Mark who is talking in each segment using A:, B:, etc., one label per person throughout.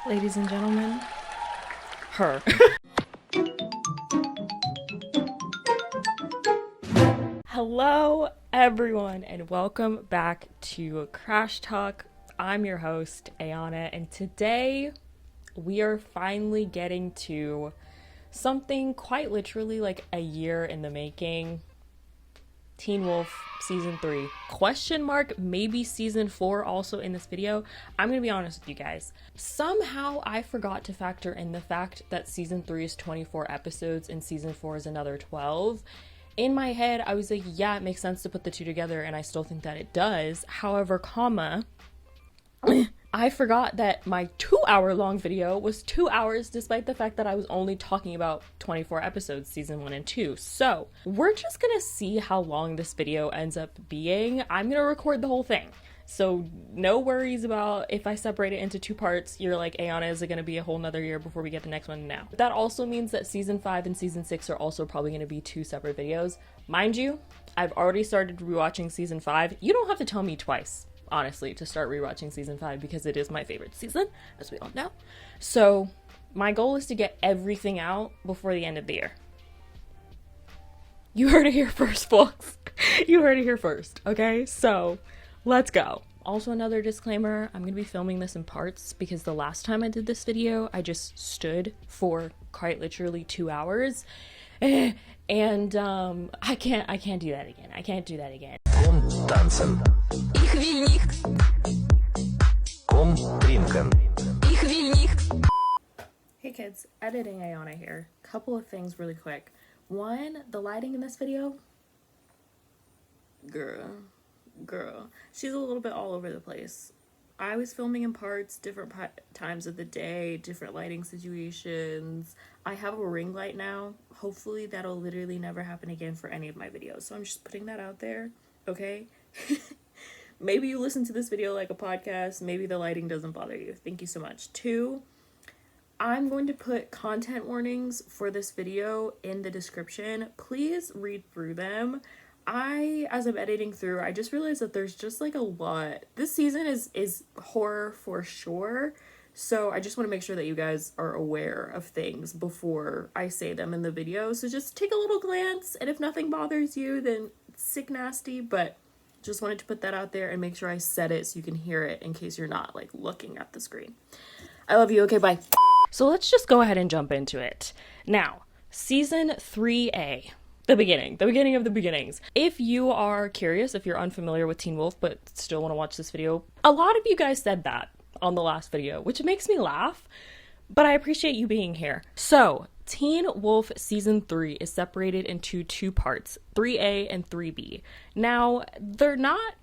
A: Ladies and gentlemen, her. Hello, everyone, and welcome back to Crash Talk. I'm your host, Ayana, and today we are finally getting to something quite literally like a year in the making. Teen Wolf season 3 question mark, maybe season 4 also in this video. I'm gonna be honest with you guys, somehow I forgot to factor in the fact that season 3 is 24 episodes and season 4 is another 12. In my head I was like, yeah, it makes sense to put the two together, and I still think that it does. However, I forgot that my 2-hour-long video was 2 hours, despite the fact that I was only talking about 24 episodes, season 1 and 2. So we're just gonna see how long this video ends up being. I'm gonna record the whole thing, so no worries about if I separate it into two parts. You're like, Ayana, is it gonna be a whole nother year before we get the next one? Now that also means that season 5 and season 6 are also probably gonna be two separate videos. Mind you, I've already started rewatching season 5. You don't have to tell me twice, honestly, to start rewatching season 5, because it is my favorite season, as we all know. So my goal is to get everything out before the end of the year. You heard it here first, folks. You heard it here first, okay? So let's go. Also, another disclaimer, I'm gonna be filming this in parts because the last time I did this video, I just stood for quite literally 2 hours. And I can't do that again. I can't do that again.
B: Tanzen. Ich will nicht. Komm trinken. Ich will nicht.
A: Hey kids, editing Ayana here. Couple of things really quick. One, the lighting in this video, girl, she's a little bit all over the place. I was filming in parts, different times of the day, different lighting situations. I have a ring light now. Hopefully that'll literally never happen again for any of my videos. So I'm just putting that out there, okay? Maybe you listen to this video like a podcast. Maybe the lighting doesn't bother you. Thank you so much. 2, I'm going to put content warnings for this video in the description. Please read through them. As I'm editing through, I just realized that there's just like a lot. This season is horror for sure. So I just want to make sure that you guys are aware of things before I say them in the video. So just take a little glance, and if nothing bothers you, then sick nasty, but just wanted to put that out there and make sure I said it so you can hear it in case you're not like looking at the screen. I love you. Okay, bye. So let's just go ahead and jump into it. Now, season 3A. The beginning of the beginnings. If you are curious, if you're unfamiliar with Teen Wolf but still want to watch this video, a lot of you guys said that on the last video, which makes me laugh, but I appreciate you being here. So, Teen Wolf Season 3 is separated into two parts, 3A and 3B. Now,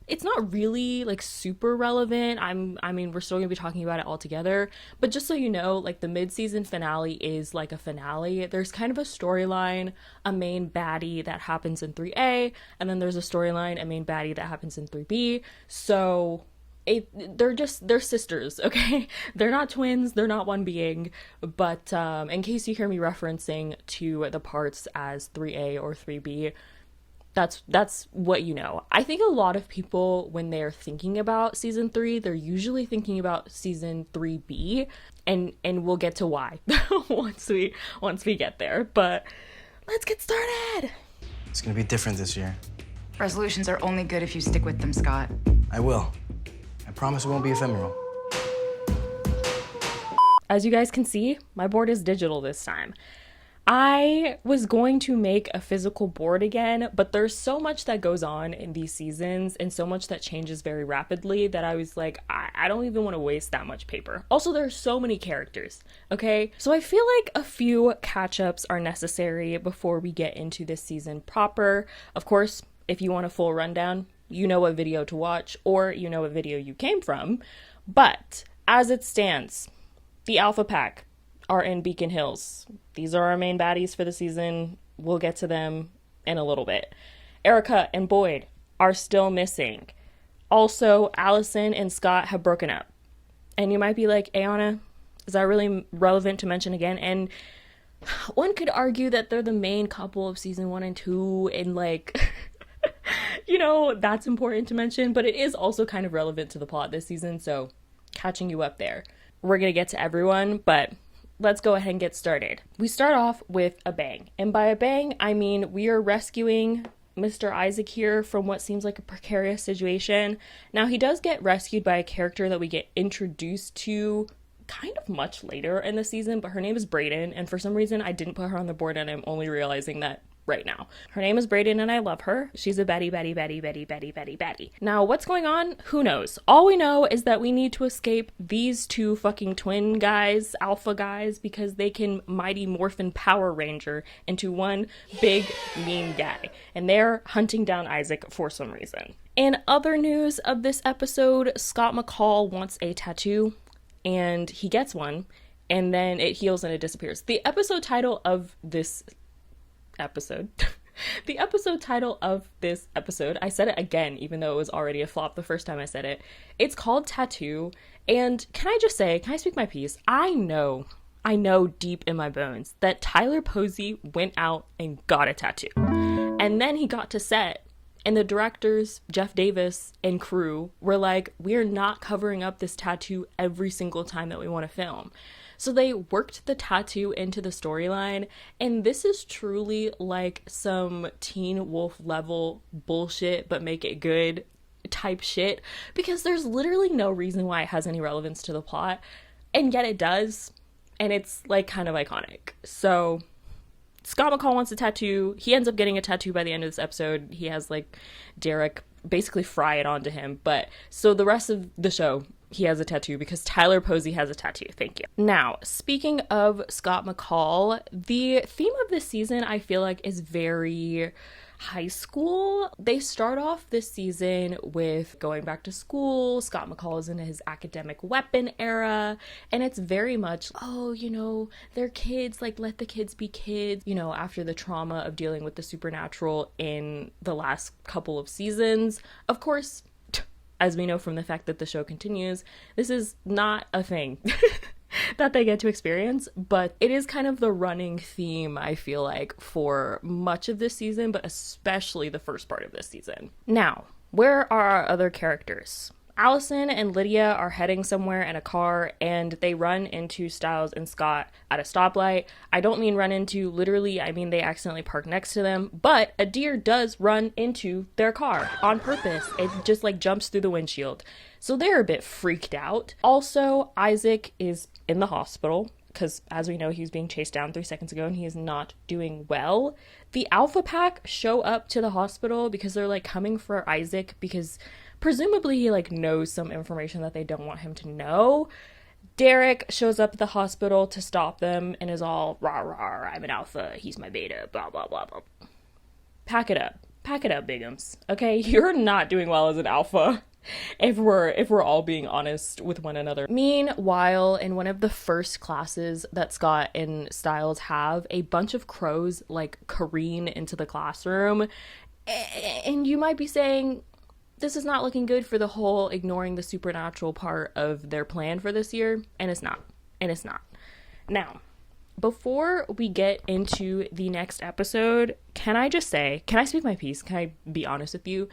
A: it's not really like super relevant. I mean, we're still gonna be talking about it all together, but just so you know, like the mid-season finale is like a finale. There's kind of a storyline, a main baddie that happens in 3A, and then there's a storyline, a main baddie that happens in 3B. So they're sisters, okay? They're not twins, they're not one being, but in case you hear me referencing to the parts as 3A or 3B, that's what you know. I think a lot of people, when they're thinking about season 3, they're usually thinking about season 3B, and we'll get to why once we get there. But let's get started.
C: It's gonna be different this year.
D: Resolutions are only good if you stick with them, Scott.
C: I will. I promise it won't be ephemeral.
A: As you guys can see, my board is digital this time. I was going to make a physical board again, but there's so much that goes on in these seasons and so much that changes very rapidly that I was like, I don't even want to waste that much paper. Also, there's so many characters, okay? So I feel like a few catch-ups are necessary before we get into this season proper. Of course, if you want a full rundown, you know what video to watch, or you know what video you came from. But as it stands, the Alpha Pack are in Beacon Hills. These are our main baddies for the season. We'll get to them in a little bit. Erica and Boyd are still missing. Also, Allison and Scott have broken up. And you might be like, Ayana, is that really relevant to mention again? And one could argue that they're the main couple of season 1 and 2, and like you know, that's important to mention, but it is also kind of relevant to the plot this season, so catching you up there. we're gonna get to everyone, but let's go ahead and get started. We start off with a bang. And by a bang, I mean we are rescuing Mr. Isaac here from what seems like a precarious situation. Now, he does get rescued by a character that we get introduced to kind of much later in the season, but her name is Brayden, and for some reason I didn't put her on the board, and I'm only realizing that right now. Her name is Brayden, and I love her. She's a Betty. Now, what's going on? Who knows? All we know is that we need to escape these two fucking twin guys, alpha guys, because they can Mighty Morphin Power Ranger into one big mean guy, and they're hunting down Isaac for some reason. In other news of this episode, Scott McCall wants a tattoo, and he gets one, and then it heals and it disappears. The episode title of this episode I said it again even though it was already a flop the first time I said it. It's called Tattoo, and can I speak my piece? I know deep in my bones that Tyler Posey went out and got a tattoo, and then he got to set and the directors, Jeff Davis and crew, were like, we're not covering up this tattoo every single time that we want to film. So they worked the tattoo into the storyline, and this is truly like some Teen Wolf level bullshit, but make it good type shit, because there's literally no reason why it has any relevance to the plot, and yet it does, and it's like kind of iconic. So Scott McCall wants a tattoo. He ends up getting a tattoo by the end of this episode. He has like Derek basically fry it onto him, but so the rest of the show he has a tattoo because Tyler Posey has a tattoo. Thank you. Now, speaking of Scott McCall, the theme of this season I feel like is very high school. They start off this season with going back to school. Scott McCall is in his academic weapon era, and it's very much, oh, you know, they're kids, like let the kids be kids, you know, after the trauma of dealing with the supernatural in the last couple of seasons. Of course, as we know from the fact that the show continues, this is not a thing that they get to experience, but it is kind of the running theme, I feel like, for much of this season, but especially the first part of this season. Now, where are our other characters? Allison and Lydia are heading somewhere in a car, and they run into Stiles and Scott at a stoplight. I don't mean run into literally, I mean they accidentally park next to them, but a deer does run into their car on purpose. It just like jumps through the windshield. So they're a bit freaked out. Also, Isaac is in the hospital because, as we know, he was being chased down 3 seconds ago and he is not doing well. The Alpha Pack show up to the hospital because they're like coming for Isaac because presumably he like knows some information that they don't want him to know. Derek shows up at the hospital to stop them and is all rah rah, I'm an alpha, he's my beta, blah blah blah blah. Pack it up, Biggums. Okay, you're not doing well as an alpha. If we're all being honest with one another. Meanwhile, in one of the first classes that Scott and Stiles have, a bunch of crows like careen into the classroom, and you might be saying, this is not looking good for the whole ignoring the supernatural part of their plan for this year, and it's not. Now, before we get into the next episode, can I speak my piece? Can I be honest with you?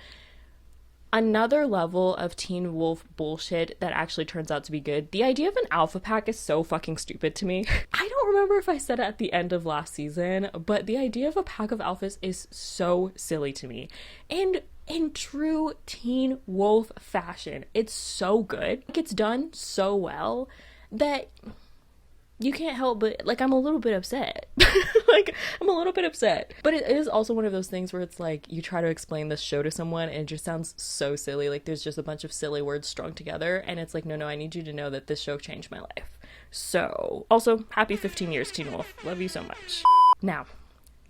A: Another level of Teen Wolf bullshit that actually turns out to be good. The idea of an alpha pack is so fucking stupid to me. I don't remember if I said it at the end of last season, but the idea of a pack of alphas is so silly to me. And in true Teen Wolf fashion, it's so good. It's done so well that you can't help but, like, I'm a little bit upset. But it is also one of those things where it's like, you try to explain this show to someone and it just sounds so silly. Like, there's just a bunch of silly words strung together. And it's like, no, I need you to know that this show changed my life. So, also, happy 15 years, Teen Wolf. Love you so much. Now,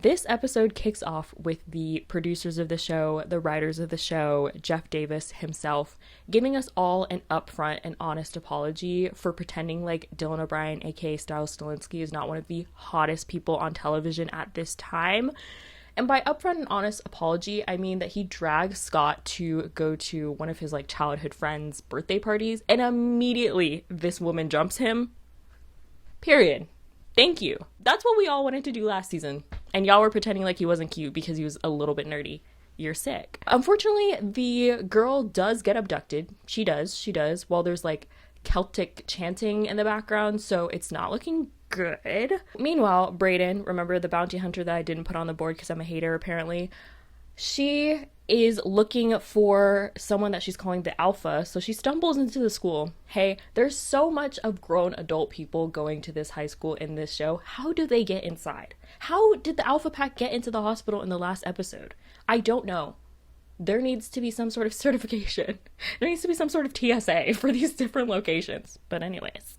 A: this episode kicks off with the producers of the show, the writers of the show, Jeff Davis himself, giving us all an upfront and honest apology for pretending like Dylan O'Brien, aka Stiles Stilinski, is not one of the hottest people on television at this time. And by upfront and honest apology, I mean that he drags Scott to go to one of his like childhood friends' birthday parties, and immediately this woman jumps him. Period. Thank you. That's what we all wanted to do last season. And y'all were pretending like he wasn't cute because he was a little bit nerdy. You're sick. Unfortunately, the girl does get abducted. She does. While there's like Celtic chanting in the background, so it's not looking good. Meanwhile, Brayden, remember the bounty hunter that I didn't put on the board because I'm a hater apparently, she is looking for someone that she's calling the Alpha, so she stumbles into the school. Hey, there's so much of grown adult people going to this high school in this show. How do they get inside? How did the Alpha Pack get into the hospital in the last episode? I don't know. There needs to be some sort of certification. There needs to be some sort of TSA for these different locations. But anyways,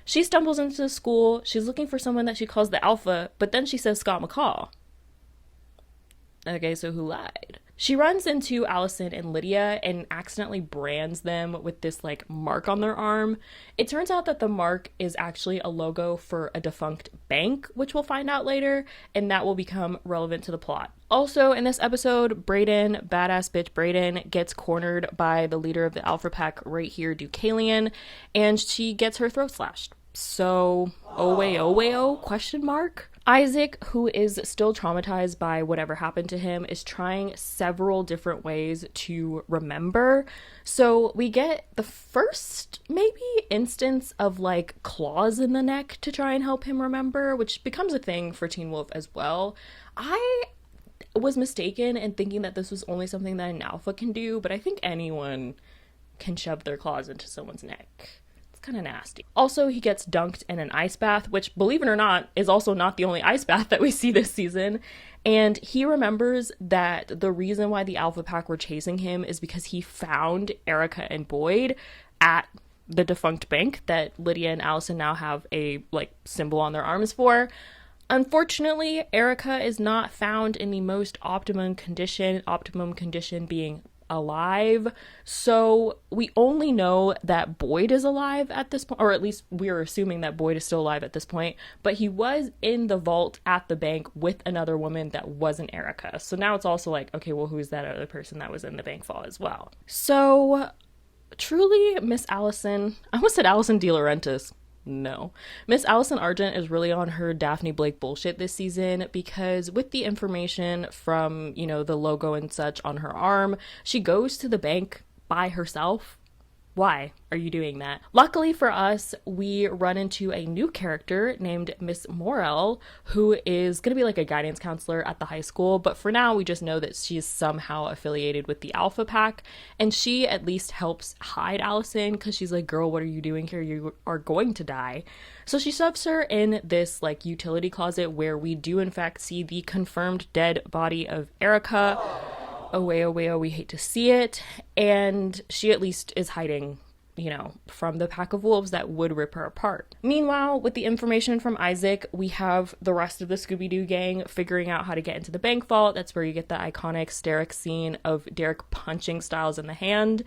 A: she stumbles into the school. She's looking for someone that she calls the Alpha, but then she says Scott McCall. Okay, so who lied? She runs into Allison and Lydia and accidentally brands them with this like mark on their arm. It turns out that the mark is actually a logo for a defunct bank, which we'll find out later, and that will become relevant to the plot. Also, in this episode, Brayden, badass bitch Brayden, gets cornered by the leader of the Alpha Pack right here, Deucalion, and she gets her throat slashed. So, oh, question mark? Isaac, who is still traumatized by whatever happened to him, is trying several different ways to remember. So we get the first, maybe, instance of like claws in the neck to try and help him remember, which becomes a thing for Teen Wolf as well. I was mistaken in thinking that this was only something that an alpha can do, but I think anyone can shove their claws into someone's neck. Kind of nasty. Also, he gets dunked in an ice bath, which, believe it or not, is also not the only ice bath that we see this season. And he remembers that the reason why the Alpha Pack were chasing him is because he found Erica and Boyd at the defunct bank that Lydia and Allison now have a like symbol on their arms for. Unfortunately, Erica is not found in the most optimum condition being alive, so we only know that Boyd is alive at this point, or at least we're assuming that Boyd is still alive at this point, but he was in the vault at the bank with another woman that wasn't Erica. So now it's also like, okay, well, who's that other person that was in the bank vault as well? So truly, Miss Allison, I almost said Allison De Laurentiis. No. Miss Allison Argent is really on her Daphne Blake bullshit this season, because with the information from, you know, the logo and such on her arm, she goes to the bank by herself. Why are you doing that? Luckily for us, we run into a new character named Miss Morel, who is going to be like a guidance counselor at the high school. But for now, we just know that she's somehow affiliated with the Alpha Pack. And she at least helps hide Allison because she's like, girl, what are you doing here? You are going to die. So she shoves her in this like utility closet where we do in fact see the confirmed dead body of Erica. Oh, we hate to see it. And she at least is hiding, you know, from the pack of wolves that would rip her apart. Meanwhile, with the information from Isaac, we have the rest of the Scooby-Doo gang figuring out how to get into the bank vault. That's where you get the iconic Derek scene of Derek punching Styles in the hand.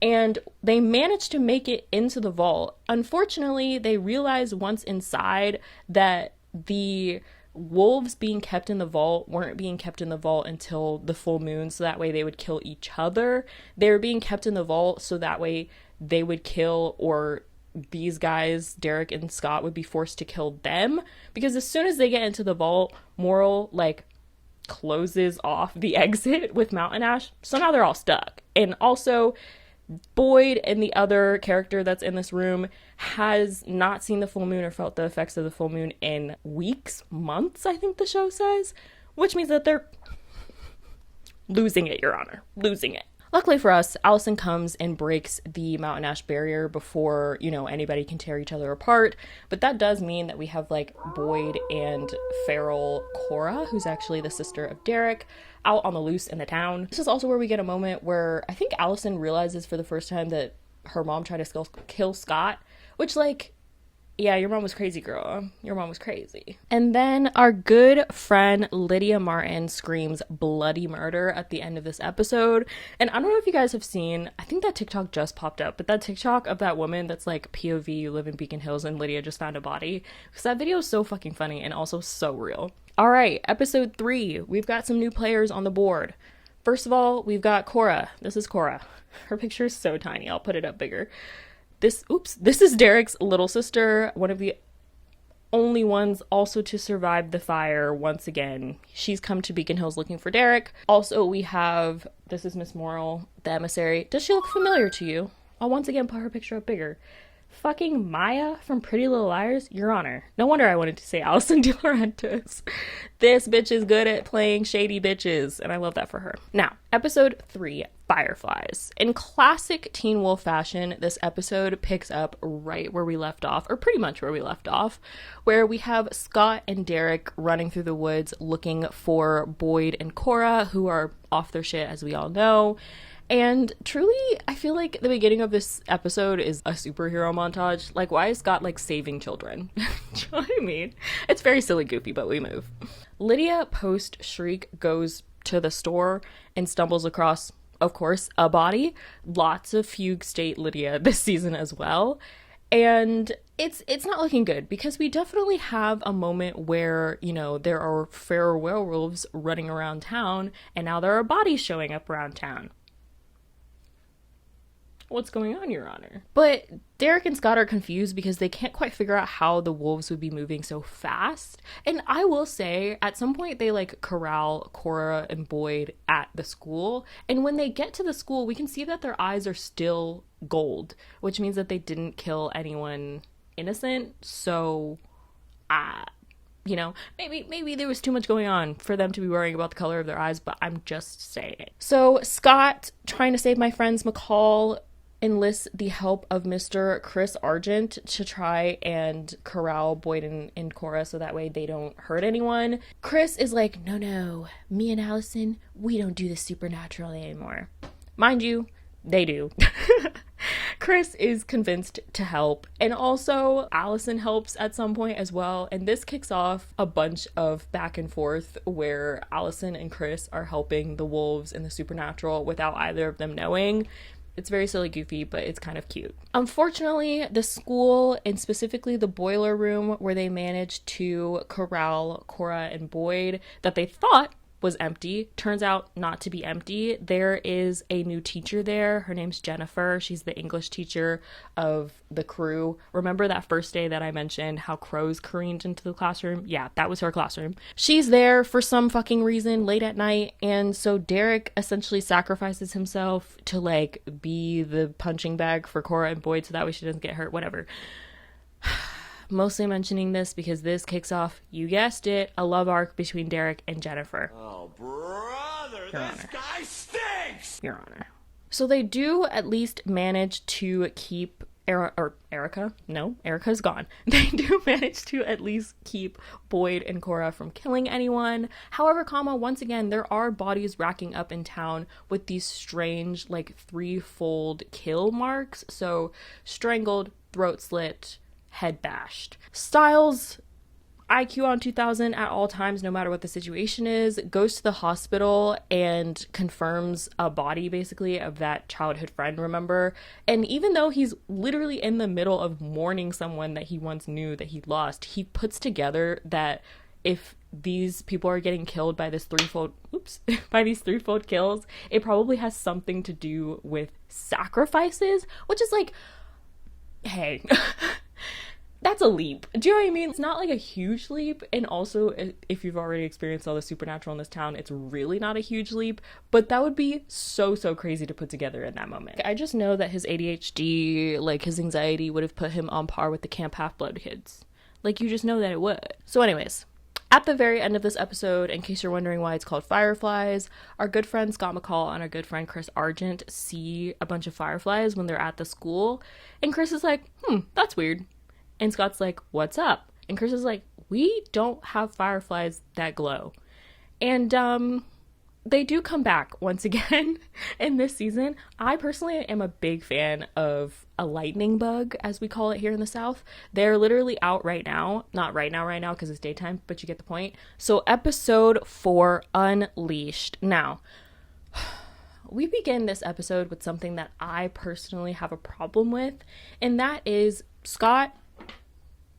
A: And they manage to make it into the vault. Unfortunately, they realize once inside that the wolves being kept in the vault weren't being kept in the vault until the full moon, so that way they would kill each other. They were being kept in the vault so that way they would kill, or these guys, Derek and Scott, would be forced to kill them, because as soon as they get into the vault, Moral like closes off the exit with Mountain Ash, so now they're all stuck. And also Boyd and the other character that's in this room has not seen the full moon or felt the effects of the full moon in weeks, months, I think the show says, which means that they're losing it, Your Honor, losing it. Luckily for us, Allison comes and breaks the Mountain Ash barrier before, you know, anybody can tear each other apart. But that does mean that we have like Boyd and feral Cora, who's actually the sister of Derek, out on the loose in the town. This is also where we get a moment where I think Allison realizes for the first time that her mom tried to kill Scott, which, like, yeah, your mom was crazy, girl. Your mom was crazy. And then our good friend Lydia Martin screams bloody murder at the end of this episode. And I don't know if you guys have seen, I think that TikTok just popped up, but that TikTok of that woman that's like, POV, you live in Beacon Hills and Lydia just found a body. Because that video is so fucking funny and also so real. All right, episode 3. We've got some new players on the board. First of all, we've got Cora. This is Cora. Her picture is so tiny. I'll put it up bigger. This is Derek's little sister, one of the only ones also to survive the fire once again. She's come to Beacon Hills looking for Derek. Also, we have, this is Miss Morel, the emissary. Does she look familiar to you? I'll once again put her picture up bigger. Fucking Maya from Pretty Little Liars, Your Honor. No wonder I wanted to say Alison De Laurentiis. This bitch is good at playing shady bitches, and I love that for her. Now, episode 3, Fireflies. In classic Teen Wolf fashion, this episode picks up right where we left off, or pretty much where we left off, where we have Scott and Derek running through the woods looking for Boyd and Cora, who are off their shit, as we all know. And truly, I feel like the beginning of this episode is a superhero montage. Like, why is Scott, like, saving children? Do you know what I mean? It's very silly, goofy, but we move. Lydia, post-Shriek, goes to the store and stumbles across, of course, a body. Lots of Fugue State Lydia this season as well. And it's not looking good, because we definitely have a moment where, you know, there are feral werewolves running around town, and now there are bodies showing up around town. What's going on, Your Honor? But Derek and Scott are confused because they can't quite figure out how the wolves would be moving so fast. And I will say, at some point, they, like, corral Cora and Boyd at the school. And when they get to the school, we can see that their eyes are still gold, which means that they didn't kill anyone innocent. So, you know, maybe there was too much going on for them to be worrying about the color of their eyes, but I'm just saying. So Scott, trying to save my friends McCall, enlists the help of Mr. Chris Argent to try and corral Boyd and Cora so that way they don't hurt anyone. Chris is like, no, me and Allison, we don't do the supernatural anymore. Mind you, they do. Chris is convinced to help, and also Allison helps at some point as well, and this kicks off a bunch of back and forth where Allison and Chris are helping the wolves in the supernatural without either of them knowing. It's very silly, goofy, but it's kind of cute. Unfortunately, the school, and specifically the boiler room where they managed to corral Cora and Boyd, that they thought was empty, turns out not to be empty. There is a new teacher there. Her name's Jennifer. She's the English teacher of the crew. Remember that first day that I mentioned how crows careened into the classroom? Yeah, that was her classroom. She's there for some fucking reason late at night, and so Derek essentially sacrifices himself to, like, be the punching bag for Cora and Boyd so that way she doesn't get hurt, whatever. Mostly mentioning this because this kicks off, you guessed it, a love arc between Derek and Jennifer.
E: Oh, brother,
A: Your
E: this
A: Honor.
E: guy stinks!
A: Your Honor. So they do at least manage to keep Erica? No, Erica's gone. They do manage to at least keep Boyd and Cora from killing anyone. However, once again, there are bodies racking up in town with these strange, like, threefold kill marks. So, strangled, throat slit, head bashed. Styles, IQ on 2000 at all times, no matter what the situation is, goes to the hospital and confirms a body, basically, of that childhood friend, remember? And even though he's literally in the middle of mourning someone that he once knew that he lost, he puts together that if these people are getting killed by this threefold kills, it probably has something to do with sacrifices, which is like, hey, that's a leap. Do you know what I mean? It's not like a huge leap, and also if you've already experienced all the supernatural in this town, it's really not a huge leap, but that would be so crazy to put together in that moment. I just know that his ADHD, like his anxiety, would have put him on par with the Camp Half-Blood kids. Like, you just know that it would. So anyways, at the very end of this episode, in case you're wondering why it's called Fireflies, our good friend Scott McCall and our good friend Chris Argent see a bunch of fireflies when they're at the school, and Chris is like, that's weird. And Scott's like, what's up? And Chris is like, we don't have fireflies that glow. And they do come back once again in this season. I personally am a big fan of a lightning bug, as we call it here in the South. They're literally out right now. Not right now because it's daytime, but you get the point. So episode 4, Unleashed. Now, we begin this episode with something that I personally have a problem with, and that is Scott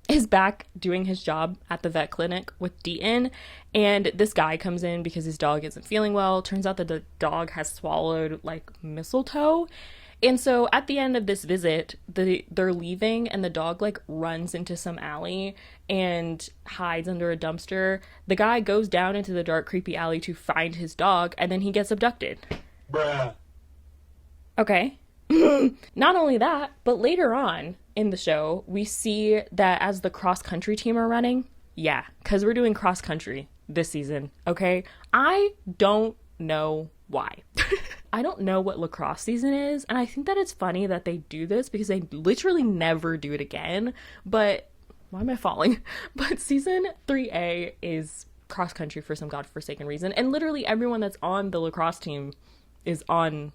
A: is back doing his job at the vet clinic with Deaton, and this guy comes in because his dog isn't feeling well. Turns out that the dog has swallowed, like, mistletoe, and so at the end of this visit, they're leaving, and the dog, like, runs into some alley and hides under a dumpster. The guy goes down into the dark, creepy alley to find his dog, and then he gets abducted.
E: Bruh.
A: Okay. Not only that, but later on in the show, we see that as the cross-country team are running, yeah, because we're doing cross-country this season, okay? I don't know why. I don't know what lacrosse season is, and I think that it's funny that they do this because they literally never do it again, but why am I falling? But season 3A is cross-country for some godforsaken reason, and literally everyone that's on the lacrosse team is on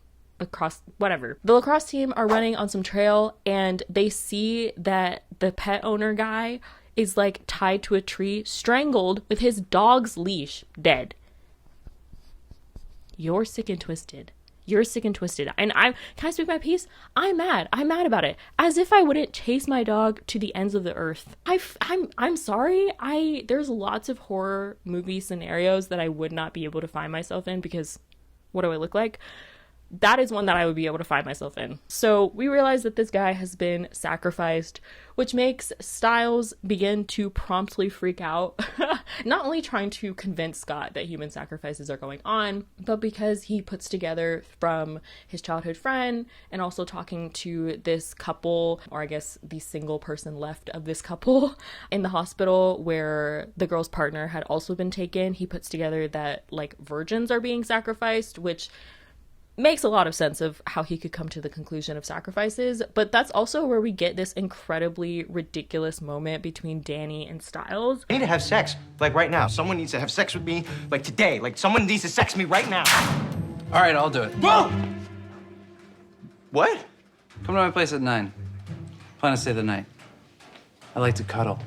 A: whatever. The lacrosse team are running on some trail, and they see that the pet owner guy is like tied to a tree, strangled with his dog's leash, dead. You're sick and twisted. You're sick and twisted. And can I speak my piece? I'm mad. I'm mad about it. As if I wouldn't chase my dog to the ends of the earth. I'm sorry. There's lots of horror movie scenarios that I would not be able to find myself in because what do I look like? That is one that I would be able to find myself in. So we realize that this guy has been sacrificed, which makes Stiles begin to promptly freak out. Not only trying to convince Scott that human sacrifices are going on, but because he puts together from his childhood friend and also talking to this couple, or I guess the single person left of this couple in the hospital where the girl's partner had also been taken. He puts together that like virgins are being sacrificed, which makes a lot of sense of how he could come to the conclusion of sacrifices, but that's also where we get this incredibly ridiculous moment between Danny and Stiles.
F: I need to have sex, like right now. Someone needs to have sex with me, like today. Like someone needs to sex me right now.
C: All right, I'll do it.
F: Whoa! What?
C: Come to my place at 9. Plan to stay the night. I like to cuddle.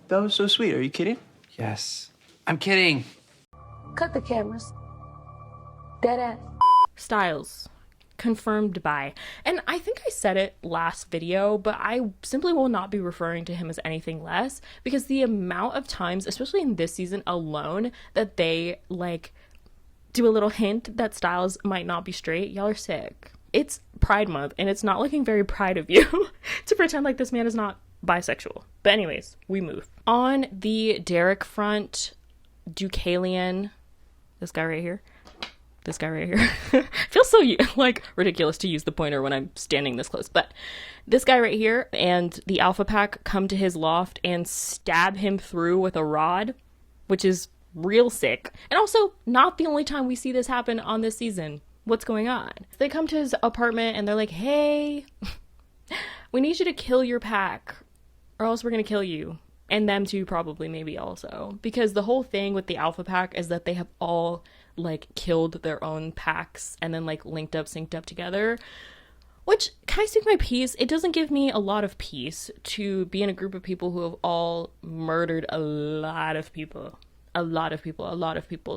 F: That was so sweet. Are you kidding?
C: Yes. I'm kidding.
G: Cut the cameras. Dead ass.
A: Stiles. Confirmed by. And I think I said it last video, but I simply will not be referring to him as anything less because the amount of times, especially in this season alone, that they like do a little hint that Stiles might not be straight, y'all are sick. It's Pride Month and it's not looking very pride of you to pretend like this man is not bisexual. But anyways, we move. On the Derek front, Deucalion, this guy right here, feels so like ridiculous to use the pointer when I'm standing this close, but this guy right here and the Alpha Pack come to his loft and stab him through with a rod, which is real sick. And also not the only time we see this happen on this season. What's going on? They come to his apartment and they're like, hey, we need you to kill your pack or else we're gonna kill you. And them too, probably, maybe also. Because the whole thing with the Alpha Pack is that they have all like killed their own packs and then like synced up together, which, can I speak my piece? It doesn't give me a lot of peace to be in a group of people who have all murdered a lot of people.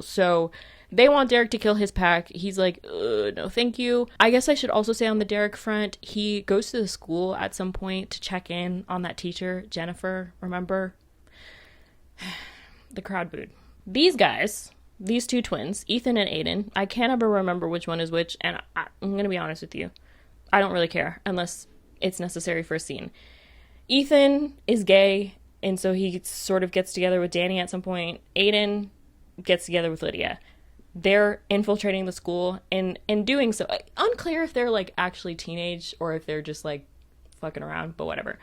A: So they want Derek to kill his pack. He's like, no thank you. I guess I should also say on the Derek front, he goes to the school at some point to check in on that teacher, Jennifer, remember? The crowd booed. These guys, these two twins, Ethan and Aiden, I can't ever remember which one is which, and I'm gonna be honest with you. I don't really care unless it's necessary for a scene. Ethan is gay, and so he sort of gets together with Danny at some point. Aiden gets together with Lydia. They're infiltrating the school, and in doing so, unclear if they're like actually teenage or if they're just like fucking around, but whatever.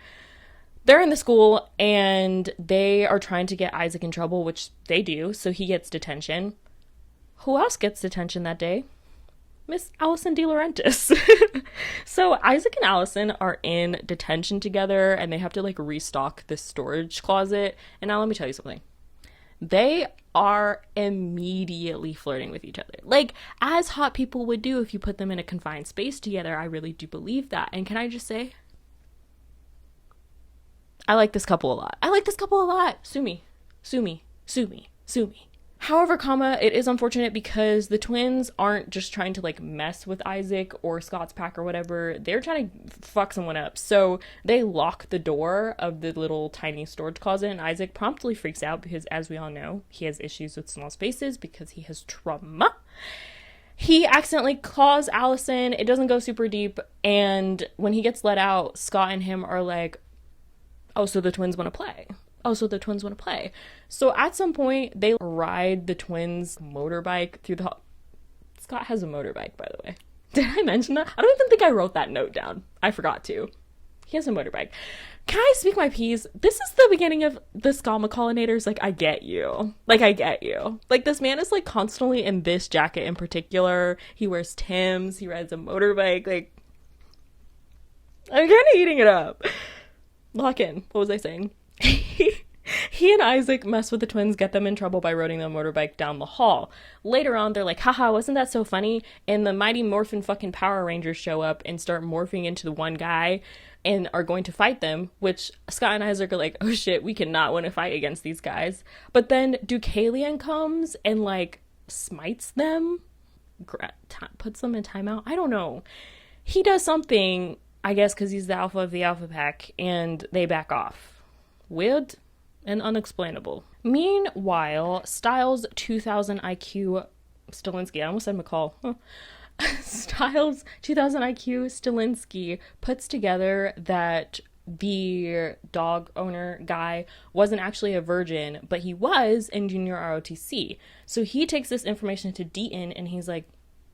A: They're in the school and they are trying to get Isaac in trouble, which they do, so he gets detention. Who else gets detention that day? Miss Allison De Laurentiis. So Isaac and Allison are in detention together and they have to like restock this storage closet. And now let me tell you something. They are immediately flirting with each other. Like, as hot people would do if you put them in a confined space together. I really do believe that. And can I just say, I like this couple a lot. Sue me. However, it is unfortunate because the twins aren't just trying to like mess with Isaac or Scott's pack or whatever. They're trying to fuck someone up. So they lock the door of the little tiny storage closet and Isaac promptly freaks out because, as we all know, he has issues with small spaces because he has trauma. He accidentally claws Allison. It doesn't go super deep. And when he gets let out, Scott and him are like, oh, so the twins want to play. So at some point, they ride the twins' motorbike through the... Scott has a motorbike, by the way.
H: Did I mention that? I don't even think I wrote that note down. I forgot to. He has a motorbike. Can I speak my piece? This is the beginning of the Scott McCollinators. Like, I get you. Like, I get you. Like, this man is, like, constantly in this jacket in particular. He wears Timbs. He rides a motorbike. Like, I'm kind of eating it up. Lock in. What was I saying? He and Isaac mess with the twins, get them in trouble by riding their motorbike down the hall. Later on, they're like, haha, wasn't that so funny? And the Mighty Morphin fucking Power Rangers show up and start morphing into the one guy and are going to fight them, which Scott and Isaac are like, oh shit, we cannot win a fight against these guys. But then Deucalion comes and, like, smites them, puts them in timeout. I don't know. He does something, I guess, because he's the alpha of the alpha pack, and they back off. Weird and unexplainable. Meanwhile, Styles 2000 IQ Stilinski, I almost said McCall. Styles 2000 IQ Stilinski puts together that the dog owner guy wasn't actually a virgin, but he was in junior ROTC. So he takes this information to Deaton and he's like,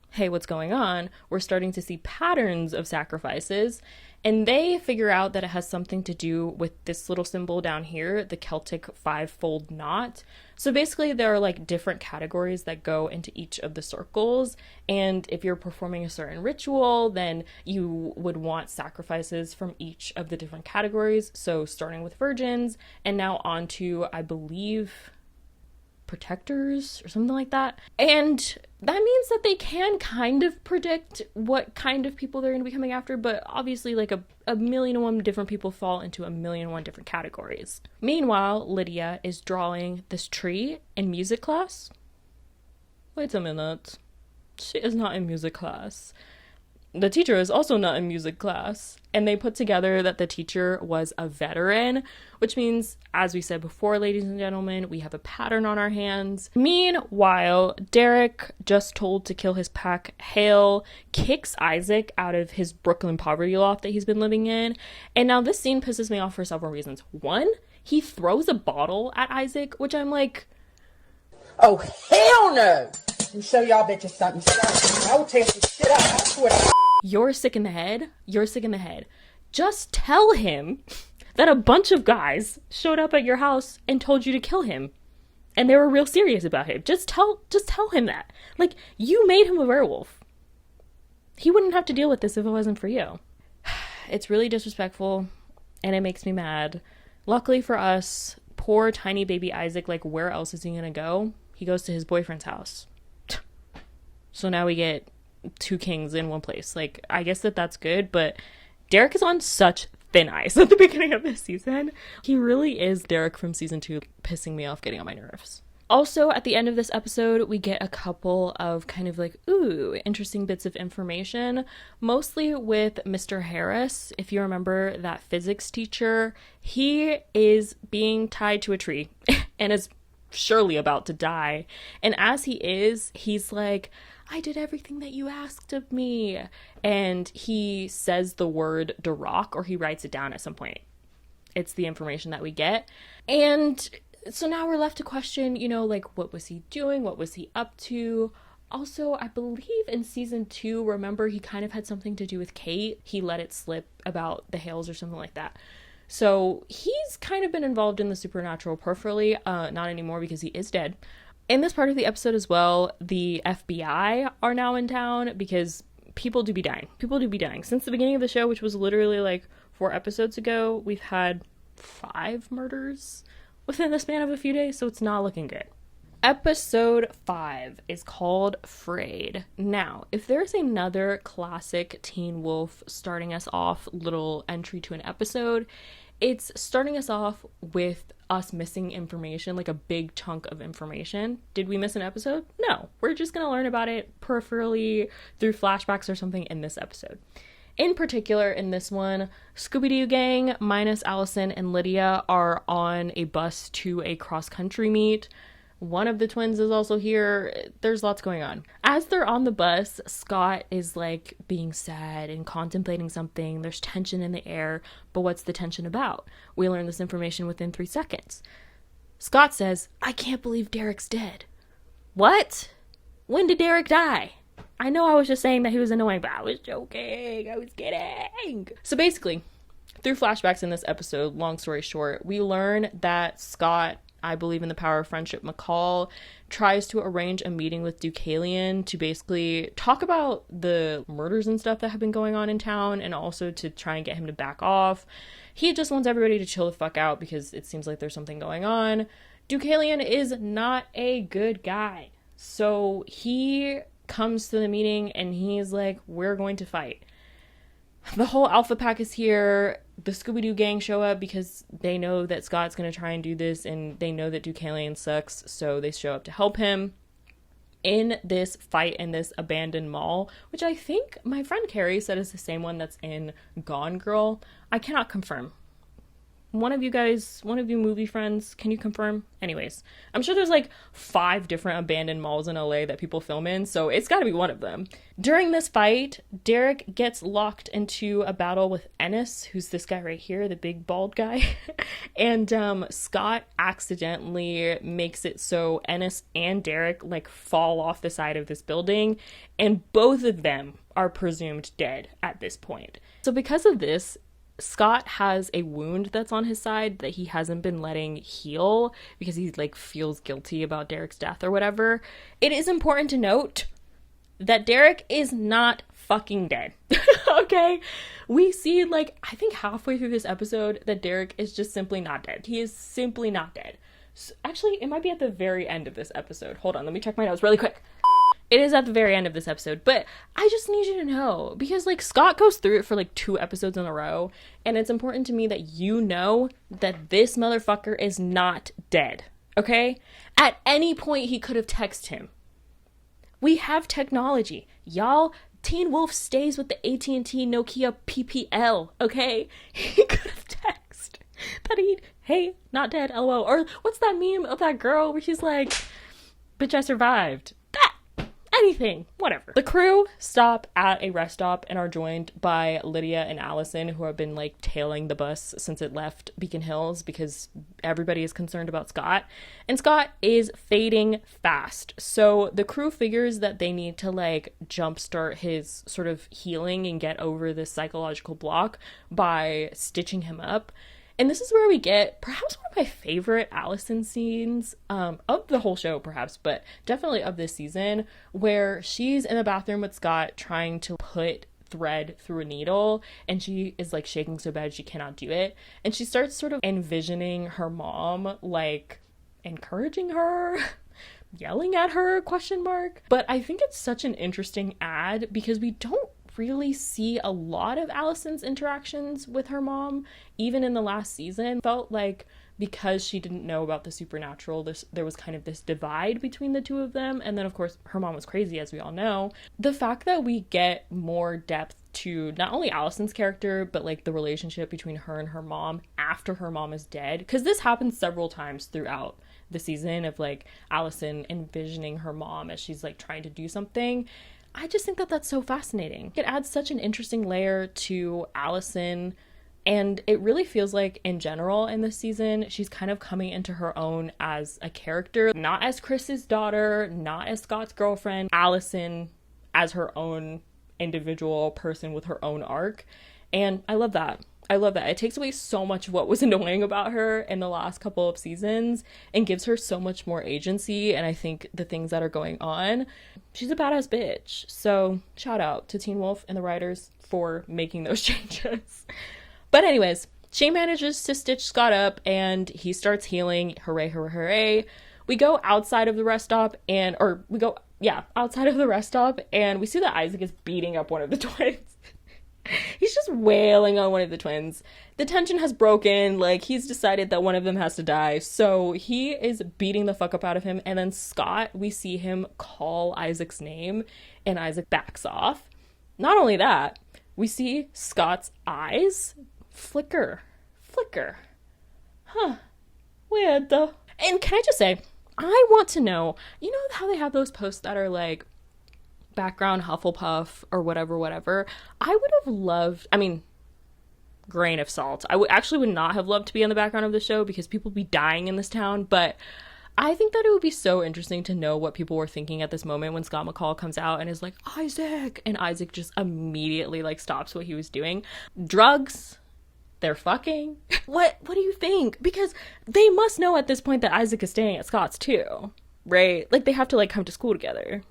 H: hey, what's going on? We're starting to see patterns of sacrifices. And they figure out that it has something to do with this little symbol down here, the Celtic five-fold knot. So basically there are like different categories that go into each of the circles. And if you're performing a certain ritual, then you would want sacrifices from each of the different categories. So starting with virgins and now on to, I believe, protectors or something like that. And that means that they can kind of predict what kind of people they're going to be coming after, but obviously like a million and one different people fall into a million and one different categories. Meanwhile, Lydia is drawing this tree in music class. Wait a minute. She is not in music class. The teacher is also not in music class. And they put together that the teacher was a veteran, which means, as we said before, ladies and gentlemen, we have a pattern on our hands. Meanwhile, Derek, just told to kill his pack, Hale, kicks Isaac out of his Brooklyn poverty loft that he's been living in. And now this scene pisses me off for several reasons. One, he throws a bottle at Isaac, which I'm like,
I: oh, hell no! Let me show y'all bitches something. I will tear some shit up. I swear to
H: you're sick in the head. You're sick in the head. Just tell him that a bunch of guys showed up at your house and told you to kill him. And they were real serious about him. Just tell him that. Like, you made him a werewolf. He wouldn't have to deal with this if it wasn't for you. It's really disrespectful, and it makes me mad. Luckily for us, poor tiny baby Isaac, like, where else is he gonna go? He goes to his boyfriend's house. So now we get two kings in one place. Like, I guess that's good, but Derek is on such thin ice at the beginning of this season. He really is Derek from season 2, pissing me off, getting on my nerves. Also, at the end of this episode, we get a couple of kind of like, ooh, interesting bits of information, mostly with Mr. Harris. If you remember that physics teacher, he is being tied to a tree and is surely about to die. And as he is, he's like, I did everything that you asked of me. And he says the word Duroc, or he writes it down at some point. It's the information that we get. And so now we're left to question, you know, like, what was he doing? What was he up to? Also, I believe in season 2, remember, he kind of had something to do with Kate. He let it slip about the Hales or something like that. So he's kind of been involved in the supernatural peripherally, not anymore because he is dead. In this part of the episode as well, the FBI are now in town because people do be dying. People do be dying. Since the beginning of the show, which was literally like 4 episodes ago, we've had 5 murders within the span of a few days, so it's not looking good. Episode 5 is called Frayed. Now, if there's another classic Teen Wolf starting us off little entry to an episode, it's starting us off with us missing information, like a big chunk of information. Did we miss an episode? No. We're just going to learn about it peripherally through flashbacks or something in this episode. In particular, in this one, Scooby-Doo gang minus Allison and Lydia are on a bus to a cross-country meet. One of the twins is also here. There's lots going on. As they're on the bus, Scott is like being sad and contemplating something. There's tension in the air, but what's the tension about? We learn this information within 3 seconds. Scott says, I can't believe Derek's dead. What? When did Derek die? I know I was just saying that he was annoying, but I was joking. I was kidding. So basically, through flashbacks in this episode, long story short, we learn that Scott, I believe in the power of friendship, McCall, tries to arrange a meeting with Deucalion to basically talk about the murders and stuff that have been going on in town, and also to try and get him to back off. He just wants everybody to chill the fuck out because it seems like there's something going on. Deucalion is not a good guy. So he comes to the meeting and he's like, we're going to fight. The whole Alpha Pack is here. The Scooby-Doo gang show up because they know that Scott's going to try and do this, and they know that Deucalion sucks, so they show up to help him in this fight in this abandoned mall, which I think my friend Carrie said is the same one that's in Gone Girl. I cannot confirm. One of you movie friends, can you confirm? Anyways, I'm sure there's like 5 different abandoned malls in LA that people film in, so it's got to be one of them. During this fight, Derek gets locked into a battle with Ennis, who's this guy right here, the big bald guy. And Scott accidentally makes it so Ennis and Derek like fall off the side of this building, and both of them are presumed dead at this point. So because of this, Scott has a wound that's on his side that he hasn't been letting heal because he like feels guilty about Derek's death or whatever. It is important to note that Derek is not fucking dead. Okay? We see like, I think halfway through this episode that Derek is just simply not dead. He is simply not dead. So, actually, it might be at the very end of this episode. Hold on, let me check my notes really quick. It is at the very end of this episode, but I just need you to know, because like Scott goes through it for like 2 episodes in a row, and it's important to me that you know that this motherfucker is not dead, okay? At any point he could have texted him. We have technology. Y'all, Teen Wolf stays with the AT&T Nokia PPL, okay? He could have texted that hey, not dead, lol. Or what's that meme of that girl where she's like, bitch, I survived. Anything, whatever. The crew stop at a rest stop and are joined by Lydia and Allison, who have been like tailing the bus since it left Beacon Hills because everybody is concerned about Scott. And Scott is fading fast. So the crew figures that they need to like jumpstart his sort of healing and get over this psychological block by stitching him up. And this is where we get perhaps one of my favorite Allison scenes of the whole show, perhaps, but definitely of this season, where she's in the bathroom with Scott trying to put thread through a needle, and she is like shaking so bad she cannot do it. And she starts sort of envisioning her mom, like encouraging her, yelling at her, ? But I think it's such an interesting ad because we don't really see a lot of Allison's interactions with her mom, even in the last season. Felt like because she didn't know about the supernatural, there was kind of this divide between the two of them. And then of course her mom was crazy, as we all know. The fact that we get more depth to not only Allison's character, but like the relationship between her and her mom after her mom is dead, because this happens several times throughout the season of like Allison envisioning her mom as she's like trying to do something. I just think that that's so fascinating. It adds such an interesting layer to Allison, and it really feels like in general in this season she's kind of coming into her own as a character, not as Chris's daughter, not as Scott's girlfriend, Allison as her own individual person with her own arc. And I love that. It takes away so much of what was annoying about her in the last couple of seasons and gives her so much more agency. And I think the things that are going on, she's a badass bitch. So shout out to Teen Wolf and the writers for making those changes. But anyways, she manages to stitch Scott up and he starts healing. Hooray, hooray, hooray. We go outside of the rest stop outside of the rest stop, and we see that Isaac is beating up one of the twins. He's just wailing on one of the twins. The tension has broken, like he's decided that one of them has to die, so he is beating the fuck up out of him. And then Scott, we see him call Isaac's name and Isaac backs off. Not only that, we see Scott's eyes flicker. Weird though. And can I just say, I want to know, you know how they have those posts that are like background Hufflepuff or whatever. I would have loved, grain of salt, I would not have loved to be on the background of the show because people be dying in this town, but I think that it would be so interesting to know what people were thinking at this moment when Scott McCall comes out and is like, Isaac, and Isaac just immediately like stops what he was doing. Drugs, they're fucking. What do you think? Because they must know at this point that Isaac is staying at Scott's too, right? Like they have to like come to school together.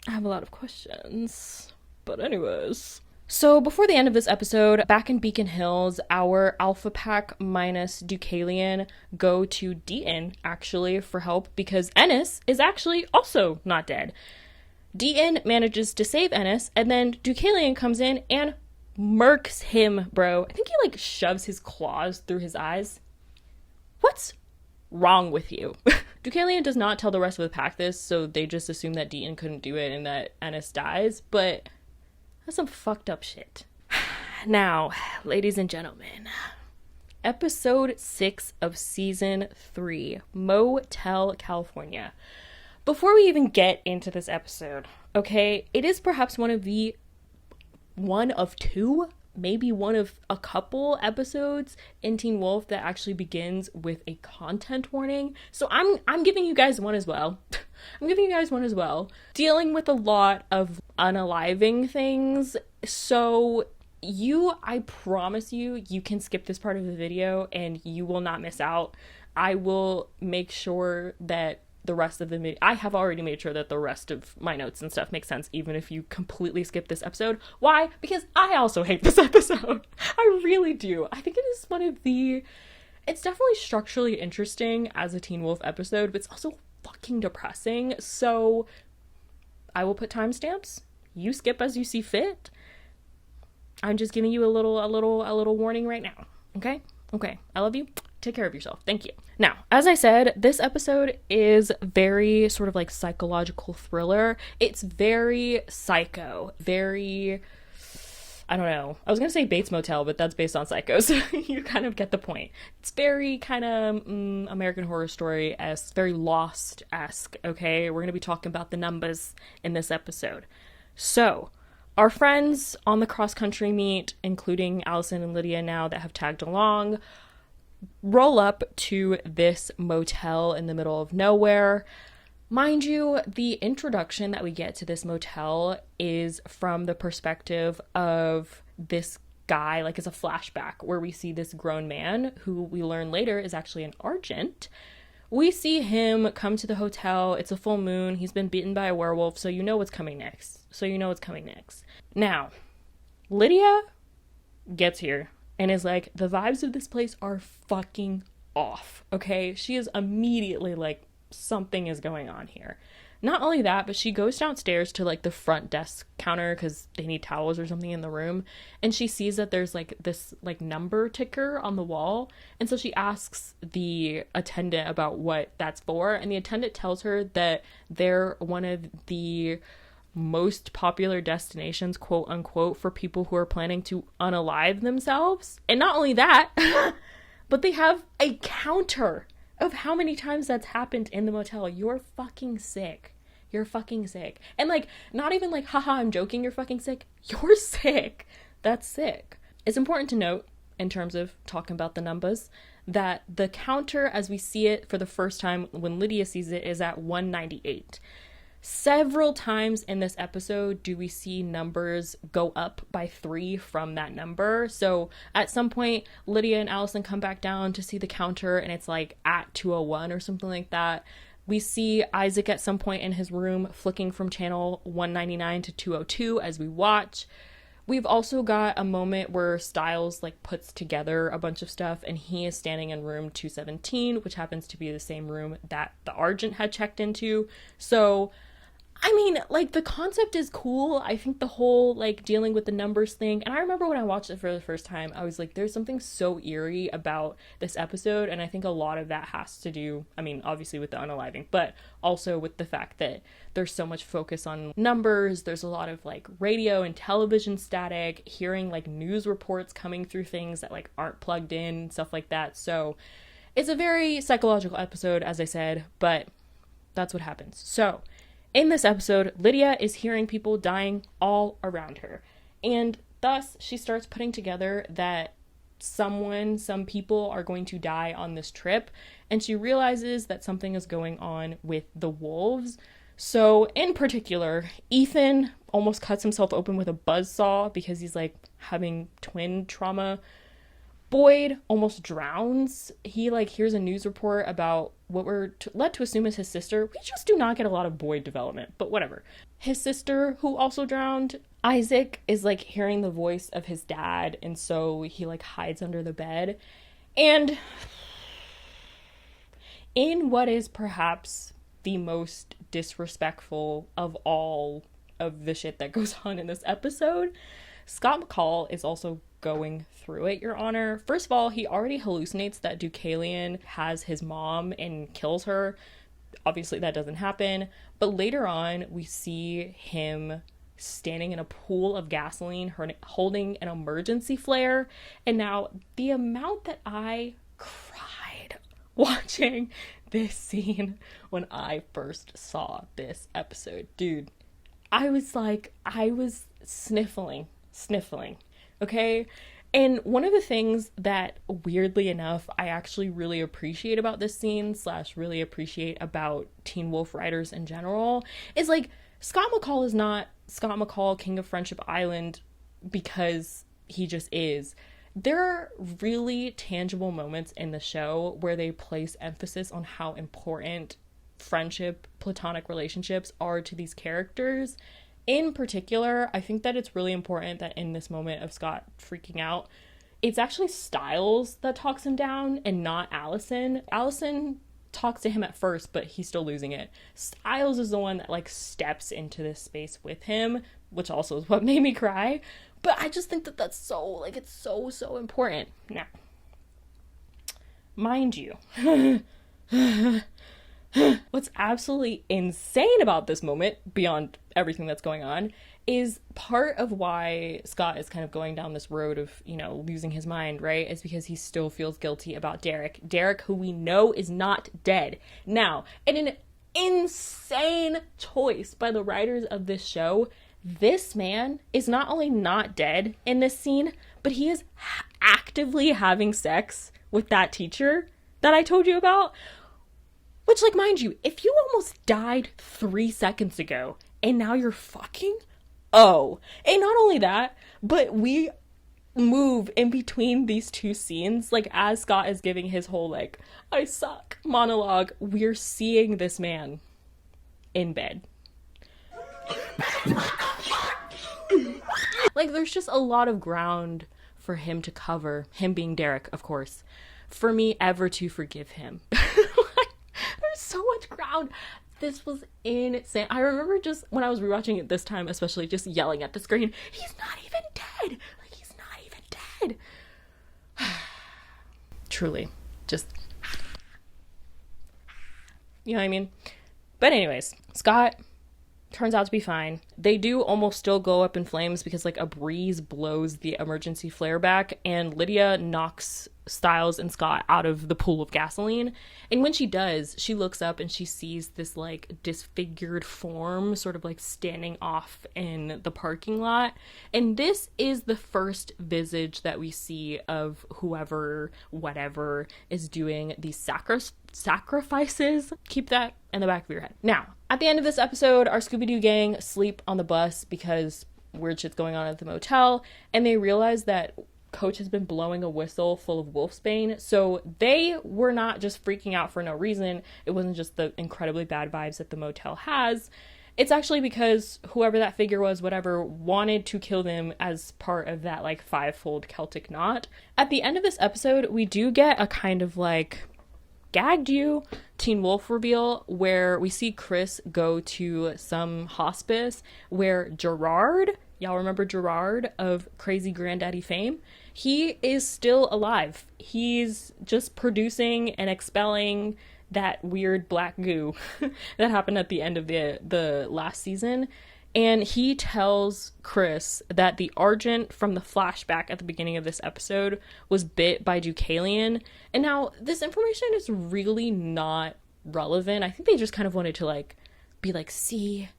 H: I have a lot of questions, but anyways. So before the end of this episode, back in Beacon Hills, our Alpha Pack minus Deucalion go to Deaton, actually, for help because Ennis is actually also not dead. Deaton manages to save Ennis, and then Deucalion comes in and murks him, bro. I think he, like, shoves his claws through his eyes. What's wrong with you? Deucalion does not tell the rest of the pack this, so they just assume that Deaton couldn't do it and that Ennis dies, but that's some fucked up shit. Now, ladies and gentlemen, episode 6 of season 3, Motel California. Before we even get into this episode, okay, it is perhaps one of two, maybe one of a couple episodes in Teen Wolf that actually begins with a content warning. So I'm giving you guys one as well. Dealing with a lot of unaliving things. So I promise you can skip this part of the video and you will not miss out. I will make sure that the rest of I have already made sure that the rest of my notes and stuff make sense, even if you completely skip this episode. Why? Because I also hate this episode. I really do. I think it is it's definitely structurally interesting as a Teen Wolf episode, but it's also fucking depressing. So I will put timestamps. You skip as you see fit. I'm just giving you a little warning right now. Okay? I love you. Take care of yourself. Thank you. Now, as I said, this episode is very sort of like psychological thriller. It's very psycho, very, I don't know. I was going to say Bates Motel, but that's based on Psycho, so you kind of get the point. It's very kind of American Horror Story-esque, very Lost-esque, okay? We're going to be talking about the numbers in this episode. So, our friends on the cross-country meet, including Allison and Lydia now that have tagged along, roll up to this motel in the middle of nowhere. Mind you, the introduction that we get to this motel is from the perspective of this guy, like it's a flashback where we see this grown man who we learn later is actually an Argent. We see him come to the hotel. It's a full moon. He's been bitten by a werewolf, so you know what's coming next. Now, Lydia gets here and is like, the vibes of this place are fucking off, okay? She is immediately like, something is going on here. Not only that, but she goes downstairs to like the front desk counter because they need towels or something in the room, and she sees that there's like this like number ticker on the wall, and so she asks the attendant about what that's for, and the attendant tells her that they're one of the most popular destinations, quote unquote, for people who are planning to unalive themselves. And not only that, but they have a counter of how many times that's happened in the motel. You're fucking sick. And like, not even like, haha, I'm joking, you're fucking sick. You're sick. That's sick. It's important to note, in terms of talking about the numbers, that the counter as we see it for the first time when Lydia sees it is at 198. Several times in this episode do we see numbers go up by 3 from that number. So at some point, Lydia and Allison come back down to see the counter and it's like at 201 or something like that. We see Isaac at some point in his room flicking from channel 199 to 202 as we watch. We've also got a moment where Styles like puts together a bunch of stuff and he is standing in room 217, which happens to be the same room that the Argent had checked into. So I mean, like, the concept is cool. I think the whole, like, dealing with the numbers thing, and I remember when I watched it for the first time, I was like, there's something so eerie about this episode, and I think a lot of that has to do, I mean, obviously with the unaliving, but also with the fact that there's so much focus on numbers. There's a lot of, like, radio and television static, hearing, like, news reports coming through things that, like, aren't plugged in, stuff like that. So it's a very psychological episode, as I said, but that's what happens. So in this episode, Lydia is hearing people dying all around her, and thus she starts putting together that some people are going to die on this trip, and she realizes that something is going on with the wolves. So in particular, Ethan almost cuts himself open with a buzzsaw because he's like having twin trauma. Boyd almost drowns. He like hears a news report about what we're led to assume is his sister. We just do not get a lot of Boyd development, but whatever. His sister, who also drowned, Isaac, is like hearing the voice of his dad, and so he like hides under the bed. And in what is perhaps the most disrespectful of all of the shit that goes on in this episode, Scott McCall is also going through it, Your Honor. First of all, he already hallucinates that Deucalion has his mom and kills her. Obviously, that doesn't happen. But later on, we see him standing in a pool of gasoline, holding an emergency flare. And now, the amount that I cried watching this scene when I first saw this episode, dude, I was sniffling, okay? And one of the things that, weirdly enough, I actually really appreciate about this scene / really appreciate about Teen Wolf writers in general is like, Scott McCall is not Scott McCall, King of Friendship Island, because he just is. There are really tangible moments in the show where they place emphasis on how important friendship, platonic relationships are to these characters. In particular, I think that it's really important that in this moment of Scott freaking out, it's actually Stiles that talks him down and not Allison. Allison talks to him at first, but he's still losing it. Stiles is the one that like steps into this space with him, which also is what made me cry. But I just think that that's so, like, it's so, so important. Now, mind you, what's absolutely insane about this moment, beyond everything that's going on, is part of why Scott is kind of going down this road of, you know, losing his mind, right? Is because he still feels guilty about Derek. Derek, who we know is not dead. Now, in an insane choice by the writers of this show, this man is not only not dead in this scene, but he is actively having sex with that teacher that I told you about. Which, like, mind you, if you almost died 3 seconds ago and now you're fucking, oh. And not only that, but we move in between these two scenes. Like, as Scott is giving his whole, like, I suck monologue, we're seeing this man in bed. Like, there's just a lot of ground for him to cover, him being Derek, of course, for me ever to forgive him. There's so much ground. This was insane. I remember just when I was rewatching it this time, especially just yelling at the screen, he's not even dead. Like, he's not even dead. Truly, just, you know what I mean? But anyways, Scott turns out to be fine. They do almost still go up in flames because like a breeze blows the emergency flare back, and Lydia knocks Stiles and Scott out of the pool of gasoline. And when she does, she looks up and she sees this like disfigured form sort of like standing off in the parking lot. And this is the first visage that we see of whatever is doing these sacrifices. Keep that in the back of your head. Now, at the end of this episode, our Scooby-Doo gang sleep on the bus because weird shit's going on at the motel, and they realize that Coach has been blowing a whistle full of wolfsbane. So they were not just freaking out for no reason. It wasn't just the incredibly bad vibes that the motel has. It's actually because whoever that figure was, whatever, wanted to kill them as part of that like 5-fold Celtic knot. At the end of this episode, we do get a kind of like gagged you Teen Wolf reveal where we see Chris go to some hospice where Gerard, y'all remember Gerard of Crazy Granddaddy fame? He is still alive. He's just producing and expelling that weird black goo that happened at the end of the last season. And he tells Chris that the Argent from the flashback at the beginning of this episode was bit by Deucalion. And now this information is really not relevant. I think they just kind of wanted to like be like, see,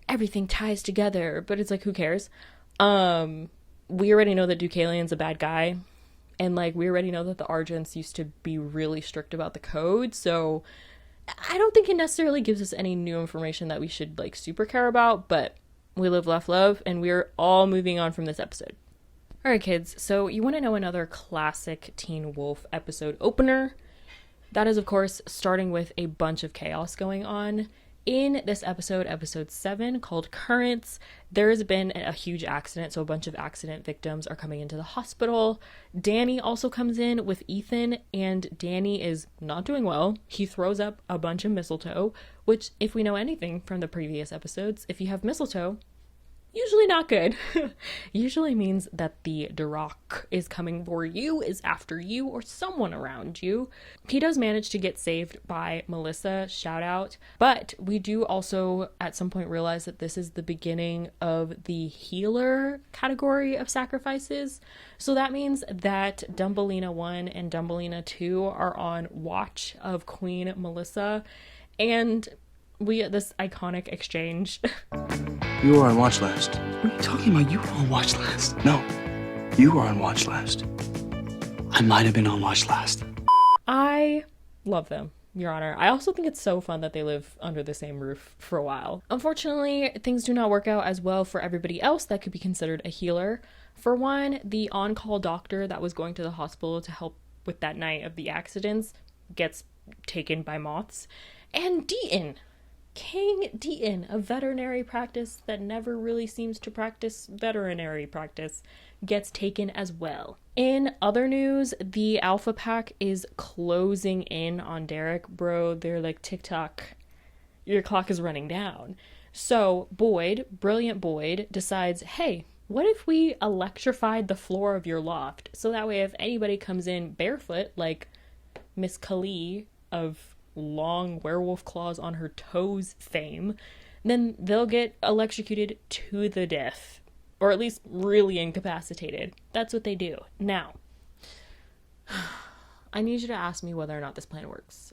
H: everything ties together. But it's like, who cares? We already know that Deucalion's a bad guy. And like, we already know that the Argents used to be really strict about the code, so I don't think it necessarily gives us any new information that we should like super care about, but we live, laugh, love, and we're all moving on from this episode. All right, kids, so you want to know another classic Teen Wolf episode opener? That is, of course, starting with a bunch of chaos going on. In this episode, episode 7, called Currents, there has been a huge accident, so a bunch of accident victims are coming into the hospital. Danny also comes in with Ethan, and Danny is not doing well. He throws up a bunch of mistletoe, which, if we know anything from the previous episodes, if you have mistletoe, usually not good. Usually means that the Duroc is coming for you, is after you, or someone around you. He does manage to get saved by Melissa, shout out. But we do also at some point realize that this is the beginning of the healer category of sacrifices. So that means that Dumbelina 1 and Dumbelina 2 are on watch of Queen Melissa. And we get this iconic exchange.
J: You were on watch last. What are you talking about? You were on watch last. No, you were on watch last. I might have been on watch last.
H: I love them, Your Honor. I also think it's so fun that they live under the same roof for a while. Unfortunately, things do not work out as well for everybody else that could be considered a healer. For one, the on-call doctor that was going to the hospital to help with that night of the accidents gets taken by moths. And Deaton, King Deaton, a veterinary practice that never really seems to practice veterinary practice, gets taken as well. In other news, the Alpha Pack is closing in on Derek. Bro, they're like, TikTok, your clock is running down. So Boyd, brilliant Boyd, decides, hey, what if we electrified the floor of your loft? So that way if anybody comes in barefoot, like Miss Kali of long werewolf claws on her toes fame, then they'll get electrocuted to the death, or at least really incapacitated. That's what they do. Now, I need you to ask me whether or not this plan works.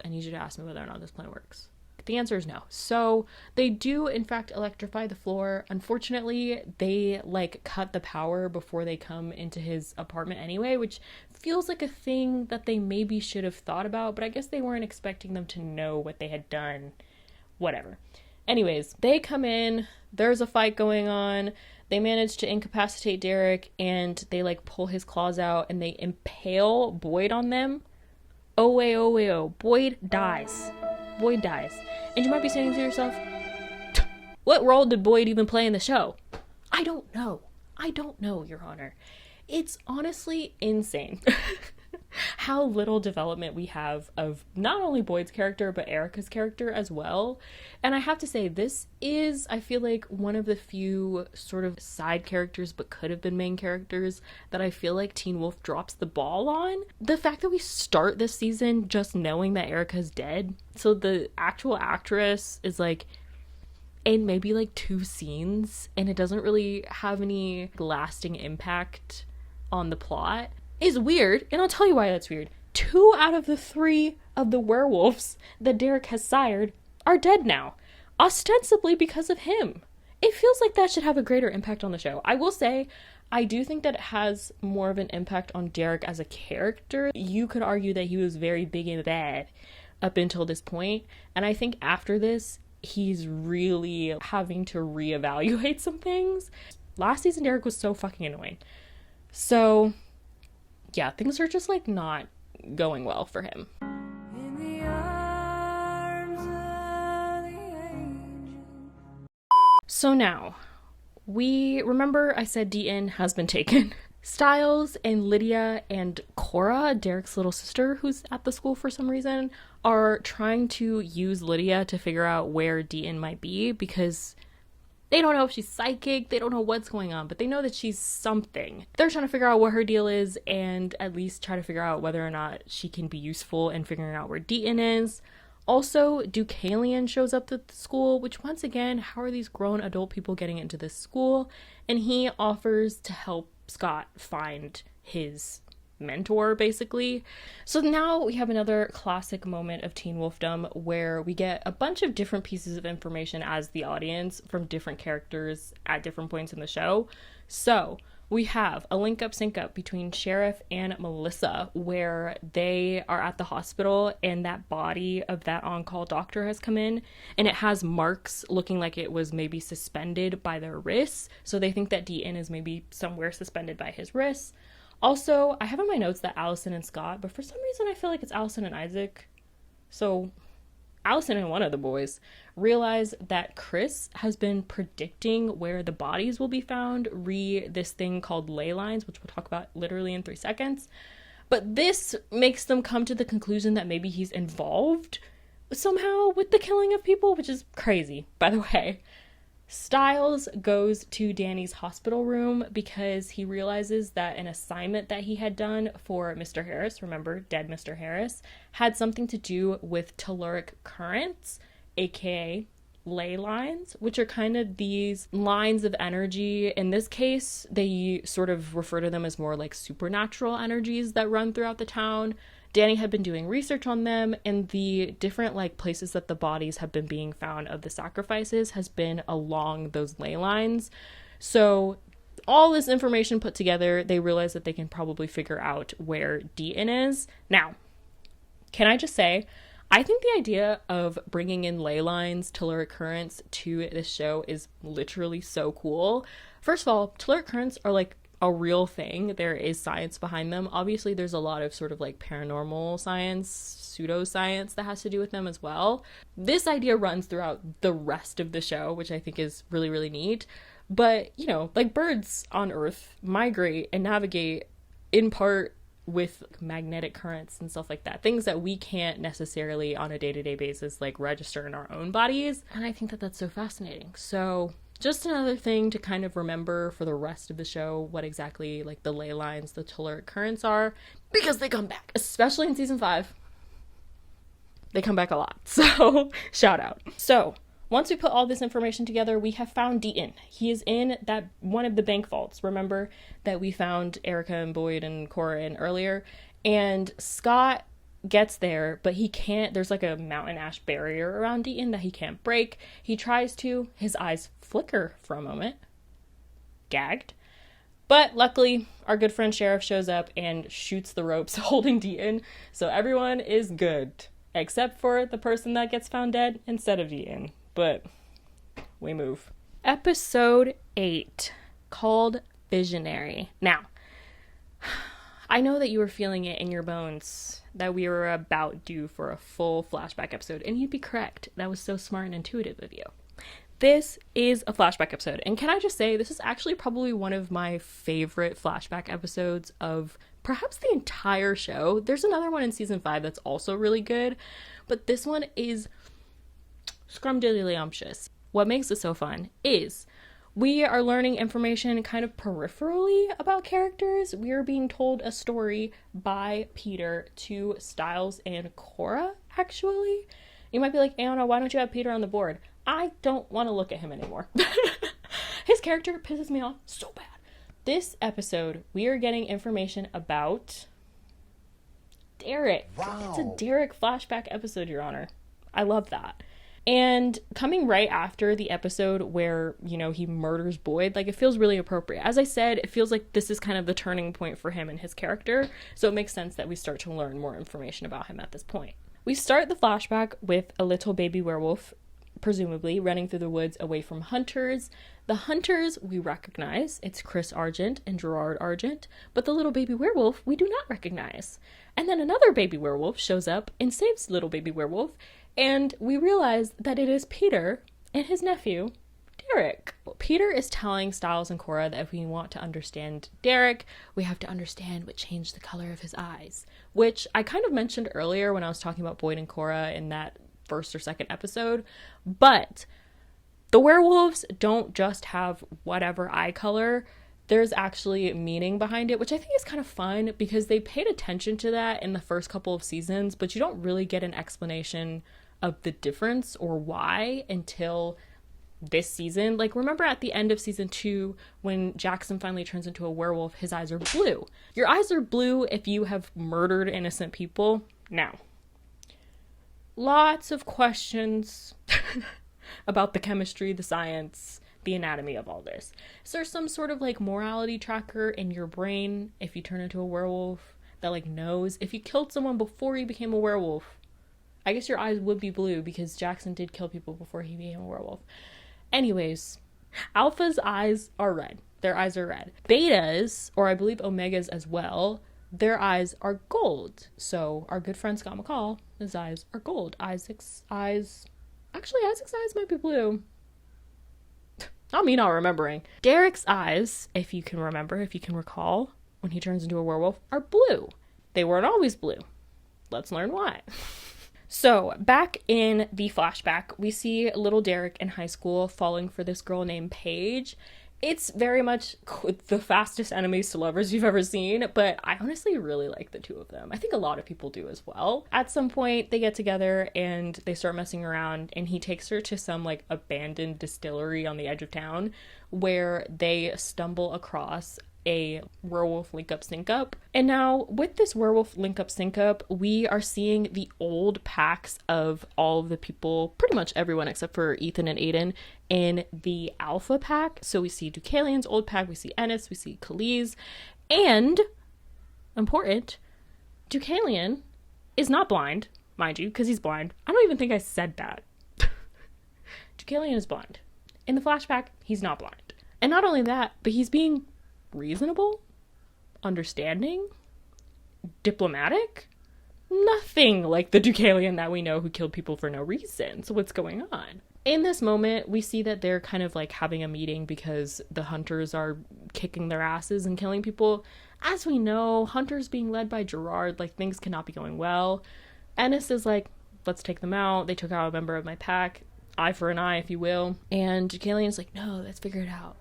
H: The answer is no. So they do in fact electrify the floor. Unfortunately, they like cut the power before they come into his apartment anyway, which feels like a thing that they maybe should have thought about, but I guess they weren't expecting them to know what they had done. Whatever. Anyways, they come in, there's a fight going on, they manage to incapacitate Derek, and they like pull his claws out and they impale Boyd on them. Oh, Boyd dies. And you might be saying to yourself, what role did Boyd even play in the show? I don't know, Your Honor. It's honestly insane how little development we have of not only Boyd's character, but Erica's character as well. And I have to say, this is, I feel like, one of the few sort of side characters, but could have been main characters, that I feel like Teen Wolf drops the ball on. The fact that we start this season just knowing that Erica's dead, so the actual actress is like in maybe like 2 scenes, and it doesn't really have any lasting impact on the plot, is weird. And I'll tell you why that's weird. 2 out of the 3 of the werewolves that Derek has sired are dead now, ostensibly because of him. It feels like that should have a greater impact on the show. I will say, I do think that it has more of an impact on Derek as a character. You could argue that he was very big and bad up until this point, and I think after this, he's really having to reevaluate some things. Last season, Derek was so fucking annoying. So, yeah, things are just like not going well for him. So now, we remember I said Deaton has been taken. Stiles and Lydia and Cora, Derek's little sister who's at the school for some reason, are trying to use Lydia to figure out where Deaton might be, because they don't know if she's psychic, they don't know what's going on, but they know that she's something. They're trying to figure out what her deal is and at least try to figure out whether or not she can be useful in figuring out where Deaton is. Also, Deucalion shows up at the school, which once again, how are these grown adult people getting into this school? And he offers to help Scott find his mentor, basically. So now we have another classic moment of Teen Wolfdom where we get a bunch of different pieces of information as the audience from different characters at different points in the show. So we have a link up sync up between Sheriff and Melissa where they are at the hospital and that body of that on-call doctor has come in and it has marks looking like it was maybe suspended by their wrists. So they think that Deaton is maybe somewhere suspended by his wrists. Also, I have in my notes that Allison and Scott, but for some reason I feel like it's Allison and Isaac. So Allison and one of the boys realize that Chris has been predicting where the bodies will be found, this thing called ley lines, which we'll talk about literally in 3 seconds. But this makes them come to the conclusion that maybe he's involved somehow with the killing of people, which is crazy, by the way. Stiles goes to Danny's hospital room because he realizes that an assignment that he had done for Mr. Harris, remember, dead Mr. Harris, had something to do with telluric currents, aka ley lines, which are kind of these lines of energy. In this case, they sort of refer to them as more like supernatural energies that run throughout the town. Danny had been doing research on them, and the different like places that the bodies have been being found of the sacrifices has been along those ley lines. So all this information put together, they realize that they can probably figure out where Deaton is. Now, can I just say, I think the idea of bringing in ley lines, telluric currents to this show is literally so cool. First of all, telluric currents are like a real thing. There is science behind them. Obviously, there's a lot of sort of like paranormal science, pseudoscience that has to do with them as well. This idea runs throughout the rest of the show, which I think is really, really neat. But, you know, like birds on Earth migrate and navigate in part with magnetic currents and stuff like that. Things that we can't necessarily on a day-to-day basis like register in our own bodies. And I think that that's so fascinating. So just another thing to kind of remember for the rest of the show, what exactly like the ley lines, the telluric currents are, because they come back, especially in season 5. They come back a lot. So shout out. So once we put all this information together, we have found Deaton. He is in that one of the bank vaults. Remember that we found Erica and Boyd and Cora in earlier, and Scott gets there, but he can't. There's like a mountain ash barrier around Deaton that he can't break. He tries to. His eyes flicker for a moment. Gagged. But luckily, our good friend Sheriff shows up and shoots the ropes holding Deaton, so everyone is good. Except for the person that gets found dead instead of Deaton. But we move. Episode 8, called Visionary. Now, I know that you were feeling it in your bones that we were about due for a full flashback episode, and you'd be correct. That was so smart and intuitive of you. This is a flashback episode, and can I just say, this is actually probably one of my favorite flashback episodes of perhaps the entire show. There's another one in season 5 that's also really good, but this one is scrumdiddlyumptious. What makes it so fun is we are learning information kind of peripherally about characters. We are being told a story by Peter to Stiles and Cora, actually. You might be like, Anna, why don't you have Peter on the board? I don't want to look at him anymore. His character pisses me off so bad. This episode, we are getting information about Derek. Wow. It's a Derek flashback episode, Your Honor. I love that. And coming right after the episode where, you know, he murders Boyd, like, it feels really appropriate. As I said, it feels like this is kind of the turning point for him and his character, so it makes sense that we start to learn more information about him at this point. We start the flashback with a little baby werewolf, presumably, running through the woods away from hunters. The hunters we recognize, it's Chris Argent and Gerard Argent, but the little baby werewolf we do not recognize. And then another baby werewolf shows up and saves little baby werewolf, and we realize that it is Peter and his nephew, Derek. Peter is telling Stiles and Cora that if we want to understand Derek, we have to understand what changed the color of his eyes, which I kind of mentioned earlier when I was talking about Boyd and Cora in that first or second episode. But the werewolves don't just have whatever eye color. There's actually meaning behind it, which I think is kind of fun because they paid attention to that in the first couple of seasons, but you don't really get an explanation of the difference or why until this season. Like, remember at the end of season 2 when Jackson finally turns into a werewolf, his eyes are blue. Your eyes are blue if you have murdered innocent people. Now, lots of questions about the chemistry, the science, the anatomy of all this. Is there some sort of like morality tracker in your brain if you turn into a werewolf that like knows if you killed someone before you became a werewolf? I guess your eyes would be blue because Jackson did kill people before he became a werewolf. Anyways, Alpha's eyes are red. Their eyes are red. Betas, or I believe Omegas as well, their eyes are gold. So our good friend Scott McCall, his eyes are gold. Isaac's eyes might be blue. Not me not remembering. Derek's eyes, if you can recall, when he turns into a werewolf, are blue. They weren't always blue. Let's learn why. So, back in the flashback, we see little Derek in high school falling for this girl named Paige. It's very much the fastest enemies to lovers you've ever seen, but I honestly really like the two of them. I think a lot of people do as well. At some point, they get together and they start messing around, and he takes her to some like abandoned distillery on the edge of town where they stumble across a werewolf link up sync up. And now with this werewolf link up sync up, we are seeing the old packs of all of the people, pretty much everyone except for Ethan and Aiden, in the alpha pack. So we see Deucalion's old pack, we see Ennis, we see Khalees, and important, Deucalion is not blind, mind you, because he's blind. I don't even think I said that. Deucalion is blind. In the flashback, he's not blind. And not only that, but he's being reasonable, understanding, diplomatic. Nothing like the Deucalion that we know who killed people for no reason. So what's going on? In this moment, we see that they're kind of like having a meeting because the hunters are kicking their asses and killing people. As we know, hunters being led by Gerard, like things cannot be going well. Ennis is like, let's take them out. They took out a member of my pack. Eye for an eye, if you will. And Deucalion's like, no, let's figure it out.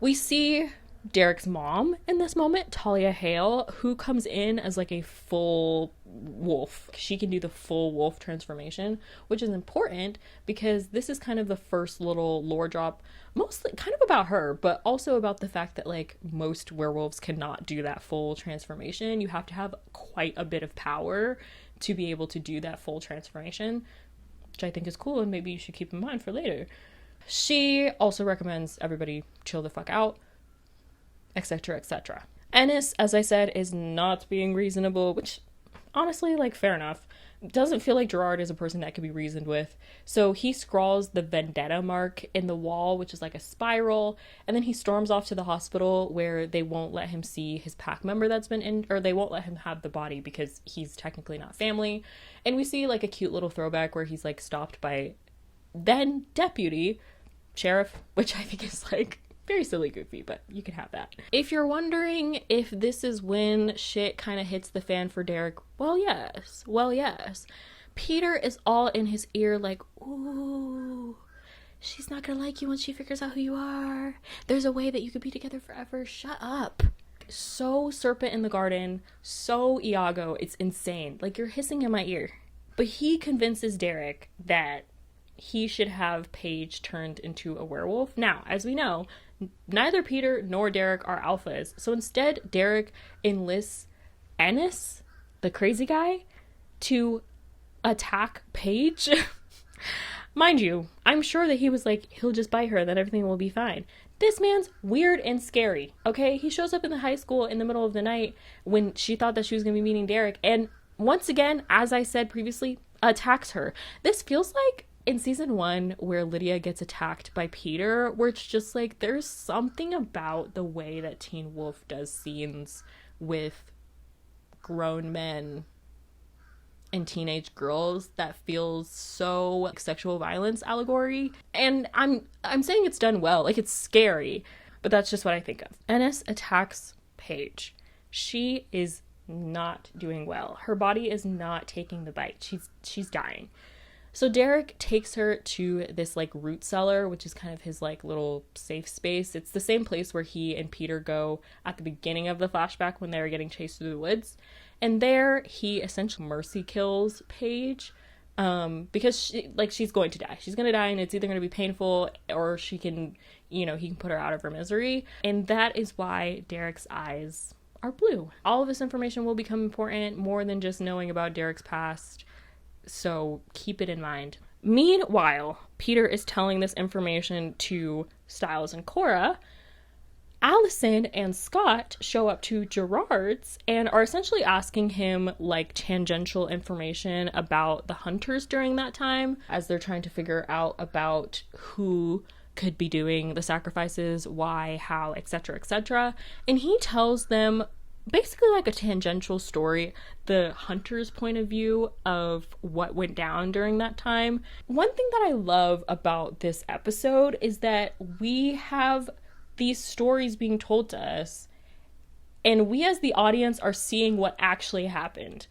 H: We see Derek's mom in this moment, Talia Hale, who comes in as like a full wolf. She can do the full wolf transformation, which is important because this is kind of the first little lore drop, mostly kind of about her, but also about the fact that like most werewolves cannot do that full transformation. You have to have quite a bit of power to be able to do that full transformation, which I think is cool and maybe you should keep in mind for later. She also recommends everybody chill the fuck out, etc., etc. Ennis, as I said, is not being reasonable, which honestly, like, fair enough. Doesn't feel like Gerard is a person that could be reasoned with. So he scrawls the vendetta mark in the wall, which is like a spiral, and then he storms off to the hospital where they won't let him see his pack member that's been in, or they won't let him have the body because he's technically not family. And we see like a cute little throwback where he's like stopped by then deputy sheriff, which I think is like very silly goofy, but you can have that. If you're wondering if this is when shit kind of hits the fan for Derek, well yes. Peter is all in his ear like, ooh, she's not gonna like you when she figures out who you are. There's a way that you could be together forever. Shut up. So Serpent in the Garden, so Iago, it's insane. Like, you're hissing in my ear. But he convinces Derek that he should have Paige turned into a werewolf. Now, as we know, neither Peter nor Derek are alphas. So instead, Derek enlists Ennis, the crazy guy, to attack Paige. Mind you, I'm sure that he was like, he'll just bite her, then everything will be fine. This man's weird and scary, okay? He shows up in the high school in the middle of the night when she thought that she was going to be meeting Derek, and once again, as I said previously, attacks her. This feels like in season 1 where Lydia gets attacked by Peter, where it's just like there's something about the way that Teen Wolf does scenes with grown men and teenage girls that feels so like sexual violence allegory. And I'm saying it's done well, like it's scary, but that's just what I think of. Ennis attacks Paige. She is not doing well. Her body is not taking the bite. She's dying. So Derek takes her to this like root cellar, which is kind of his like little safe space. It's the same place where he and Peter go at the beginning of the flashback when they were getting chased through the woods. And there he essentially mercy kills Paige because she's going to die. She's going to die, and it's either going to be painful or she can, he can put her out of her misery. And that is why Derek's eyes are blue. All of this information will become important more than just knowing about Derek's past. So keep it in mind. Meanwhile, Peter is telling this information to Styles and Cora. Allison and Scott show up to Gerard's and are essentially asking him like tangential information about the hunters during that time as they're trying to figure out about who could be doing the sacrifices, why, how, etc., etc. And he tells them basically like a tangential story, the hunter's point of view of what went down during that time. One thing that I love about this episode is that we have these stories being told to us, and we as the audience are seeing what actually happened.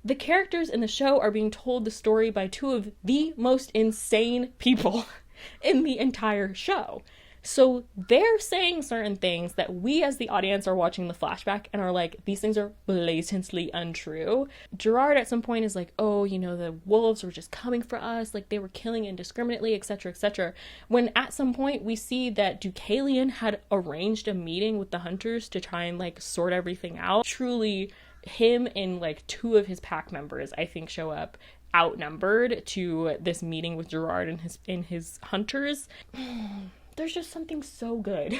H: The characters in the show are being told the story by two of the most insane people in the entire show. So they're saying certain things that we as the audience are watching the flashback and are like, these things are blatantly untrue. Gerard at some point is like, oh, you know, the wolves were just coming for us, like they were killing indiscriminately, etc., etc. When at some point we see that Deucalion had arranged a meeting with the hunters to try and like sort everything out. Truly, him and like two of his pack members, I think, show up outnumbered to this meeting with Gerard and his hunters. There's just something so good.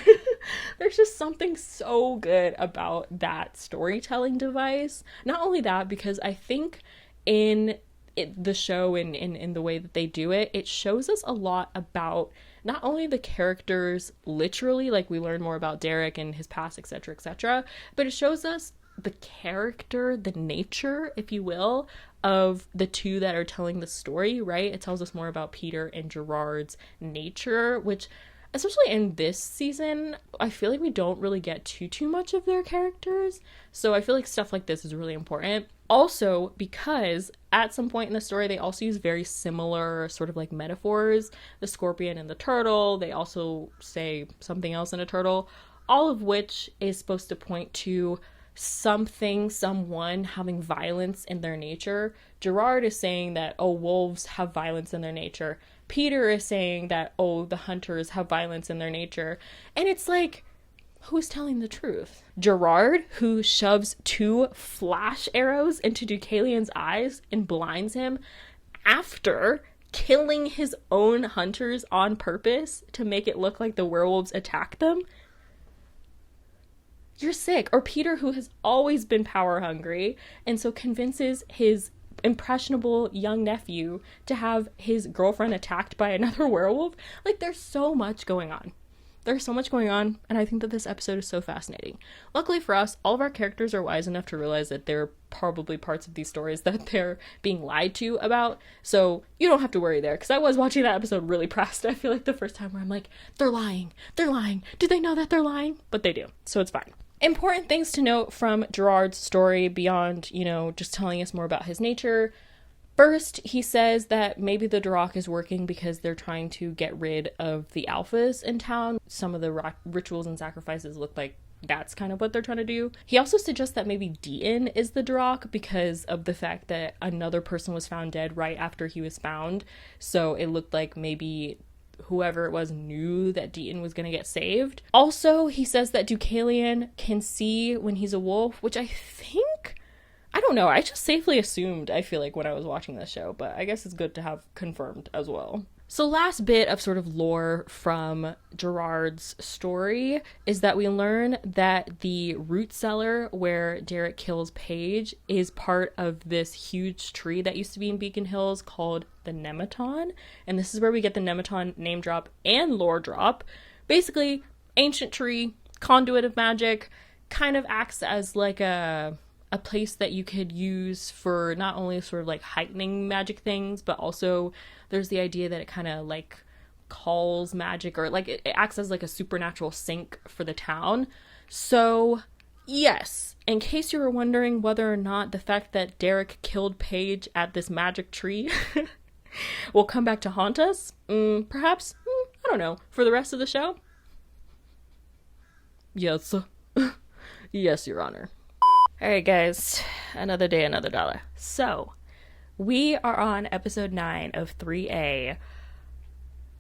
H: There's just something so good about that storytelling device. Not only that, because I think in the show and in the way that they do it, it shows us a lot about not only the characters literally, like we learn more about Derek and his past, etc., etc., but it shows us the character, the nature, if you will, of the two that are telling the story, right? It tells us more about Peter and Gerard's nature, which, especially in this season, I feel like we don't really get too much of their characters. So I feel like stuff like this is really important. Also, because at some point in the story, they also use very similar sort of like metaphors. The scorpion and the turtle. They also say something else in a turtle. All of which is supposed to point to something, someone having violence in their nature. Gerard is saying that, oh, wolves have violence in their nature. Peter is saying that, oh, the hunters have violence in their nature. And it's like, who's telling the truth? Gerard, who shoves 2 flash arrows into Deucalion's eyes and blinds him after killing his own hunters on purpose to make it look like the werewolves attacked them? You're sick. Or Peter, who has always been power hungry and so convinces his impressionable young nephew to have his girlfriend attacked by another werewolf. Like, there's so much going on. There's so much going on, and I think that this episode is so fascinating. Luckily for us, all of our characters are wise enough to realize that there are probably parts of these stories that they're being lied to about, so you don't have to worry there, because I was watching that episode really pressed. I feel like the first time where I'm like, they're lying. Do they know that they're lying? But they do, so it's fine. Important things to note from Gerard's story beyond, you know, just telling us more about his nature. First, he says that maybe the Duroc is working because they're trying to get rid of the alphas in town. Some of the rituals and sacrifices look like that's kind of what they're trying to do. He also suggests that maybe Deaton is the Duroc because of the fact that another person was found dead right after he was found. So it looked like maybe whoever it was knew that Deaton was going to get saved. Also, he says that Deucalion can see when he's a wolf, which I think, I don't know, I just safely assumed, I feel like, when I was watching this show, but I guess it's good to have confirmed as well. So last bit of sort of lore from Gerard's story is that we learn that the root cellar where Derek kills Paige is part of this huge tree that used to be in Beacon Hills called the Nematon. And this is where we get the Nematon name drop and lore drop. Basically, ancient tree, conduit of magic, kind of acts as like a place that you could use for not only sort of like heightening magic things, but also there's the idea that it kind of like calls magic, or like it acts as like a supernatural sink for the town. So yes, in case you were wondering whether or not the fact that Derek killed Paige at this magic tree will come back to haunt us, perhaps, I don't know, for the rest of the show? Yes. Yes, Your Honor. Alright guys, another day, another dollar. So, we are on episode 9 of 3A,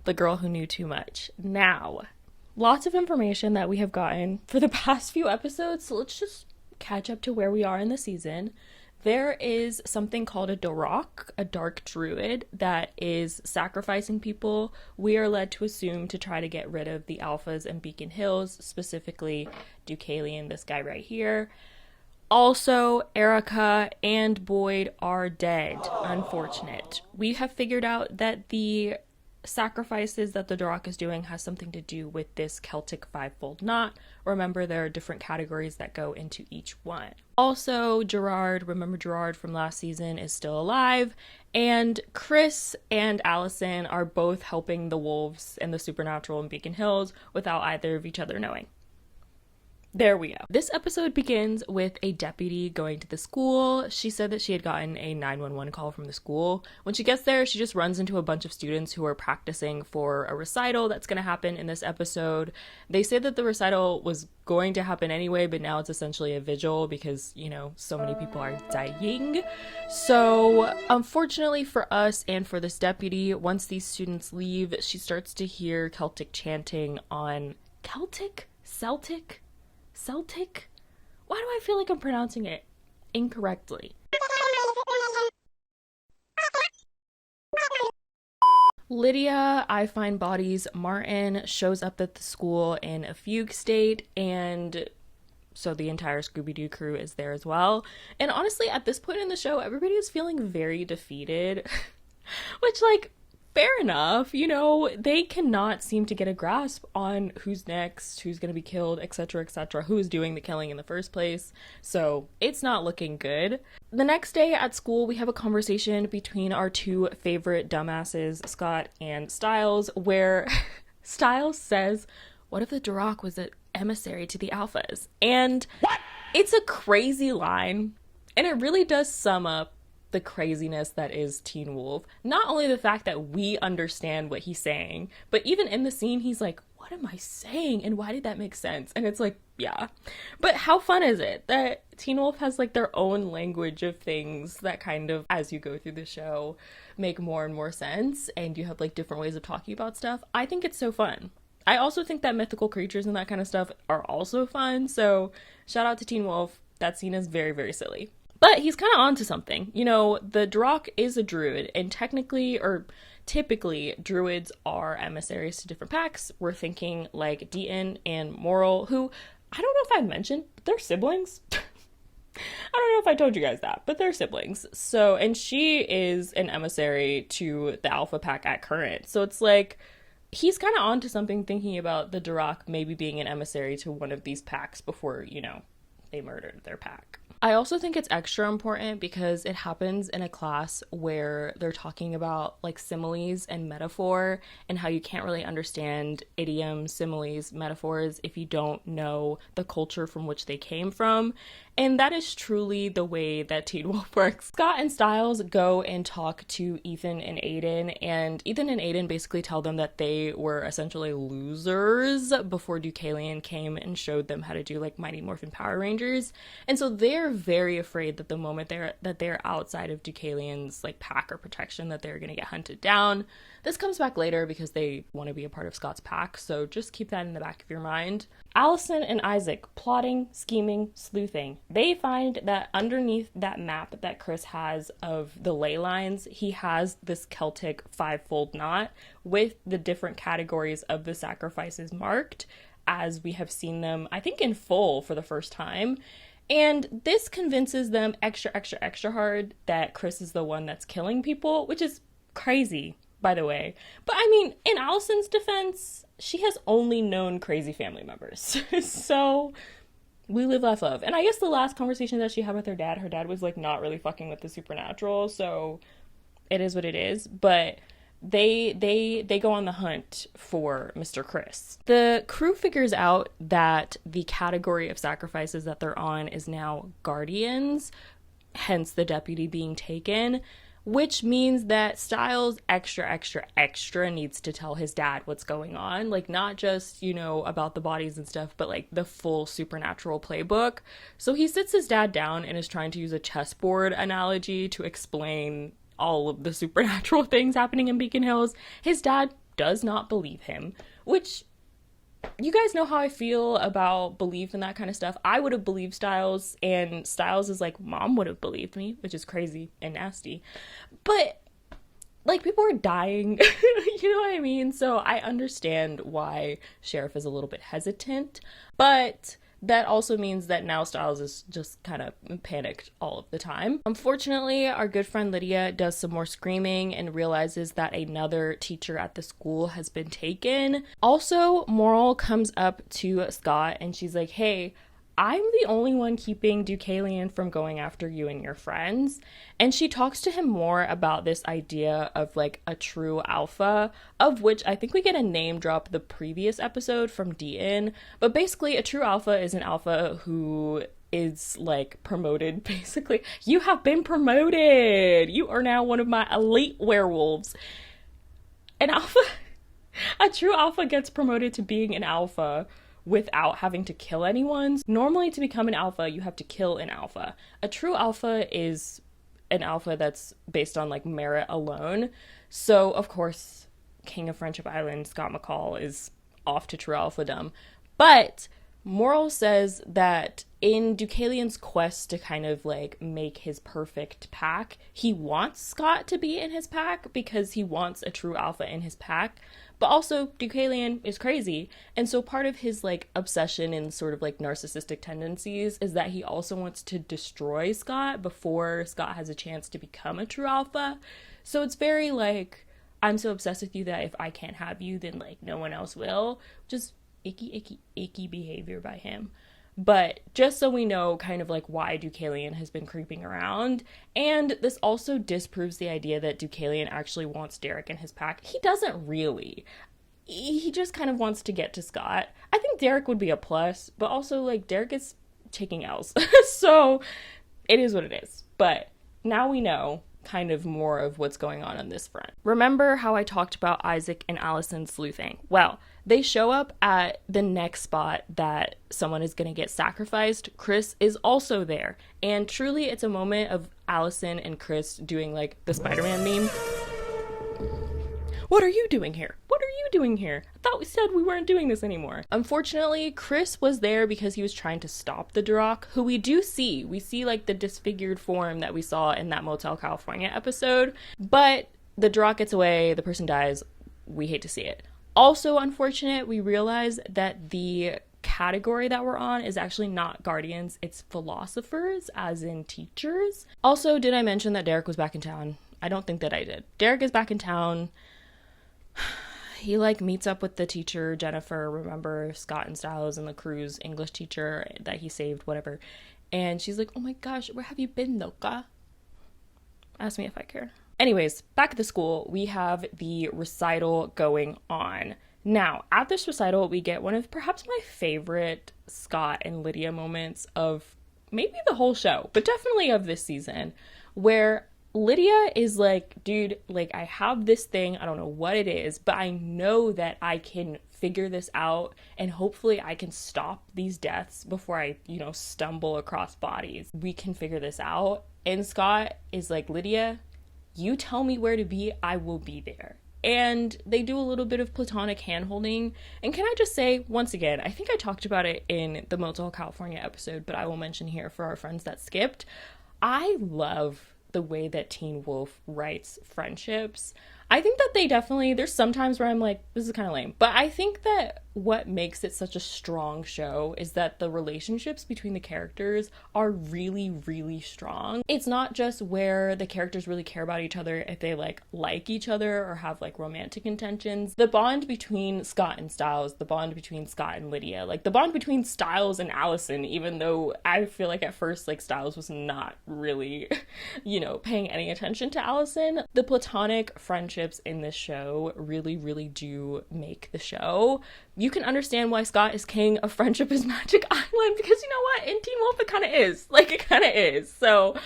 H: The Girl Who Knew Too Much. Now, lots of information that we have gotten for the past few episodes, so let's just catch up to where we are in the season. There is something called a Dorok, a dark druid, that is sacrificing people. We are led to assume to try to get rid of the alphas in Beacon Hills, specifically Deucalion, this guy right here. Also, Erica and Boyd are dead. Unfortunate. We have figured out that the sacrifices that the Dorok is doing has something to do with this Celtic fivefold knot. Remember, there are different categories that go into each one. Also, Gerard, remember Gerard from last season, is still alive, and Chris and Allison are both helping the wolves and the supernatural in Beacon Hills without either of each other knowing. There we go. This episode begins with a deputy going to the school. She said that she had gotten a 911 call from the school. When she gets there, she just runs into a bunch of students who are practicing for a recital that's going to happen in this episode. They say that the recital was going to happen anyway, but now it's essentially a vigil because, you know, so many people are dying. So, unfortunately for us and for this deputy, once these students leave, she starts to hear Celtic chanting on Celtic? Why do I feel like I'm pronouncing it incorrectly? Lydia, I find bodies. Martin shows up at the school in a fugue state, and so the entire Scooby-Doo crew is there as well. And honestly, at this point in the show, everybody is feeling very defeated, which, like, fair enough. You know, they cannot seem to get a grasp on who's next, who's going to be killed, etc., who is doing the killing in the first place. So it's not looking good. The next day at school, we have a conversation between our two favorite dumbasses, Scott and Styles, where Styles says, what if the Dorok was an emissary to the alphas? And it's a crazy line, and it really does sum up the craziness that is Teen Wolf. Not only the fact that we understand what he's saying, but even in the scene, he's like, what am I saying? And why did that make sense? And it's like, yeah. But how fun is it that Teen Wolf has like their own language of things that kind of, as you go through the show, make more and more sense, and you have like different ways of talking about stuff. I think it's so fun. I also think that mythical creatures and that kind of stuff are also fun. So shout out to Teen Wolf. That scene is very, very silly. But he's kind of onto something. You know, the Dorok is a druid, and technically, or typically, druids are emissaries to different packs. We're thinking like Deaton and Moral, who, I don't know if I've mentioned, but they're siblings. I don't know if I told you guys that, but they're siblings. So, and she is an emissary to the Alpha Pack at current. So it's like, he's kind of onto something, thinking about the Dorok maybe being an emissary to one of these packs before, you know, they murdered their pack. I also think it's extra important because it happens in a class where they're talking about like similes and metaphor and how you can't really understand idioms, similes, metaphors if you don't know the culture from which they came from. And that is truly the way that Teen Wolf works. Scott and Styles go and talk to Ethan and Aiden, and Ethan and Aiden basically tell them that they were essentially losers before Deucalion came and showed them how to do like Mighty Morphin Power Rangers. And so they're very afraid that the moment they're outside of Deucalion's like pack or protection, that they're gonna get hunted down. This comes back later because they want to be a part of Scott's pack, so just keep that in the back of your mind. Allison and Isaac, plotting, scheming, sleuthing. They find that underneath that map that Chris has of the ley lines, he has this Celtic fivefold knot with the different categories of the sacrifices marked, as we have seen them, I think, in full for the first time. And this convinces them extra hard that Chris is the one that's killing people, which is crazy, by the way. But I mean, in Allison's defense, she has only known crazy family members. So we live, laugh, love. And I guess the last conversation that she had with her dad was like not really fucking with the supernatural. So it is what it is. But they go on the hunt for Mr. Chris. The crew figures out that the category of sacrifices that they're on is now guardians, hence the deputy being taken, which means that Styles extra needs to tell his dad what's going on. Like, not just, you know, about the bodies and stuff, but like the full supernatural playbook. So he sits his dad down and is trying to use a chessboard analogy to explain all of the supernatural things happening in Beacon Hills. His dad does not believe him, which you guys know how I feel about belief and that kind of stuff. I would have believed Styles, and Styles is like, Mom would have believed me, which is crazy and nasty. But, like, people are dying, you know what I mean? So I understand why Sheriff is a little bit hesitant, but that also means that now Styles is just kind of panicked all of the time. Unfortunately, our good friend Lydia does some more screaming and realizes that another teacher at the school has been taken. Also, Moral comes up to Scott and she's like, hey, I'm the only one keeping Deucalion from going after you and your friends. And she talks to him more about this idea of like a true alpha, of which I think we get a name drop the previous episode from Deaton. But basically a true alpha is an alpha who is like promoted. Basically, you have been promoted. You are now one of my elite werewolves. An alpha, a true alpha gets promoted to being an alpha without having to kill anyone. Normally, to become an alpha, you have to kill an alpha. A true alpha is an alpha that's based on like merit alone. So, of course, King of Friendship Island, Scott McCall, is off to true alphadom. But Moral says that in Deucalion's quest to kind of like make his perfect pack, he wants Scott to be in his pack because he wants a true alpha in his pack. But also, Deucalion is crazy. And so part of his, like, obsession and sort of, like, narcissistic tendencies is that he also wants to destroy Scott before Scott has a chance to become a true alpha. So it's very, like, I'm so obsessed with you that if I can't have you, then, like, no one else will. Just icky behavior by him. But just so we know kind of like why Deucalion has been creeping around. And this also disproves the idea that Deucalion actually wants Derek in his pack. He doesn't really. He just kind of wants to get to Scott. I think Derek would be a plus, but also like Derek is taking L's. So it is what it is. But now we know kind of more of what's going on this front. Remember how I talked about Isaac and Allison sleuthing? Well, they show up at the next spot that someone is going to get sacrificed. Chris is also there. And truly, it's a moment of Allison and Chris doing like the Spider-Man meme. What are you doing here? What are you doing here? I thought we said we weren't doing this anymore. Unfortunately, Chris was there because he was trying to stop the Duroc, who we do see. We see like the disfigured form that we saw in that Motel California episode. But the Duroc gets away, the person dies. We hate to see it. Also unfortunate, we realize that the category that we're on is actually not guardians, it's philosophers, as in teachers. Also, did I mention that Derek was back in town? I don't think that I did. Derek is back in town. He like meets up with the teacher, Jennifer, remember Scott and Styles and the crew's English teacher that he saved, whatever. And she's like, oh my gosh, where have you been, Loka? Ask me if I care. Anyways, back at the school, we have the recital going on. Now, at this recital, we get one of perhaps my favorite Scott and Lydia moments of maybe the whole show, but definitely of this season, where Lydia is like, dude, like, I have this thing, I don't know what it is, but I know that I can figure this out, and hopefully I can stop these deaths before I, stumble across bodies. We can figure this out. And Scott is like, Lydia, you tell me where to be, I will be there. And they do a little bit of platonic hand-holding. And can I just say, once again, I think I talked about it in the Motel California episode, but I will mention here for our friends that skipped. I love the way that Teen Wolf writes friendships. I think that they definitely, there's sometimes where I'm like, this is kind of lame. But I think that what makes it such a strong show is that the relationships between the characters are really, really strong. It's not just where the characters really care about each other if they like each other or have like romantic intentions. The bond between Scott and Styles, the bond between Scott and Lydia, like the bond between Styles and Allison, even though I feel like at first like Styles was not really, paying any attention to Allison. The platonic friendships in this show really, really do make the show. You can understand why Scott is king of Friendship is Magic Island, because you know what? In Teen Wolf, it kind of is. Like, it kind of is. So,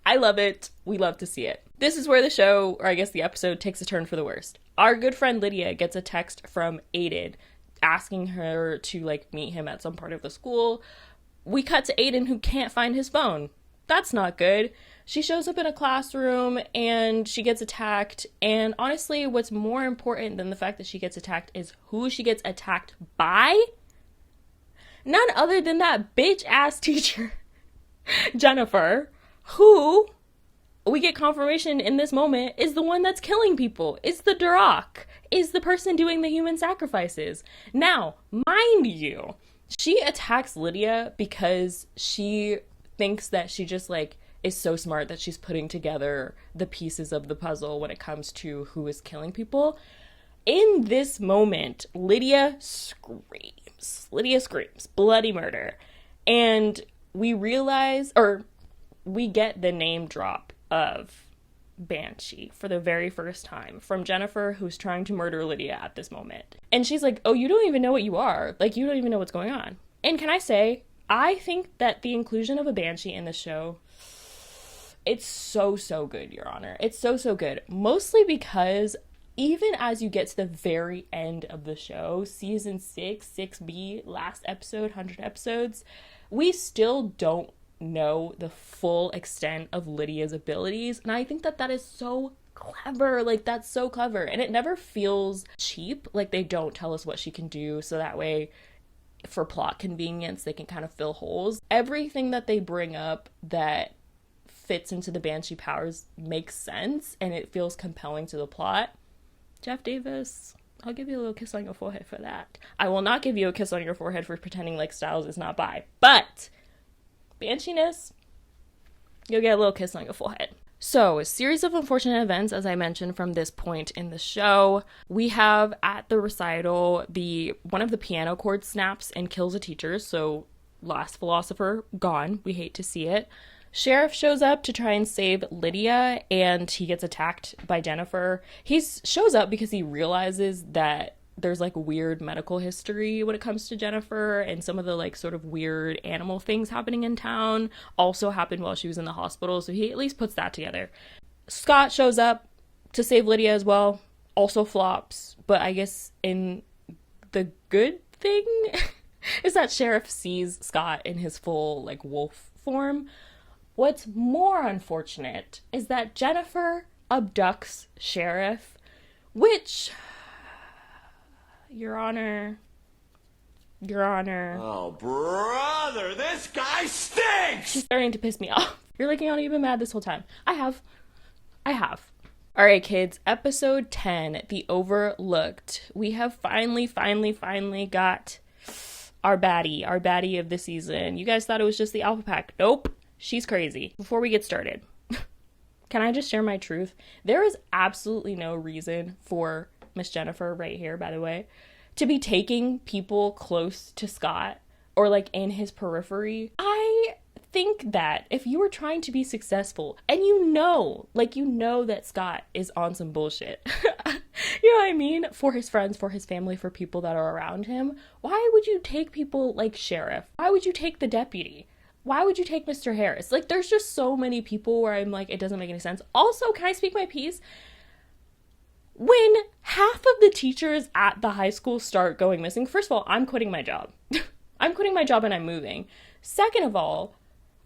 H: I love it. We love to see it. This is where the show, or I guess the episode, takes a turn for the worst. Our good friend Lydia gets a text from Aiden asking her to, like, meet him at some part of the school. We cut to Aiden, who can't find his phone. That's not good. She shows up in a classroom and she gets attacked. And honestly, what's more important than the fact that she gets attacked is who she gets attacked by. None other than that bitch ass teacher, Jennifer, who we get confirmation in this moment is the one that's killing people, is the Duroc, is the person doing the human sacrifices. Now, mind you, she attacks Lydia because she thinks that she just like is so smart that she's putting together the pieces of the puzzle when it comes to who is killing people. In this moment, Lydia screams. Bloody murder. And we realize, or we get the name drop of Banshee for the very first time from Jennifer, who's trying to murder Lydia at this moment. And she's like, oh, you don't even know what you are. Like, you don't even know what's going on. And can I say, I think that the inclusion of a Banshee in the show, it's so good, Your Honor. It's so good. Mostly because even as you get to the very end of the show, season 6, 6B, last episode, 100 episodes, we still don't know the full extent of Lydia's abilities. And I think that that is so clever. Like, that's so clever. And it never feels cheap. Like, they don't tell us what she can do, so that way, for plot convenience, they can kind of fill holes. Everything that they bring up that fits into the Banshee powers makes sense, and it feels compelling to the plot. Jeff Davis, I'll give you a little kiss on your forehead for that. I will not give you a kiss on your forehead for pretending like Styles is not bi. But Banshee-ness, you'll get a little kiss on your forehead. So, a series of unfortunate events, as I mentioned, from this point in the show. We have, at the recital, one of the piano chords snaps and kills a teacher, so last philosopher gone. We hate to see it. Sheriff shows up to try and save Lydia, and he gets attacked by Jennifer. He shows up because he realizes that there's like weird medical history when it comes to Jennifer, and some of the like sort of weird animal things happening in town also happened while she was in the hospital, so he at least puts that together. Scott shows up to save Lydia as well, also flops, but I guess in the good thing is that Sheriff sees Scott in his full like wolf form. What's more unfortunate is that Jennifer abducts Sheriff, which, Your Honor.
E: Oh, brother, this guy stinks!
H: She's starting to piss me off. You're like, Yana, you've been mad this whole time. I have. Alright, kids, episode 10, The Overlooked. We have finally got our baddie of the season. You guys thought it was just the Alpha Pack. Nope. She's crazy. Before we get started, can I just share my truth? There is absolutely no reason for Miss Jennifer right here, by the way, to be taking people close to Scott or like in his periphery. I think that if you were trying to be successful and you know that Scott is on some bullshit, you know what I mean? For his friends, for his family, for people that are around him, why would you take people like Sheriff? Why would you take the deputy? Why would you take Mr. Harris? Like, there's just so many people where I'm like, it doesn't make any sense. Also, can I speak my piece? When half of the teachers at the high school start going missing, first of all, I'm quitting my job. I'm quitting my job and I'm moving. Second of all,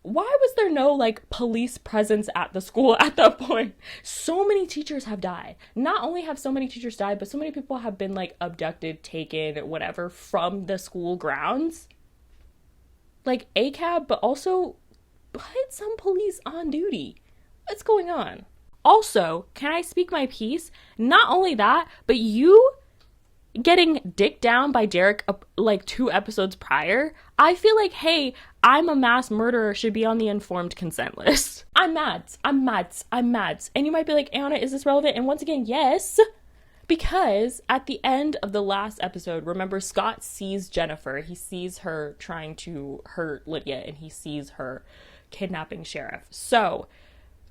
H: why was there no, like, police presence at the school at that point? So many teachers have died. Not only have so many teachers died, but so many people have been, like, abducted, taken, whatever, from the school grounds. Like, ACAB, but also put some police on duty. What's going on? Also, can I speak my piece? Not only that, but you getting dicked down by Derek like 2 episodes prior, I feel like, hey, I'm a mass murderer should be on the informed consent list. I'm mad. And you might be like, Anna, is this relevant? And once again, yes. Because at the end of the last episode, remember, Scott sees Jennifer. He sees her trying to hurt Lydia, and he sees her kidnapping Sheriff. So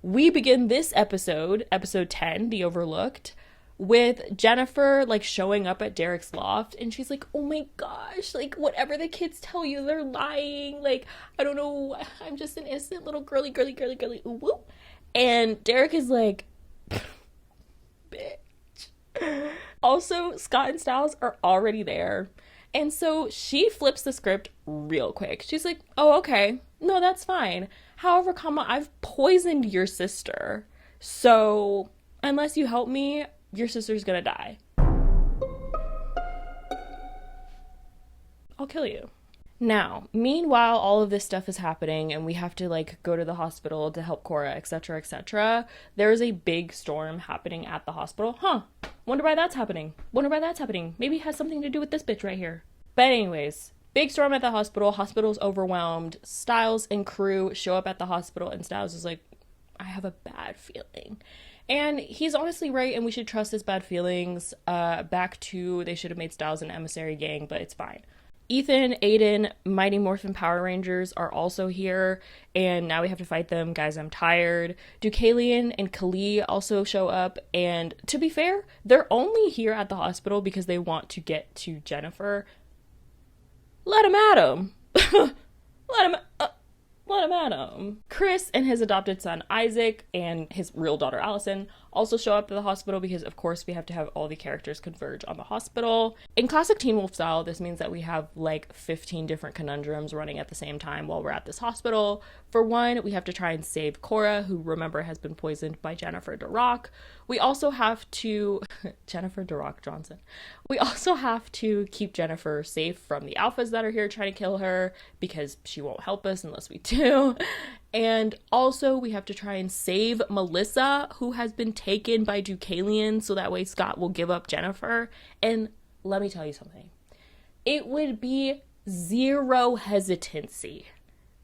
H: we begin this episode, episode 10, The Overlooked, with Jennifer, like, showing up at Derek's loft, and she's like, oh my gosh, like, whatever the kids tell you, they're lying. Like, I don't know, I'm just an innocent little girly, ooh, woo. And Derek is like, bitch. Also, Scott and Styles are already there. And so she flips the script real quick. She's like, oh, okay. No, that's fine. However, comma, I've poisoned your sister. So unless you help me, your sister's gonna die. I'll kill you. Now, meanwhile, all of this stuff is happening and we have to like go to the hospital to help Cora, etc., etc. There's a big storm happening at the hospital. Wonder why that's happening. Maybe it has something to do with this bitch right here. But anyways, big storm at the hospital. Hospital's overwhelmed. Styles and crew show up at the hospital and Styles is like, I have a bad feeling. And he's honestly right, and we should trust his bad feelings. Back to, they should have made Styles an emissary gang, but it's fine. Ethan, Aiden, Mighty Morphin Power Rangers are also here, and now we have to fight them. Guys, I'm tired. Deucalion and Kali also show up, and to be fair, they're only here at the hospital because they want to get to Jennifer. Let him at him. Let him at him. Chris and his adopted son Isaac and his real daughter Allison also show up at the hospital because of course we have to have all the characters converge on the hospital. In classic Teen Wolf style, this means that we have like 15 different conundrums running at the same time while we're at this hospital. For one, we have to try and save Cora, who remember has been poisoned by Jennifer DeRock. We also have to Jennifer DeRock Johnson. We also have to keep Jennifer safe from the alphas that are here trying to kill her because she won't help us unless we do. And also we have to try and save Melissa, who has been taken by Deucalion, so that way Scott will give up Jennifer. And let me tell you something. It would be zero hesitancy,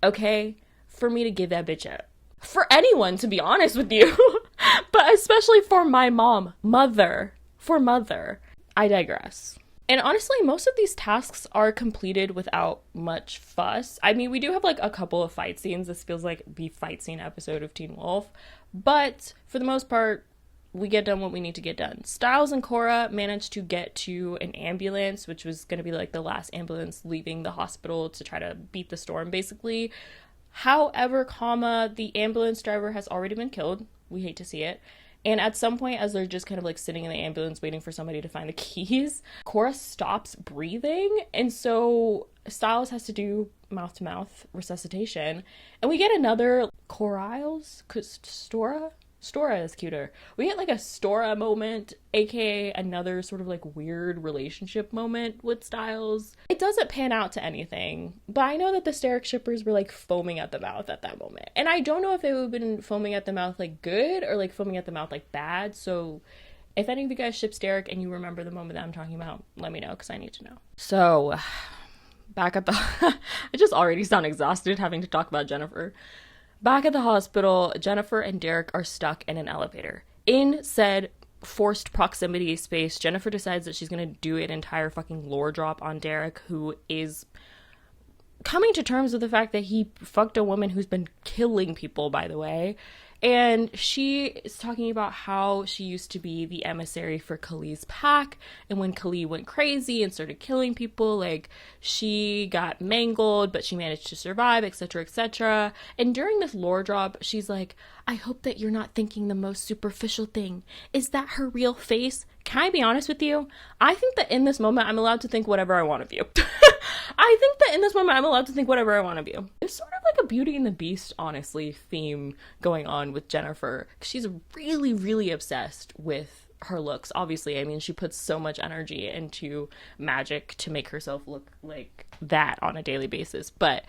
H: okay, for me to give that bitch up. For anyone, to be honest with you. But especially for my mother. I digress. And honestly, most of these tasks are completed without much fuss. I mean, we do have like a couple of fight scenes. This feels like the fight scene episode of Teen Wolf. But for the most part, we get done what we need to get done. Styles and Cora managed to get to an ambulance, which was going to be like the last ambulance leaving the hospital to try to beat the storm, basically. However, the ambulance driver has already been killed. We hate to see it. And at some point, as they're just kind of like sitting in the ambulance waiting for somebody to find the keys, Cora stops breathing. And so Styles has to do mouth-to-mouth resuscitation. And we get another Coriles? Stora is cuter. We get like a Stora moment, aka another sort of like weird relationship moment with Styles. It doesn't pan out to anything, but I know that the Steric shippers were like foaming at the mouth at that moment. And I don't know if they would have been foaming at the mouth like good or like foaming at the mouth like bad. So if any of you guys ship Steric and you remember the moment that I'm talking about, let me know because I need to know. So back at the I just already sound exhausted having to talk about Jennifer. Back at the hospital, Jennifer and Derek are stuck in an elevator. In said forced proximity space, Jennifer decides that she's going to do an entire fucking lore drop on Derek, who is coming to terms with the fact that he fucked a woman who's been killing people, by the way. And she is talking about how she used to be the emissary for Kali's pack, and when Kali went crazy and started killing people, like, she got mangled, but she managed to survive, etc., etc. And during this lore drop, she's like, I hope that you're not thinking the most superficial thing. Is that her real face? Can I be honest with you? I think that in this moment, I'm allowed to think whatever I want of you. I think that in this moment, I'm allowed to think whatever I want of you. There's sort of like a Beauty and the Beast, honestly, theme going on with Jennifer. She's really, really obsessed with her looks. Obviously, I mean, she puts so much energy into magic to make herself look like that on a daily basis. But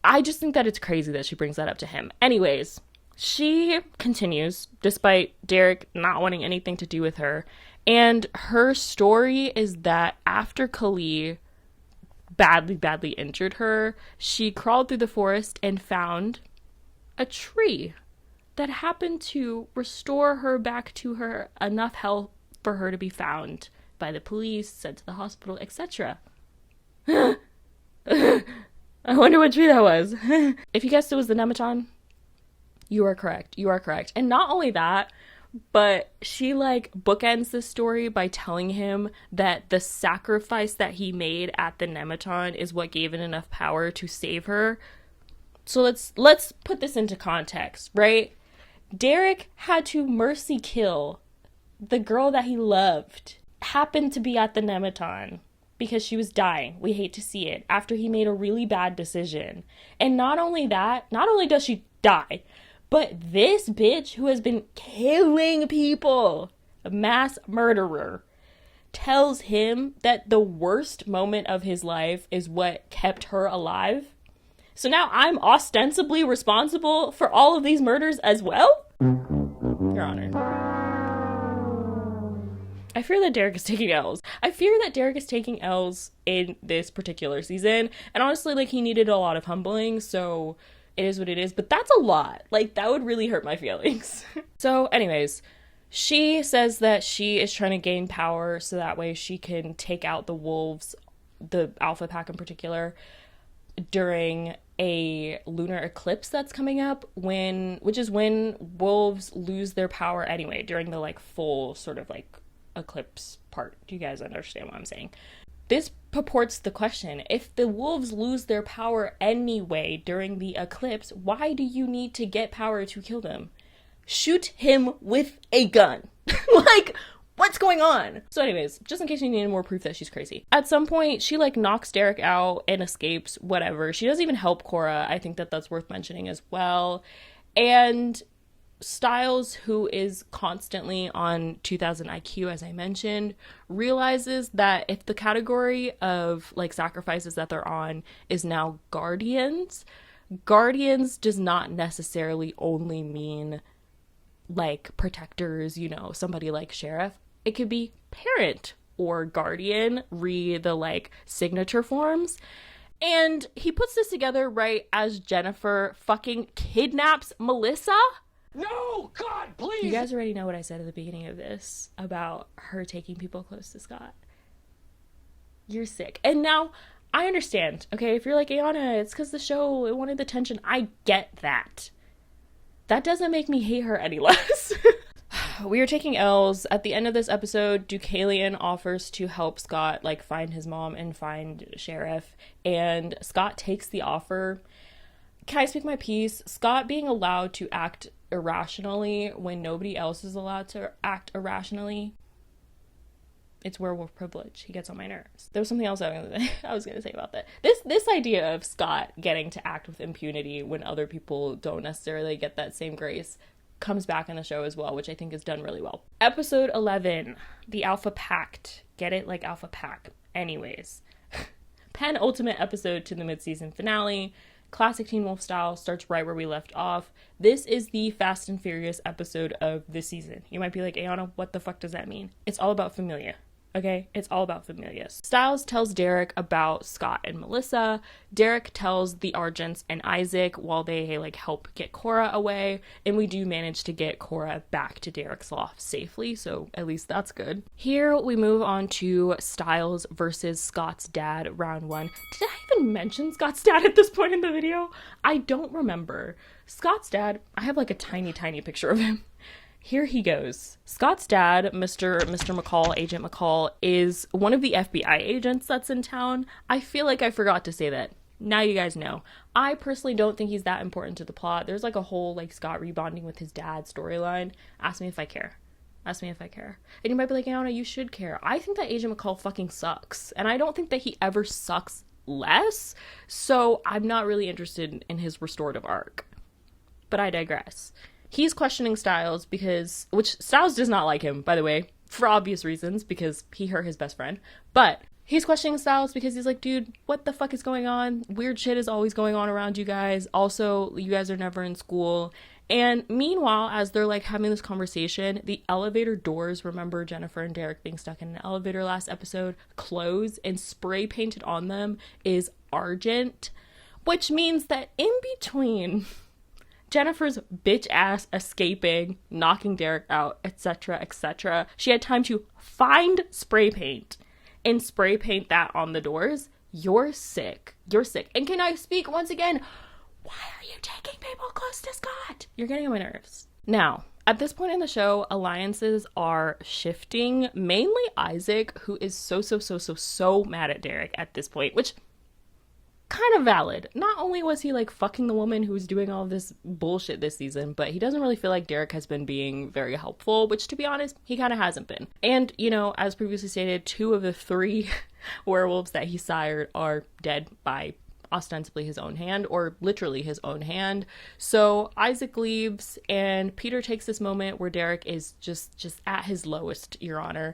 H: I just think that it's crazy that she brings that up to him. Anyways, she continues, despite Derek not wanting anything to do with her. And her story is that after Kali badly injured her, she crawled through the forest and found a tree that happened to restore her back to her enough health for her to be found by the police, sent to the hospital, etc. I wonder what tree that was. If you guessed it was the Nematon, you are correct. You are correct. And not only that, but she like bookends the story by telling him that the sacrifice that he made at the Nematon is what gave it enough power to save her. So let's put this into context, right? Derek had to mercy kill the girl that he loved, happened to be at the Nematon, because she was dying. We hate to see it. After he made a really bad decision. And not only that, not only does she die, but this bitch who has been killing people, a mass murderer, tells him that the worst moment of his life is what kept her alive. So now I'm ostensibly responsible for all of these murders as well? Your Honor. I fear that Derek is taking L's. I fear that Derek is taking L's in this particular season. And honestly, like, he needed a lot of humbling, so it is what it is. But that's a lot. Like, that would really hurt my feelings. So, anyways, she says that she is trying to gain power so that way she can take out the wolves, the Alpha Pack in particular, during a lunar eclipse that's coming up, which is when wolves lose their power anyway, during the, like, full sort of, like, eclipse part. Do you guys understand what I'm saying? This purports the question: if the wolves lose their power anyway during the eclipse, why do you need to get power to kill them? Shoot him with a gun. Like, what's going on? So anyways, just in case you need more proof that she's crazy. At some point, she like knocks Derek out and escapes, whatever. She doesn't even help Cora. I think that that's worth mentioning as well. And Styles, who is constantly on 2000 IQ, as I mentioned, realizes that if the category of like sacrifices that they're on is now guardians does not necessarily only mean like protectors, you know, somebody like sheriff. It could be parent or guardian, re the like signature forms. And he puts this together right as Jennifer fucking kidnaps Melissa.
E: No, God, please.
H: You guys already know what I said at the beginning of this about her taking people close to Scott. You're sick. And now I understand, okay? If you're like, Ayana, it's because the show, it wanted the tension. I get that. That doesn't make me hate her any less. We are taking L's. At the end of this episode, Deucalion offers to help Scott, like, find his mom and find Sheriff. And Scott takes the offer. Can I speak my piece? Scott being allowed to act irrationally when nobody else is allowed to act irrationally. It's werewolf privilege. He gets on my nerves. There was something else I was gonna say about that. This idea of Scott getting to act with impunity when other people don't necessarily get that same grace comes back in the show as well, which I think is done really well. Episode 11, the Alpha Pact. Get it? Like Alpha Pack. Anyways. Penultimate episode to the mid-season finale. Classic Teen Wolf style, starts right where we left off. This is the Fast and Furious episode of this season. You might be like, Ayana, what the fuck does that mean? It's all about Familia. Okay, it's all about Familia. Styles tells Derek about Scott and Melissa. Derek tells the Argents and Isaac while they like help get Cora away. And we do manage to get Cora back to Derek's loft safely, so at least that's good. Here we move on to Styles versus Scott's dad, round 1. Did I even mention Scott's dad at this point in the video? I don't remember. Scott's dad, I have like a tiny picture of him. Here he goes. Scott's dad, Mr. McCall, Agent McCall, is one of the FBI agents that's in town. I feel like I forgot to say that. Now you guys know. I personally don't think he's that important to the plot. There's like a whole like Scott rebonding with his dad storyline. Ask me if I care. Ask me if I care. And you might be like, Anna, you should care. I think that Agent McCall fucking sucks. And I don't think that he ever sucks less. So I'm not really interested in his restorative arc. But I digress. He's questioning Styles which Styles does not like him, by the way, for obvious reasons, because he hurt his best friend. But he's questioning Styles because he's like, dude, what the fuck is going on? Weird shit is always going on around you guys. Also, you guys are never in school. And meanwhile, as they're like having this conversation, the elevator doors, remember Jennifer and Derek being stuck in an elevator last episode, close, and spray painted on them is Argent, which means that in between Jennifer's bitch ass escaping, knocking Derek out, etc., she had time to find spray paint and spray paint that on the doors. You're sick. You're sick. And can I speak once again? Why are you taking people close to Scott? You're getting on my nerves. Now, at this point in the show, alliances are shifting. Mainly Isaac, who is so mad at Derek at this point, which kind of valid. Not only was he like fucking the woman who was doing all of this bullshit this season, but he doesn't really feel like Derek has been being very helpful, which to be honest, he kind of hasn't been. And, you know, as previously stated, 2 of the 3 werewolves that he sired are dead by ostensibly his own hand, or literally his own hand. So Isaac leaves, and Peter takes this moment where Derek is just at his lowest, Your Honor,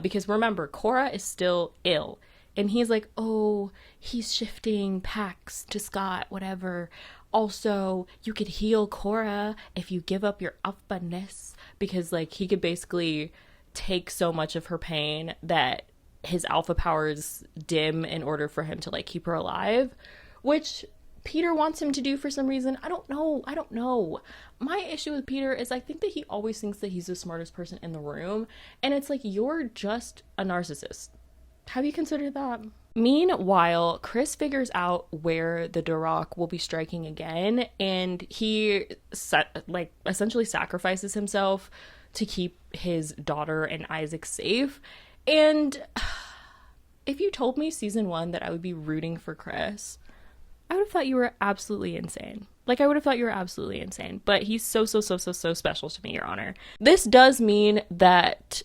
H: because remember, Cora is still ill. And he's like, oh, he's shifting packs to Scott, whatever. Also, you could heal Cora if you give up your alpha-ness. Because, like, he could basically take so much of her pain that his alpha powers dim in order for him to, like, keep her alive. Which Peter wants him to do for some reason. I don't know. My issue with Peter is I think that he always thinks that he's the smartest person in the room. And it's like, you're just a narcissist. Have you considered that? Meanwhile, Chris figures out where the Duroc will be striking again, and he essentially sacrifices himself to keep his daughter and Isaac safe. And if you told me season 1 that I would be rooting for Chris, I would have thought you were absolutely insane. Like, I would have thought you were absolutely insane. But he's so special to me, Your Honor. This does mean that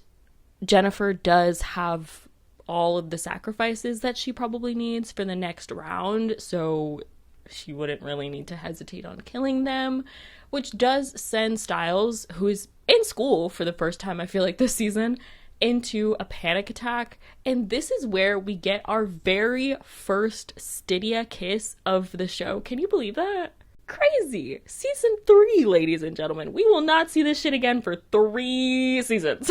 H: Jennifer does have all of the sacrifices that she probably needs for the next round, so she wouldn't really need to hesitate on killing them, which does send Stiles, who is in school for the first time, I feel like, this season, into a panic attack. And this is where we get our very first Stydia kiss of the show. Can you believe that? Crazy. Season 3, ladies and gentlemen. We will not see this shit again for 3 seasons.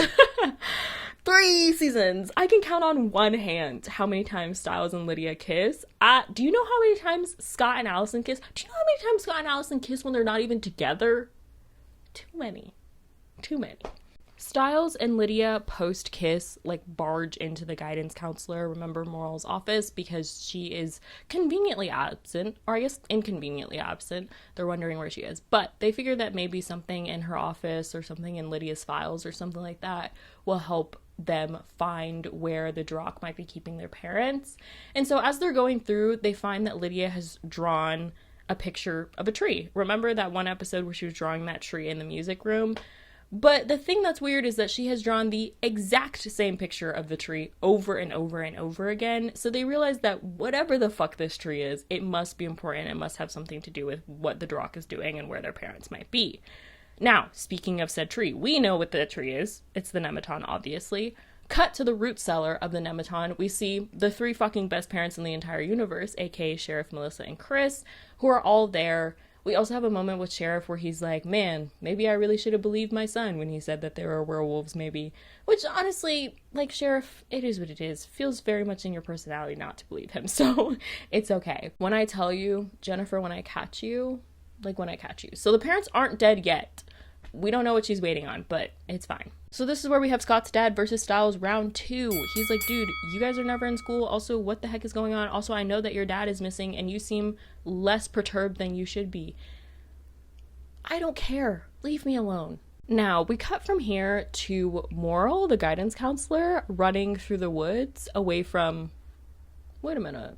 H: 3 seasons. I can count on one hand how many times Stiles and Lydia kiss. Do you know how many times Scott and Allison kiss? Do you know how many times Scott and Allison kiss when they're not even together? Too many. Stiles and Lydia post-kiss, like, barge into the guidance counselor, remember, Moral's office, because she is conveniently absent, or I guess inconveniently absent. They're wondering where she is. But they figure that maybe something in her office or something in Lydia's files or something like that will help them find where the Duroc might be keeping their parents. And so as they're going through, they find that Lydia has drawn a picture of a tree. Remember that one episode where she was drawing that tree in the music room? But the thing that's weird is that she has drawn the exact same picture of the tree over and over and over again. So they realize that whatever the fuck this tree is, it must be important. It must have something to do with what the Duroc is doing and where their parents might be. Now, speaking of said tree, we know what the tree is. It's the Nematon, obviously. Cut to the root cellar of the Nematon, we see the 3 fucking best parents in the entire universe, aka Sheriff, Melissa, and Chris, who are all there. We also have a moment with Sheriff where he's like, man, maybe I really should have believed my son when he said that there were werewolves, maybe. Which, honestly, like, Sheriff, it is what it is. Feels very much in your personality not to believe him, so it's okay. When I tell you, Jennifer, when I catch you, like, when I catch you. So the parents aren't dead yet. We don't know what she's waiting on, but it's fine. So this is where we have Scott's dad versus Stiles round 2. He's like, dude, you guys are never in school. Also, what the heck is going on? Also, I know that your dad is missing and you seem less perturbed than you should be. I don't care. Leave me alone. Now, we cut from here to Moral, the guidance counselor, running through the woods away from, wait a minute,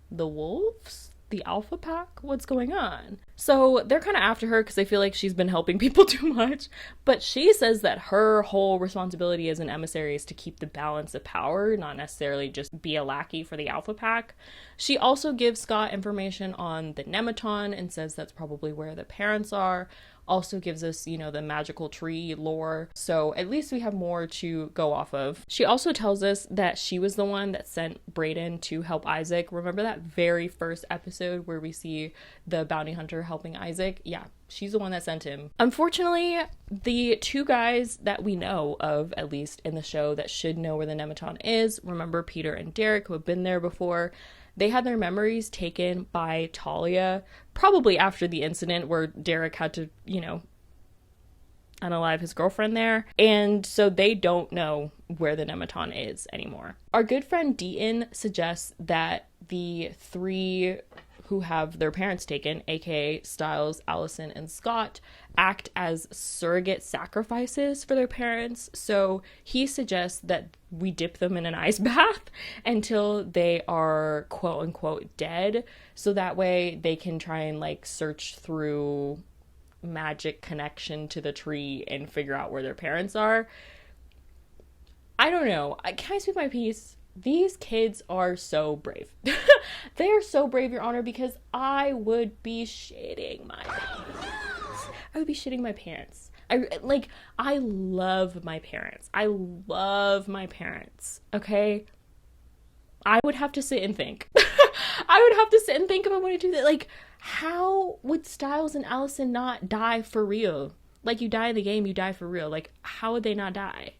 H: the wolves? The Alpha Pack? What's going on? So they're kind of after her because they feel like she's been helping people too much. But she says that her whole responsibility as an emissary is to keep the balance of power, not necessarily just be a lackey for the Alpha Pack. She also gives Scott information on the Nematon and says that's probably where the parents are. Also gives us, you know, the magical tree lore. So at least we have more to go off of. She also tells us that she was the one that sent Brayden to help Isaac. Remember that very first episode where we see the bounty hunter helping Isaac? Yeah, she's the one that sent him. Unfortunately, the 2 guys that we know of, at least in the show, that should know where the Nematon is, remember Peter and Derek, who have been there before, they had their memories taken by Talia, probably after the incident where Derek had to, you know, unalive his girlfriend there. And so they don't know where the Nematon is anymore. Our good friend Deaton suggests that the 3 who have their parents taken, aka Styles, Allison, and Scott, act as surrogate sacrifices for their parents. So he suggests that we dip them in an ice bath until they are quote unquote dead, so that way they can try and like search through magic connection to the tree and figure out where their parents are. I don't know. Can I speak my piece? These kids are so brave. They are so brave, Your Honor, because I would be shitting my pants. I would be shitting my pants. I love my parents. I love my parents, okay? I would have to sit and think. I would have to sit and think if I want to do that. Like, how would Styles and Allison not die for real? Like, you die in the game, you die for real. Like, how would they not die?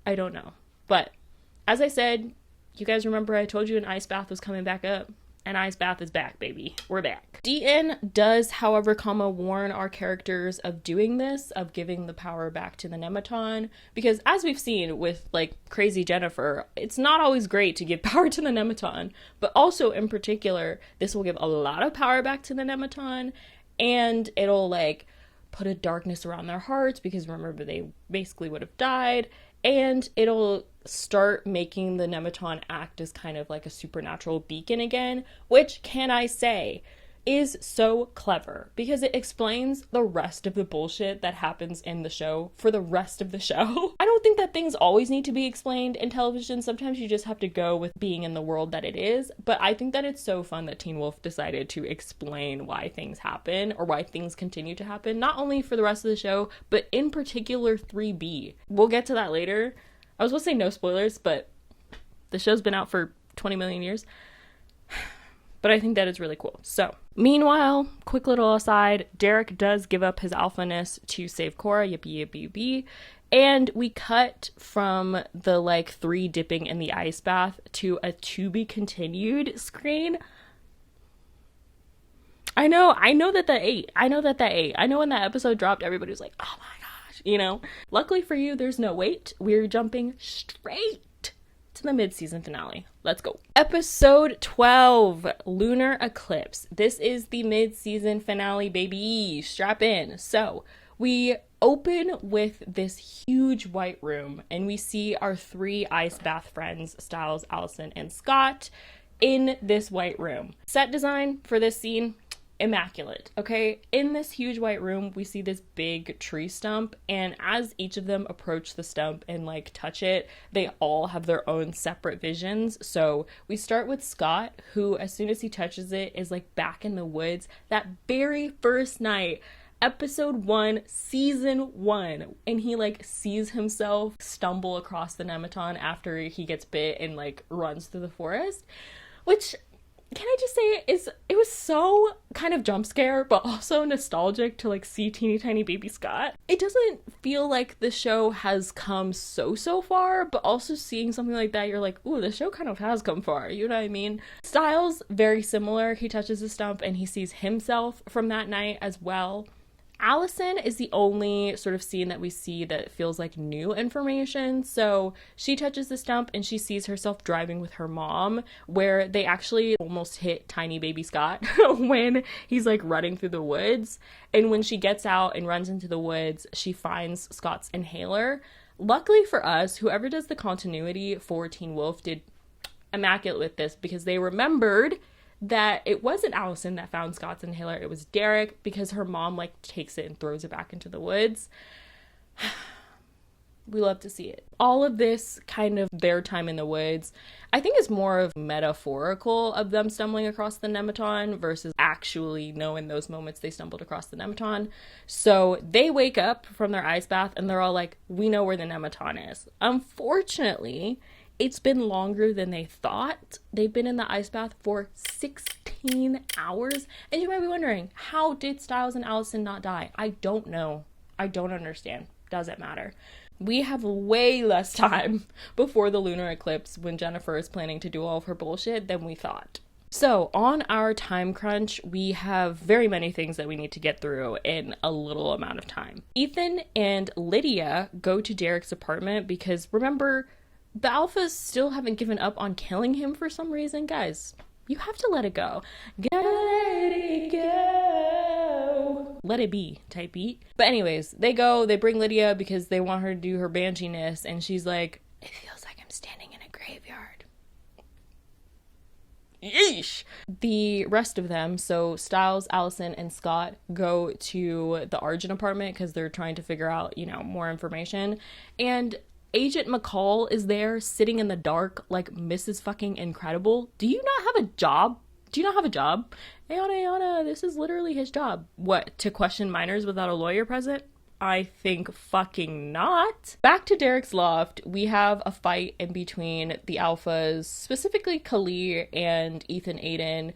H: I don't know. But, as I said, you guys remember I told you an ice bath was coming back up? An ice bath is back, baby. We're back. Dean does, however, warn our characters of doing this, of giving the power back to the Nematon, because as we've seen with, like, Crazy Jennifer, it's not always great to give power to the Nematon, but also, in particular, this will give a lot of power back to the Nematon, and it'll, like, put a darkness around their hearts, because remember, they basically would have died, and it'll start making the Nematon act as kind of like a supernatural beacon again, which, can I say, is so clever, because it explains the rest of the bullshit that happens in the show for the rest of the show. I don't think that things always need to be explained in television. Sometimes you just have to go with being in the world that it is, but I think that it's so fun that Teen Wolf decided to explain why things happen, or why things continue to happen, not only for the rest of the show, but in particular 3B. We'll get to that later. I was supposed to say no spoilers, but the show's been out for 20 million years. But I think that is really cool. So, meanwhile, quick little aside, Derek does give up his alphaness to save Cora, yippee yippee yippee. And we cut from the, like, 3 dipping in the ice bath to a to be continued screen. I know that ate. I know when that episode dropped, everybody was like, oh my gosh, you know? Luckily for you, there's no wait. We're jumping straight to the mid-season finale. Let's go. Episode 12, Lunar Eclipse. This is the mid-season finale, baby. Strap in. So, we open with this huge white room, and we see our 3 ice bath friends, Styles, Allison, and Scott, in this white room. Set design for this scene, immaculate, okay? In this huge white room, we see this big tree stump, and as each of them approach the stump and, like, touch it, they all have their own separate visions. So we start with Scott, who, as soon as he touches it, is, like, back in the woods that very first night, episode 1, season 1, and he, like, sees himself stumble across the Nematon after he gets bit and, like, runs through the forest, which, can I just say, it was so kind of jump scare, but also nostalgic to, like, see teeny tiny baby Scott. It doesn't feel like the show has come so far, but also seeing something like that, you're like, ooh, the show kind of has come far, you know what I mean? Styles, very similar. He touches the stump and he sees himself from that night as well. Allison is the only sort of scene that we see that feels like new information. So she touches the stump and she sees herself driving with her mom, where they actually almost hit tiny baby Scott when he's, like, running through the woods. And when she gets out and runs into the woods, she finds Scott's inhaler. Luckily for us, whoever does the continuity for Teen Wolf did immaculate with this, because they remembered that it wasn't Allison that found Scott's inhaler, it was Derek, because her mom, like, takes it and throws it back into the woods. We love to see it. All of this kind of their time in the woods, I think, is more of metaphorical of them stumbling across the Nematon versus actually knowing those moments they stumbled across the Nematon. So they wake up from their ice bath and they're all like, we know where the Nematon is. Unfortunately, it's been longer than they thought. They've been in the ice bath for 16 hours. And you might be wondering, how did Styles and Allison not die? I don't know. I don't understand. Doesn't matter. We have way less time before the lunar eclipse when Jennifer is planning to do all of her bullshit than we thought. So on our time crunch, we have very many things that we need to get through in a little amount of time. Ethan and Lydia go to Derek's apartment because, remember, the Alphas still haven't given up on killing him for some reason. Guys, You have to let it go. Gotta let it go. Let it be type beat. But anyways, they bring Lydia because they want her to do her banshiness, and she's like, it feels like I'm standing in a graveyard. Yeesh. The rest of them, so Styles, Allison, and Scott, go to the Argent apartment because they're trying to figure out, more information. And Agent McCall is there sitting in the dark like Mrs. fucking Incredible. Do you not have a job? Do you not have a job? Ayana, this is literally his job. What, to question minors without a lawyer present? I think fucking not. Back to Derek's loft, we have a fight in between the alphas, specifically Khalil and Ethan Aiden.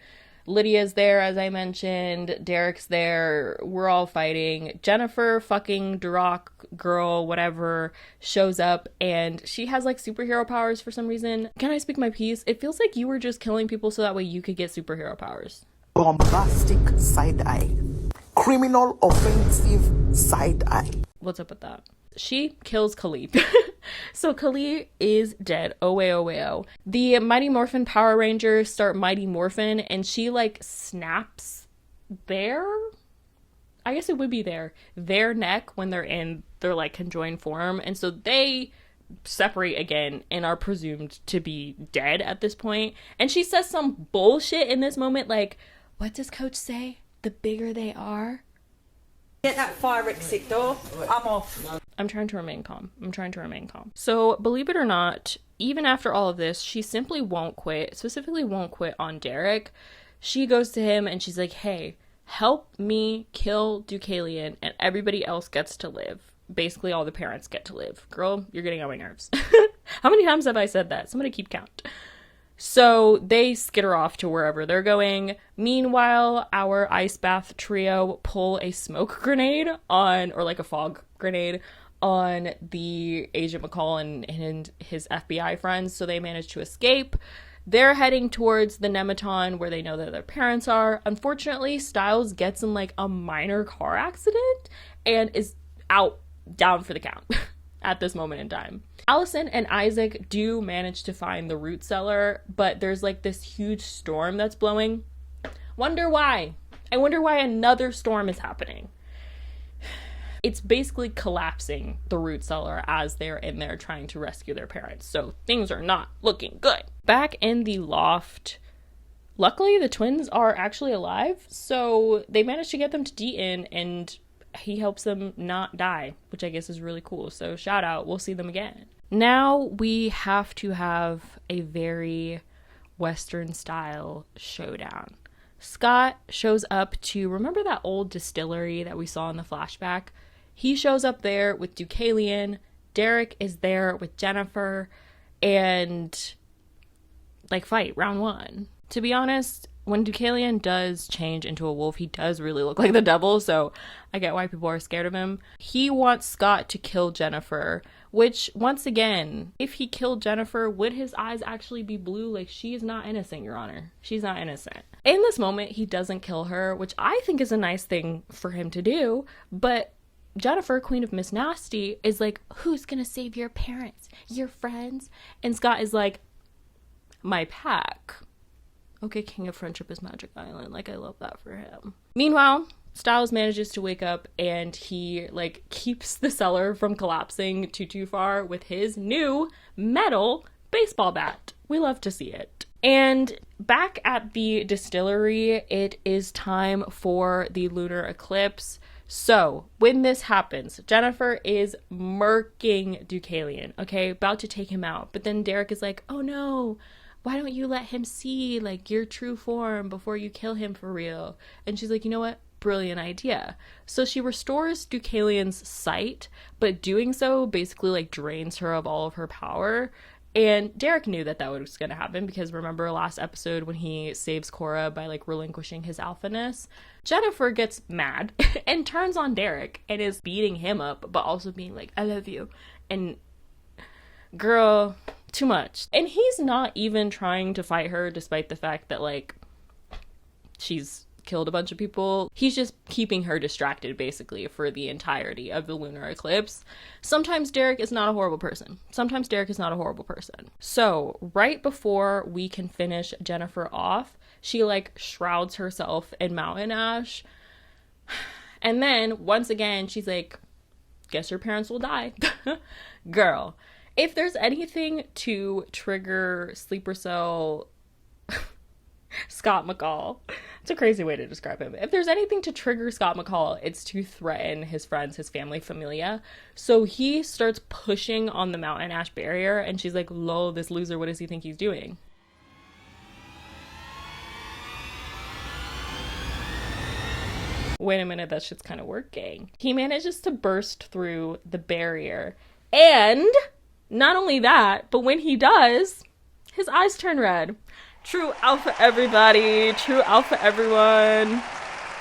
H: Lydia's there, as I mentioned. Derek's there. We're all fighting. Jennifer, fucking Duroc girl, whatever, shows up, and she has like superhero powers for some reason. Can I speak my piece? It feels like you were just killing people so that way you could get superhero powers.
K: Bombastic side eye. Criminal offensive side eye.
H: What's up with that? She kills Khalil. So Khalil is dead. Oh way, oh way, oh. The Mighty Morphin Power Rangers start Mighty Morphin, and she like snaps their neck when they're in their like conjoined form, and so they separate again and are presumed to be dead at this point. And she says some bullshit in this moment, like, what does Coach say? The bigger they are.
L: Get that fire exit door. I'm off.
H: I'm trying to remain calm. So, believe it or not, even after all of this, she simply won't quit. Specifically won't quit on Derek. She goes to him and she's like, hey, help me kill Deucalion and everybody else gets to live. Basically, all the parents get to live. Girl, you're getting on my nerves. How many times have I said that? Somebody keep count. So they skitter off to wherever they're going. Meanwhile, our ice bath trio pull a smoke grenade or like a fog grenade on the Agent McCall and his FBI friends. So they manage to escape. They're heading towards the Nematon where they know that their parents are. Unfortunately, Styles gets in like a minor car accident and is down for the count at this moment in time. Allison and Isaac do manage to find the root cellar, but there's like this huge storm that's blowing. Wonder why? I wonder why another storm is happening. It's basically collapsing the root cellar as they're in there trying to rescue their parents. So things are not looking good. Back in the loft, luckily the twins are actually alive. So they managed to get them to Deaton and he helps them not die, which I guess is really cool. So shout out, we'll see them again. Now we have to have a very Western style showdown. Scott shows up to, remember that old distillery that we saw in the flashback? He shows up there with Deucalion. Derek is there with Jennifer and like fight round one. To be honest, when Deucalion does change into a wolf, he does really look like the devil, so I get why people are scared of him. He wants Scott to kill Jennifer, which, once again, if he killed Jennifer, would his eyes actually be blue? Like, she is not innocent, Your Honor. She's not innocent. In this moment, he doesn't kill her, which I think is a nice thing for him to do, but Jennifer, Queen of Miss Nasty, is like, who's gonna save your parents? Your friends? And Scott is like, my pack. Okay, King of Friendship is Magic Island. Like, I love that for him. Meanwhile, Styles manages to wake up and he, like, keeps the cellar from collapsing too far with his new metal baseball bat. We love to see it. And back at the distillery, it is time for the lunar eclipse. So, when this happens, Jennifer is murking Deucalion, okay? About to take him out. But then Derek is like, oh no, why don't you let him see, like, your true form before you kill him for real? And she's like, you know what? Brilliant idea. So she restores Deucalion's sight, but doing so basically, like, drains her of all of her power. And Derek knew that was going to happen because remember last episode when he saves Cora by, like, relinquishing his alphaness? Jennifer gets mad and turns on Derek and is beating him up, but also being like, I love you. And girl, too much. And he's not even trying to fight her despite the fact that, like, she's killed a bunch of people. He's just keeping her distracted basically for the entirety of the lunar eclipse. Sometimes Derek is not a horrible person. So right before we can finish Jennifer off, She like shrouds herself in mountain ash. And then once again, she's like, guess your parents will die. Girl, if there's anything to trigger sleeper cell Scott McCall, it's a crazy way to describe him. If there's anything to trigger Scott McCall, it's to threaten his friends, his family, familia. So he starts pushing on the mountain ash barrier, and she's like, lol, this loser, what does he think he's doing? Wait a minute, that shit's kind of working. He manages to burst through the barrier. And not only that, but when he does, his eyes turn red. True alpha, everybody. True alpha, everyone.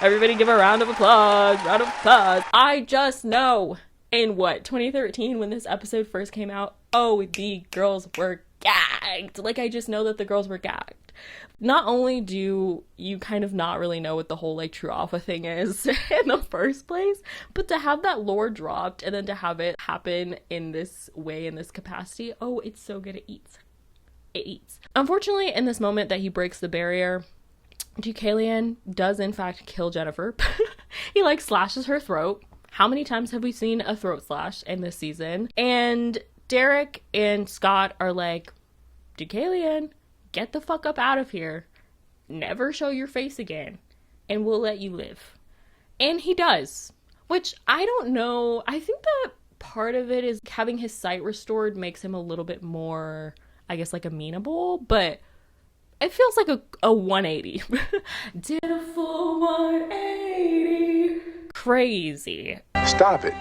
H: Everybody give a round of applause. Round of applause. I just know in 2013 when this episode first came out, oh, the girls were gagged. Like, I just know that the girls were gagged. Not only do you kind of not really know what the whole like true alpha thing is in the first place, but to have that lore dropped and then to have it happen in this way, in this capacity, oh, it's so good. It eats. It eats. Unfortunately, in this moment that he breaks the barrier, Deucalion does in fact kill Jennifer. He like slashes her throat. How many times have we seen a throat slash in this season? And Derek and Scott are like, Deucalion, get the fuck up out of here. Never show your face again, and we'll let you live. And he does, which I don't know. I think that part of it is having his sight restored makes him a little bit more, I guess, like amenable, but it feels like a 180. Did a full 180. Crazy.
M: Stop it.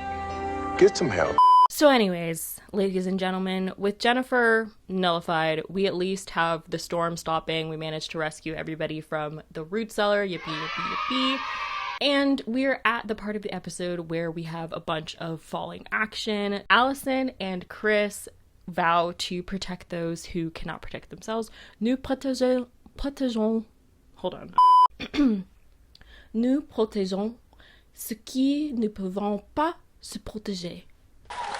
M: Get some help.
H: So anyways, ladies and gentlemen, with Jennifer nullified, we at least have the storm stopping. We managed to rescue everybody from the root cellar. Yippee, yippee, yippee. And we're at the part of the episode where we have a bunch of falling action. Allison and Chris vow to protect those who cannot protect themselves. Nous protégeons. Hold on. Nous protégeons ceux qui ne peuvent pas se protéger.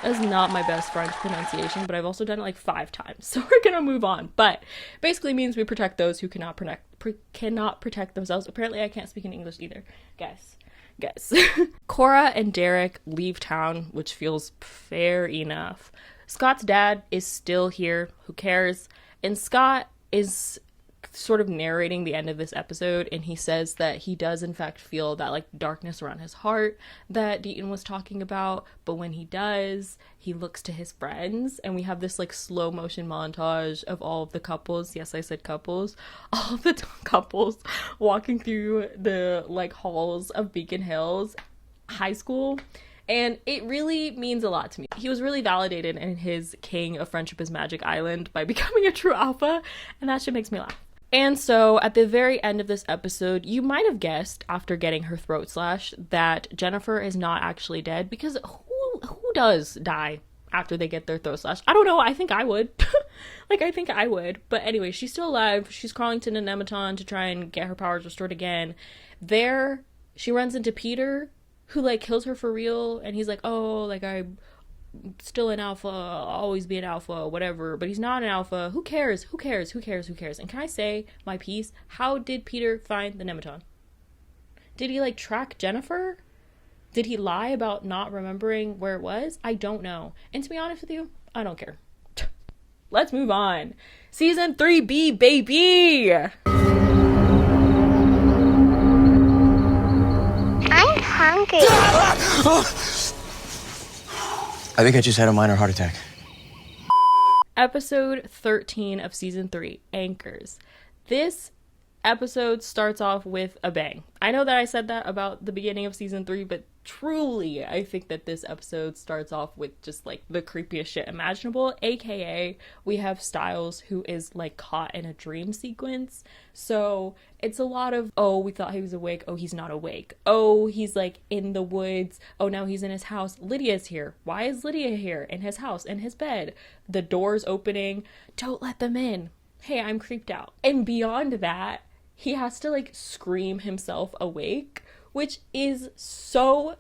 H: That's not my best French pronunciation, but I've also done it like 5 times, so we're gonna move on. But basically means we protect those who cannot protect themselves. Apparently I can't speak in English either. Guys. Cora and Derek leave town, which feels fair enough. Scott's dad is still here. Who cares? And Scott is sort of narrating the end of this episode, and he says that he does in fact feel that like darkness around his heart that Deaton was talking about, but when he does, he looks to his friends, and we have this like slow motion montage of all of the couples, yes I said couples, all of the couples walking through the like halls of Beacon Hills High School. And it really means a lot to me. He was really validated in his King of Friendship is Magic Island by becoming a true alpha, and that shit makes me laugh. And so at the very end of this episode, you might have guessed after getting her throat slashed that Jennifer is not actually dead, because who does die after they get their throat slashed? I don't know. I think I would. I think I would. But anyway, she's still alive. She's crawling to the Nematon to try and get her powers restored again. There, she runs into Peter, who like kills her for real, and he's like, oh, like I'm still an alpha, I'll always be an alpha, whatever, but he's not an alpha. Who cares? And can I say my piece? How did Peter find the Nematon? Did he like track Jennifer? Did he lie about not remembering where it was? I don't know. And to be honest with you, I don't care. Let's move on. Season 3B, baby!
N: I'm hungry.
J: I think I just had a minor heart attack.
H: Episode 13 of season 3, Anchors. This episode starts off with a bang. I know that I said that about the beginning of season 3, but truly, I think that this episode starts off with just like the creepiest shit imaginable, aka we have Styles who is like caught in a dream sequence. So it's a lot of, oh, we thought he was awake, oh, he's not awake, oh, he's like in the woods, oh, now he's in his house, Lydia's here, why is Lydia here in his house, in his bed, the door's opening, don't let them in, hey, I'm creeped out. And beyond that, he has to like scream himself awake, which is so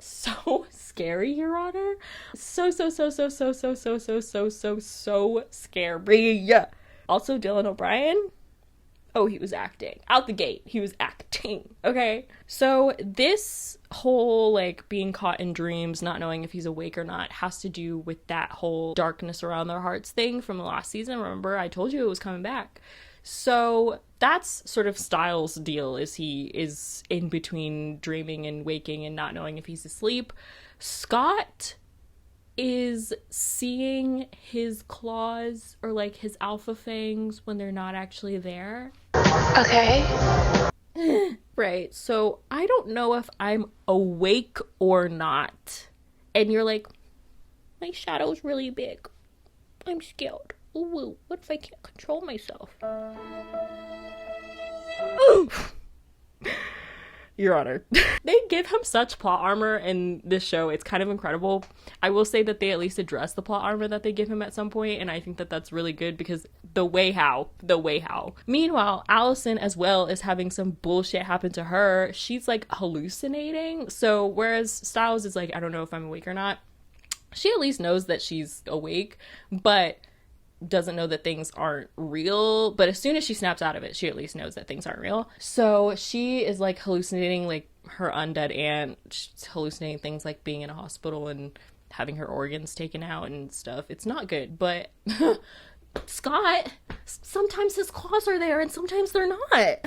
H: scary, Your Honor. So scary. Also, Dylan O'Brien. Oh, he was acting. Out the gate, he was acting, okay? So this whole, like, being caught in dreams, not knowing if he's awake or not, has to do with that whole darkness around their hearts thing from the last season. Remember, I told you it was coming back. So that's sort of Styles' deal, is he is in between dreaming and waking and not knowing if he's asleep. Scott is seeing his claws or like his alpha fangs when they're not actually there.
G: Okay.
H: Right, so I don't know if I'm awake or not. And you're like, my shadow's really big. I'm scared. Ooh, what if I can't control myself? Your Honor. They give him such plot armor in this show. It's kind of incredible. I will say that they at least address the plot armor that they give him at some point, and I think that that's really good because the way how. Meanwhile, Allison as well is having some bullshit happen to her. She's like hallucinating. So whereas Styles is like, I don't know if I'm awake or not, she at least knows that she's awake, but doesn't know that things aren't real. But as soon as she snaps out of it, she at least knows that things aren't real. So she is like hallucinating like her undead aunt. She's hallucinating things like being in a hospital and having her organs taken out and stuff. It's not good. But Scott, sometimes his claws are there and sometimes they're not.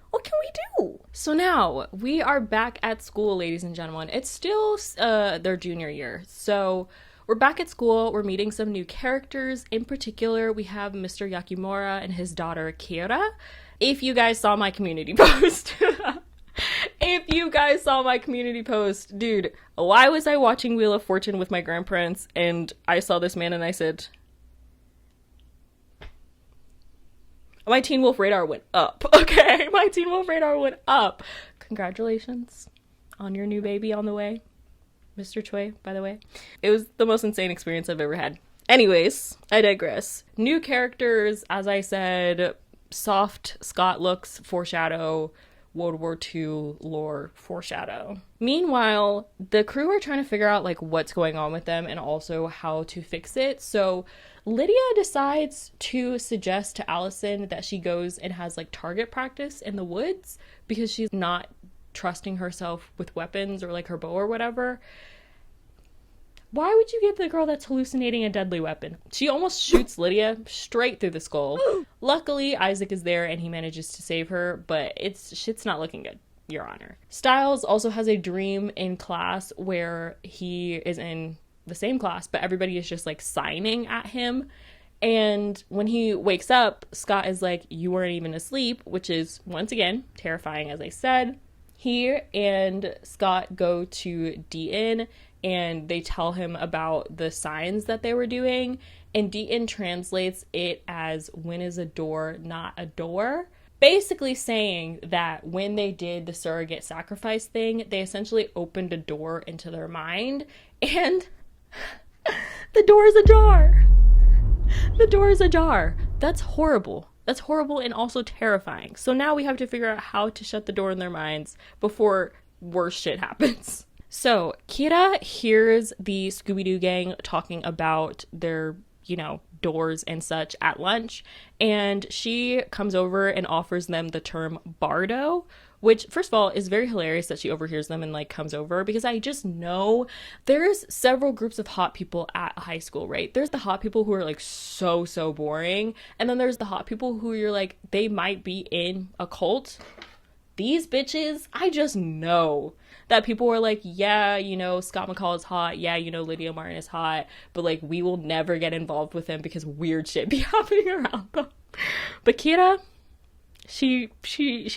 H: What can we do? So now we are back at school, ladies and gentlemen. It's still their junior year. So we're back at school. We're meeting some new characters. In particular, we have Mr. Yakimura and his daughter, Kira. If you guys saw my community post, dude, why was I watching Wheel of Fortune with my grandparents and I saw this man and I said, my Teen Wolf radar went up, okay? My Teen Wolf radar went up. Congratulations on your new baby on the way. Mr. Choi, by the way. It was the most insane experience I've ever had. Anyways, I digress. New characters, as I said, soft Scott looks, foreshadow, World War II lore, foreshadow. Meanwhile, the crew are trying to figure out like what's going on with them and also how to fix it. So Lydia decides to suggest to Allison that she goes and has like target practice in the woods because she's not trusting herself with weapons or like her bow or whatever. Why would you give the girl that's hallucinating a deadly weapon? She almost shoots Lydia straight through the skull. Luckily, Isaac is there and he manages to save her, but shit's not looking good, Your Honor. Styles also has a dream in class where he is in the same class, but everybody is just like signing at him. And when he wakes up, Scott is like, you weren't even asleep, which is, once again, terrifying, as I said. He and Scott go to Deaton and they tell him about the signs that they were doing. And Deaton translates it as, when is a door not a door? Basically saying that when they did the surrogate sacrifice thing, they essentially opened a door into their mind. And the door is ajar. The door is ajar. That's horrible. That's horrible and also terrifying. So now we have to figure out how to shut the door in their minds before worse shit happens. So Kira hears the Scooby-Doo gang talking about their, doors and such at lunch. And she comes over and offers them the term bardo, which, first of all, is very hilarious that she overhears them and, comes over, because I just know there's several groups of hot people at high school, right? There's the hot people who are, so boring, and then there's the hot people who you're like, they might be in a cult. These bitches, I just know that people are like, yeah, Scott McCall is hot, yeah, Lydia Martin is hot, but, we will never get involved with him because weird shit be happening around them. But Kira, she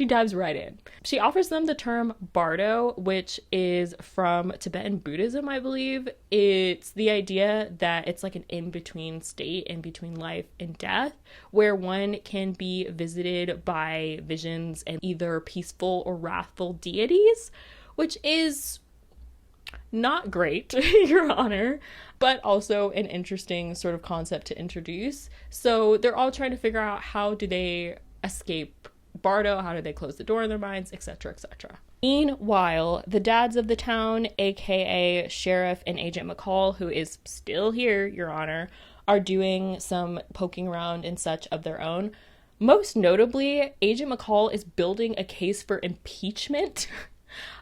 H: dives right in. She offers them the term bardo, which is from Tibetan Buddhism, I believe. It's the idea that it's like an in-between state, in between life and death, where one can be visited by visions and either peaceful or wrathful deities, which is not great, Your Honor, but also an interesting sort of concept to introduce. So they're all trying to figure out how do they escape bardo, how do they close the door in their minds, etc., etc. Meanwhile, the dads of the town, aka Sheriff and Agent McCall, who is still here, Your Honor, are doing some poking around and such of their own. Most notably, Agent McCall is building a case for impeachment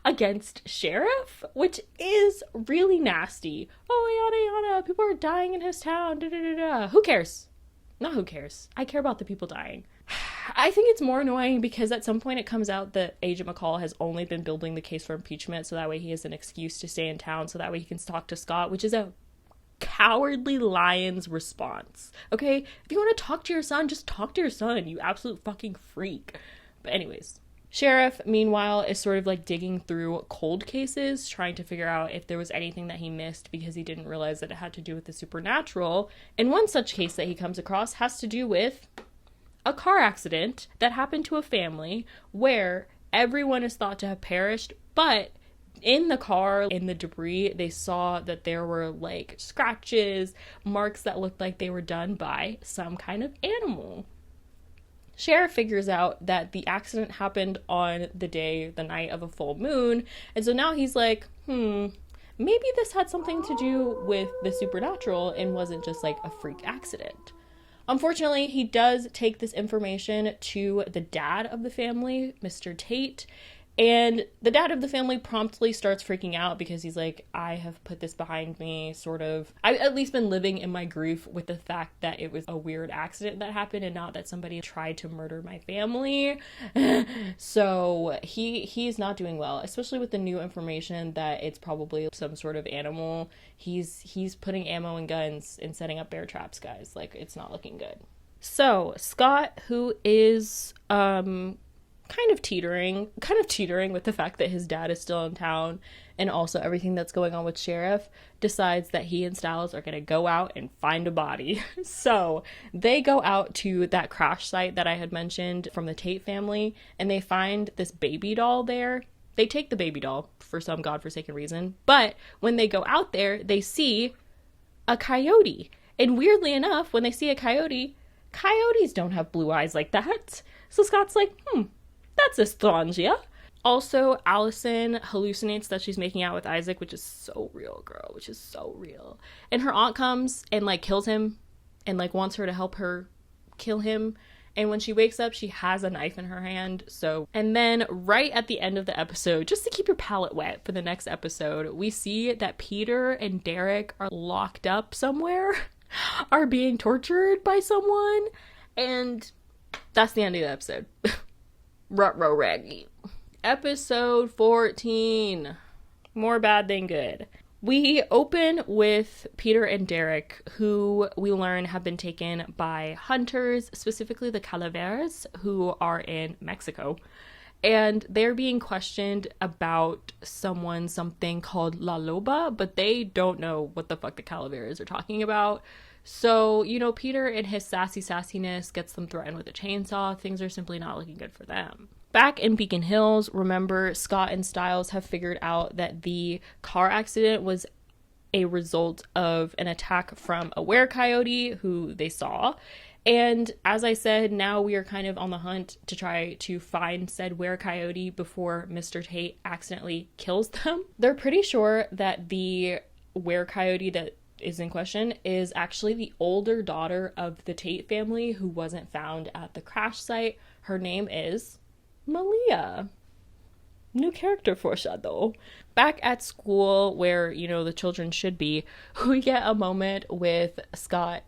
H: against Sheriff, which is really nasty. Oh, yada yada, people are dying in his town, da da da da. Who cares? Not who cares. I care about the people dying. I think it's more annoying because at some point it comes out that Agent McCall has only been building the case for impeachment so that way he has an excuse to stay in town, so that way he can talk to Scott, which is a cowardly lion's response. Okay? If you want to talk to your son, just talk to your son, you absolute fucking freak. But anyways, Sheriff, meanwhile, is sort of like digging through cold cases, trying to figure out if there was anything that he missed because he didn't realize that it had to do with the supernatural. And one such case that he comes across has to do with a car accident that happened to a family where everyone is thought to have perished, but in the car, in the debris, they saw that there were like scratches, marks that looked like they were done by some kind of animal. Sheriff figures out that the accident happened on the night of a full moon, and so now he's like, maybe this had something to do with the supernatural and wasn't just like a freak accident. Unfortunately, he does take this information to the dad of the family, Mr. Tate, and the dad of the family promptly starts freaking out because he's like, I have put this behind me, sort of. I've at least been living in my grief with the fact that it was a weird accident that happened and not that somebody tried to murder my family. So he's not doing well, especially with the new information that it's probably some sort of animal. He's putting ammo and guns and setting up bear traps, guys. Like, it's not looking good. So Scott, who is kind of teetering with the fact that his dad is still in town and also everything that's going on with Sheriff, decides that he and Styles are going to go out and find a body. So they go out to that crash site that I had mentioned from the Tate family, and they find this baby doll there. They take the baby doll for some godforsaken reason, but when they go out there, they see a coyote. And weirdly enough, when they see a coyote, coyotes don't have blue eyes like that. So Scott's like, that's a strange, yeah? Also, Allison hallucinates that she's making out with Isaac, which is so real, girl, which is so real. And her aunt comes and, like, kills him and, like, wants her to help her kill him. And when she wakes up, she has a knife in her hand. So, and then right at the end of the episode, just to keep your palate wet for the next episode, we see that Peter and Derek are locked up somewhere, are being tortured by someone. And that's the end of the episode. Ruh-roh raggy. Episode 14. More bad than good. We open with Peter and Derek, who we learn have been taken by hunters, specifically the Calaveras, who are in Mexico. And they're being questioned about something called La Loba, but they don't know what the fuck the Calaveras are talking about. So, Peter in his sassiness gets them threatened with a chainsaw. Things are simply not looking good for them. Back in Beacon Hills, remember, Scott and Styles have figured out that the car accident was a result of an attack from a were-coyote who they saw. And as I said, now we are kind of on the hunt to try to find said were-coyote before Mr. Tate accidentally kills them. They're pretty sure that the were-coyote that is in question is actually the older daughter of the Tate family who wasn't found at the crash site. Her name is Malia. New character foreshadow. Back at school where, the children should be, we get a moment with Scott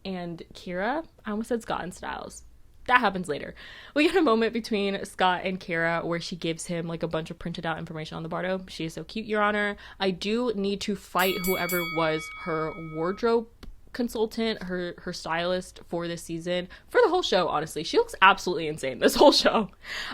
H: and Kira. I almost said Scott and Styles. That happens later. We get a moment between Scott and Kira where she gives him like a bunch of printed out information on the Bardo. She is so cute, Your Honor. I do need to fight whoever was her wardrobe consultant, her stylist for this season, for the whole show. Honestly, she looks absolutely insane this whole show.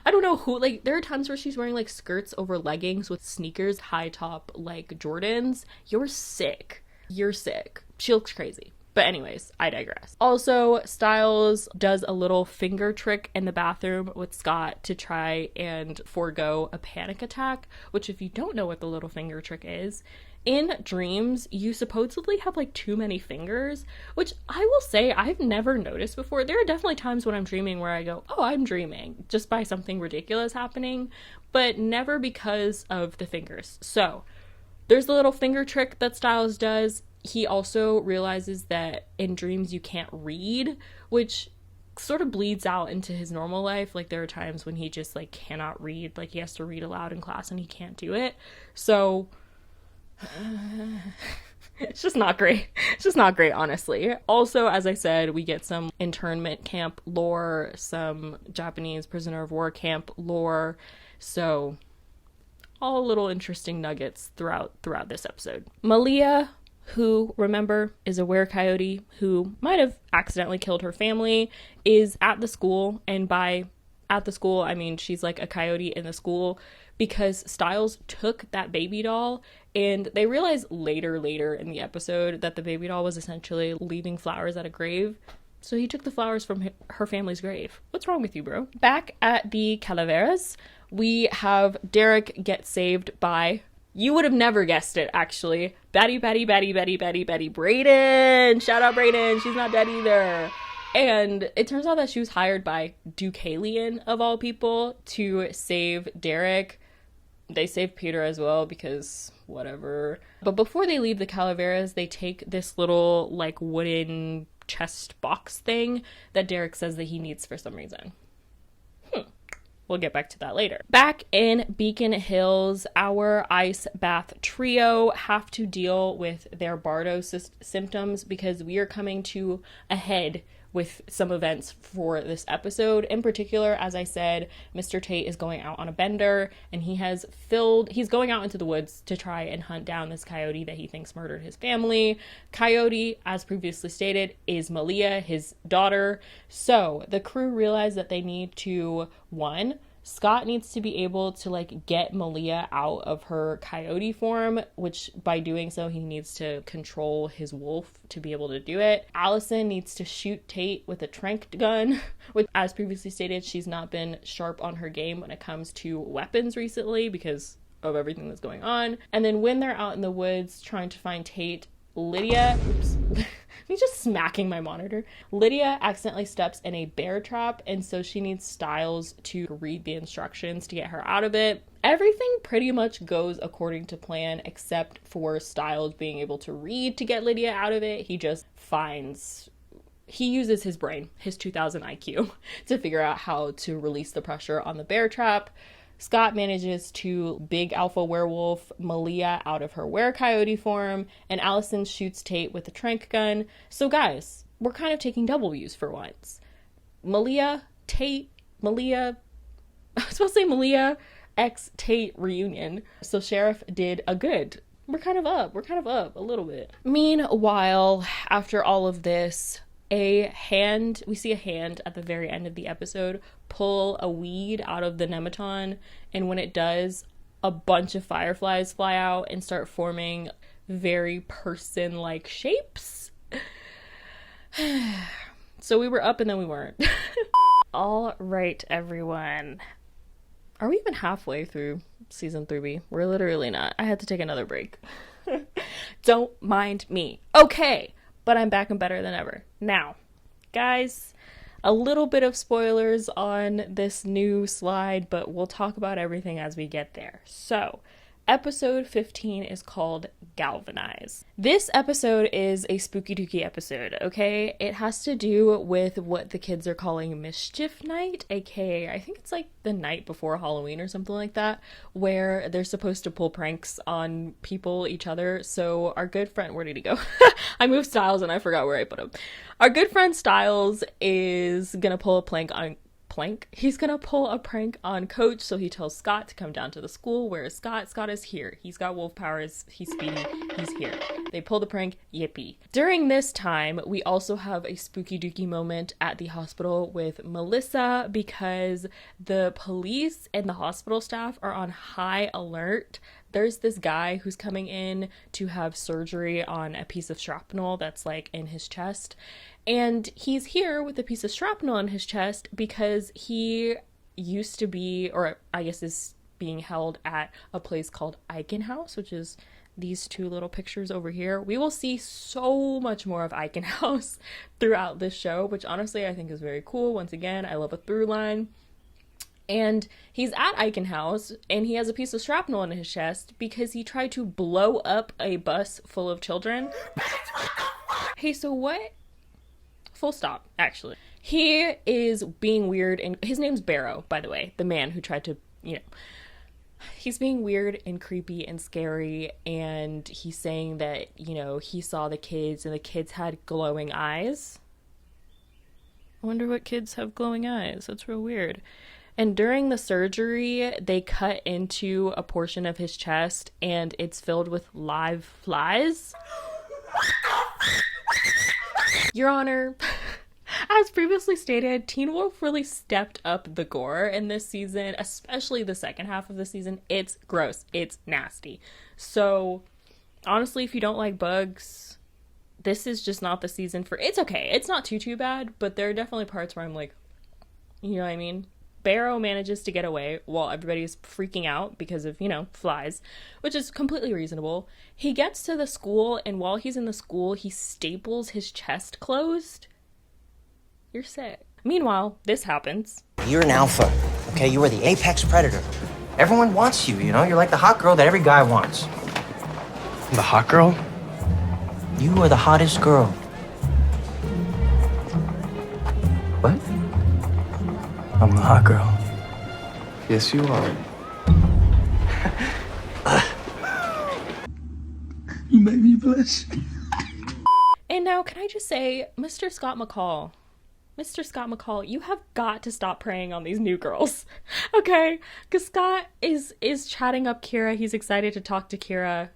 H: I don't know who, like, there are times where she's wearing like skirts over leggings with sneakers, high top like Jordans. You're sick. She looks crazy. But anyways, I digress. Also, Styles does a little finger trick in the bathroom with Scott to try and forego a panic attack, which, if you don't know what the little finger trick is, in dreams, you supposedly have like too many fingers, which I will say I've never noticed before. There are definitely times when I'm dreaming where I go, oh, I'm dreaming, just by something ridiculous happening, but never because of the fingers. So there's the little finger trick that Styles does. He also realizes that in dreams you can't read, which sort of bleeds out into his normal life. Like there are times when he just like cannot read, like he has to read aloud in class and he can't do it. So it's just not great. It's just not great, honestly. Also, as I said, we get some internment camp lore, some Japanese prisoner of war camp lore. So all little interesting nuggets throughout this episode. Malia, who, remember, is a were-coyote who might have accidentally killed her family, is at the school. And by at the school, I mean she's like a coyote in the school because Styles took that baby doll, and they realize later in the episode that the baby doll was essentially leaving flowers at a grave. So he took the flowers from her family's grave. What's wrong with you, bro? Back at the Calaveras, we have Derek get saved by, you would have never guessed it, actually, Betty Brayden. Shout out Brayden. She's not dead either. And it turns out that she was hired by Deucalion, of all people, to save Derek. They save Peter as well because whatever. But before they leave the Calaveras, they take this little like wooden chest box thing that Derek says that he needs for some reason. We'll get back to that later. Back in Beacon Hills, our ice bath trio have to deal with their Bardo symptoms because we are coming to a head with some events for this episode. In particular, as I said, Mr. Tate is going out on a bender, and he's going out into the woods to try and hunt down this coyote that he thinks murdered his family. Coyote, as previously stated, is Malia, his daughter. So the crew realize that they need to, one, Scott needs to be able to like get Malia out of her coyote form, which by doing so he needs to control his wolf to be able to do it. Allison needs to shoot Tate with a trank gun, which as previously stated, she's not been sharp on her game when it comes to weapons recently because of everything that's going on. And then when they're out in the woods trying to find Tate, Lydia, me just smacking my monitor. Lydia accidentally steps in a bear trap, and so she needs Styles to read the instructions to get her out of it. Everything pretty much goes according to plan, except for Styles being able to read to get Lydia out of it. He uses his brain, his 2000 IQ, to figure out how to release the pressure on the bear trap. Scott manages to big alpha werewolf Malia out of her were-coyote form, and Allison shoots Tate with a trank gun. So guys, we're kind of taking W's for once. Malia x Tate reunion. So Sheriff did a good. We're kind of up a little bit. Meanwhile, after all of this, we see a hand at the very end of the episode pull a weed out of the nematon, and when it does, a bunch of fireflies fly out and start forming very person-like shapes. So we were up and then we weren't. All right, everyone. Are we even halfway through season 3B? We're literally not. I had to take another break. Don't mind me. Okay. But I'm back and better than ever. Now, guys, a little bit of spoilers on this new slide, but we'll talk about everything as we get there. So, episode 15 is called Galvanize. This episode is a spooky dooky episode, okay? It has to do with what the kids are calling Mischief Night, aka I think it's like the night before Halloween or something like that, where they're supposed to pull pranks on people, each other. So our good friend, where did he go? I moved Styles and I forgot where I put him. Our good friend Styles is gonna pull a prank on Coach, so he tells Scott to come down to the school. Where is Scott? Scott is here. He's got wolf powers. He's speedy. He's here. They pull the prank. Yippee. During this time, we also have a spooky dooky moment at the hospital with Melissa because the police and the hospital staff are on high alert. There's this guy who's coming in to have surgery on a piece of shrapnel that's like in his chest. And he's here with a piece of shrapnel in his chest because he used to be, or I guess is being held at a place called Eichen House, which is these two little pictures over here. We will see so much more of Eichen House throughout this show, which honestly I think is very cool. Once again, I love a through line. And he's at Eichen House, and he has a piece of shrapnel in his chest because he tried to blow up a bus full of children. Hey, so what Full stop, actually. He is being weird, and his name's Barrow, by the way, the man who tried to, he's being weird and creepy and scary, and he's saying that, he saw the kids and the kids had glowing eyes. I wonder what kids have glowing eyes. That's real weird. And during the surgery, they cut into a portion of his chest and it's filled with live flies. Your Honor, as previously stated, Teen Wolf really stepped up the gore in this season, especially the second half of the season. It's gross. It's nasty. So, honestly, if you don't like bugs, this is just not the season for... It's okay. It's not too bad, but there are definitely parts where I'm like, you know what I mean? Barrow manages to get away while everybody's freaking out because of, flies, which is completely reasonable. He gets to the school, and while he's in the school, he staples his chest closed. You're sick. Meanwhile, this happens.
F: You're an alpha, okay? You are the apex predator. Everyone wants you, You're like the hot girl that every guy wants.
J: The hot girl?
F: You are the hottest girl. What?
J: I'm the hot girl. Yes, you are. You made me blush.
H: And now, can I just say, Mr. Scott McCall, you have got to stop preying on these new girls, okay? Because Scott is chatting up Kira. He's excited to talk to Kira.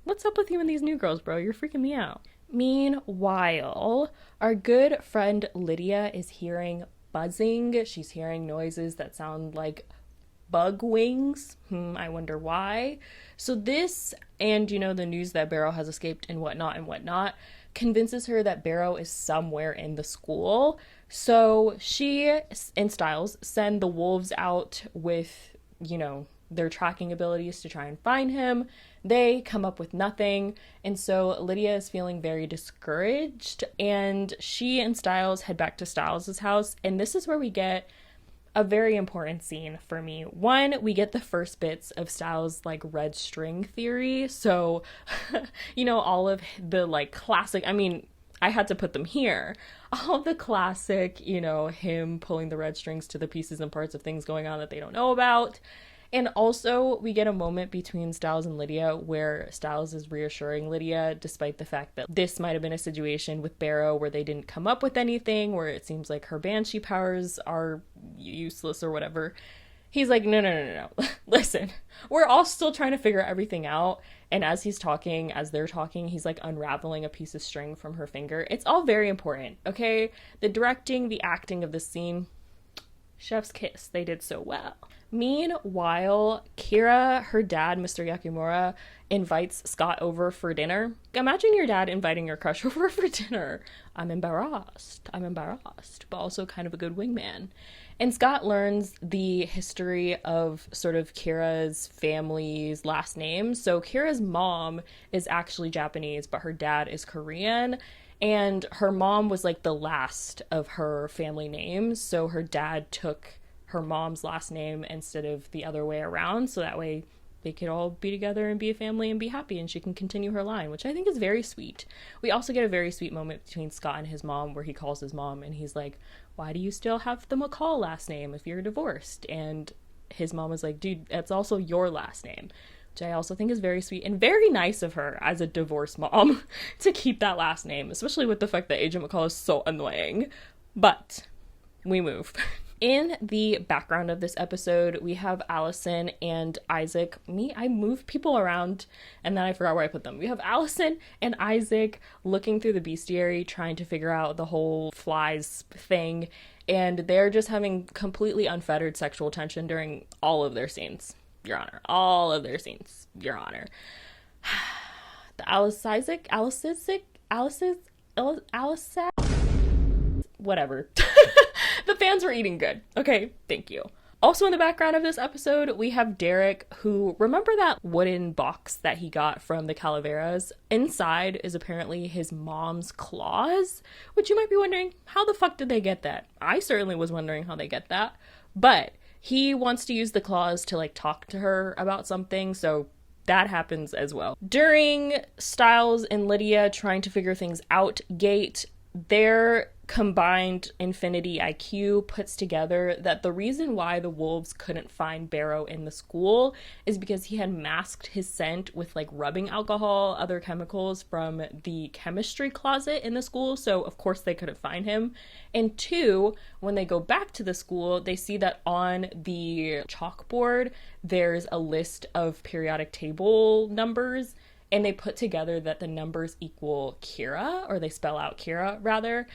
H: What's up with you and these new girls, bro? You're freaking me out. Meanwhile, our good friend Lydia is hearing buzzing. She's hearing noises that sound like bug wings. I wonder why. So this, and the news that Barrow has escaped and whatnot, convinces her that Barrow is somewhere in the school. So she and Styles send the wolves out with, their tracking abilities to try and find him. They come up with nothing, and so Lydia is feeling very discouraged, and she and Styles head back to Styles' house, and this is where we get a very important scene for me. One, we get the first bits of Styles' red string theory. So, all of the classic, I had to put them here. All the classic, him pulling the red strings to the pieces and parts of things going on that they don't know about. And also, we get a moment between Styles and Lydia where Styles is reassuring Lydia, despite the fact that this might have been a situation with Barrow where they didn't come up with anything, where it seems like her banshee powers are useless or whatever. He's like, no. Listen, we're all still trying to figure everything out. And as they're talking, he's unraveling a piece of string from her finger. It's all very important, okay? The directing, the acting of this scene, chef's kiss. They did so well. Meanwhile, Kira, her dad, Mr. Yakimura, invites Scott over for dinner. Imagine your dad inviting your crush over for dinner. I'm embarrassed, but also kind of a good wingman. And Scott learns the history of sort of Kira's family's last name. So Kira's mom is actually Japanese, but her dad is Korean. And her mom was the last of her family names. So her dad took her mom's last name instead of the other way around, so that way they could all be together and be a family and be happy, and she can continue her line, which I think is very sweet. We also get a very sweet moment between Scott and his mom where he calls his mom and he's like, why do you still have the McCall last name if you're divorced? And his mom was like, dude, that's also your last name, which I also think is very sweet and very nice of her as a divorced mom to keep that last name, especially with the fact that Agent McCall is so annoying. But we move. In the background of this episode, we have Allison and Isaac. I move people around and then I forgot where I put them. We have Allison and Isaac looking through the bestiary, trying to figure out the whole flies thing, and they're just having completely unfettered sexual tension during all of their scenes, Your Honor. All of their scenes, Your Honor. The Alice, whatever. The fans were eating good. Okay, thank you. Also in the background of this episode, we have Derek, who, remember that wooden box that he got from the Calaveras? Inside is apparently his mom's claws, which you might be wondering, how the fuck did they get that? I certainly was wondering how they get that, but he wants to use the claws to talk to her about something, so that happens as well. During Styles and Lydia trying to figure things out gate, their combined infinity IQ puts together that the reason why the wolves couldn't find Barrow in the school is because he had masked his scent with like rubbing alcohol, other chemicals from the chemistry closet in the school. So of course they couldn't find him. And two, when they go back to the school, they see that on the chalkboard, there's a list of periodic table numbers, and they put together that the numbers equal Kira, or they spell out Kira rather.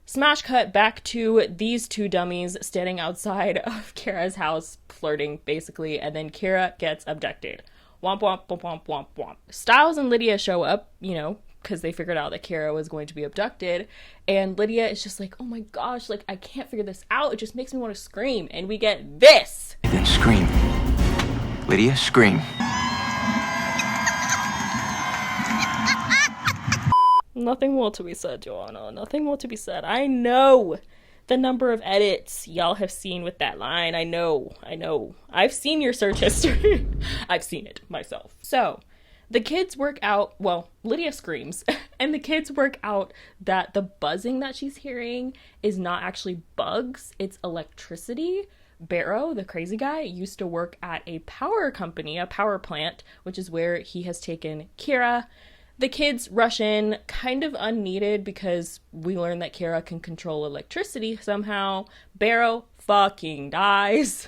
H: Smash cut back to these two dummies standing outside of Kira's house, flirting basically, and then Kira gets abducted. Womp womp womp womp womp womp. Styles and Lydia show up, you know, because they figured out that Kira was going to be abducted, and Lydia is just like, oh my gosh, like, I can't figure this out, it just makes me want to scream, and we get this!
F: Then scream. Lydia, scream.
H: Nothing more to be said, Joanna. Nothing more to be said. I know the number of edits y'all have seen with that line. I know. I've seen your search history. I've seen it myself. So, the kids work out, well, Lydia screams, and the kids work out that the buzzing that she's hearing is not actually bugs, it's electricity. Barrow, the crazy guy, used to work at a power company, a power plant, which is where he has taken Kira. The kids rush in, kind of unneeded, because we learn that Kira can control electricity somehow. Barrow fucking dies.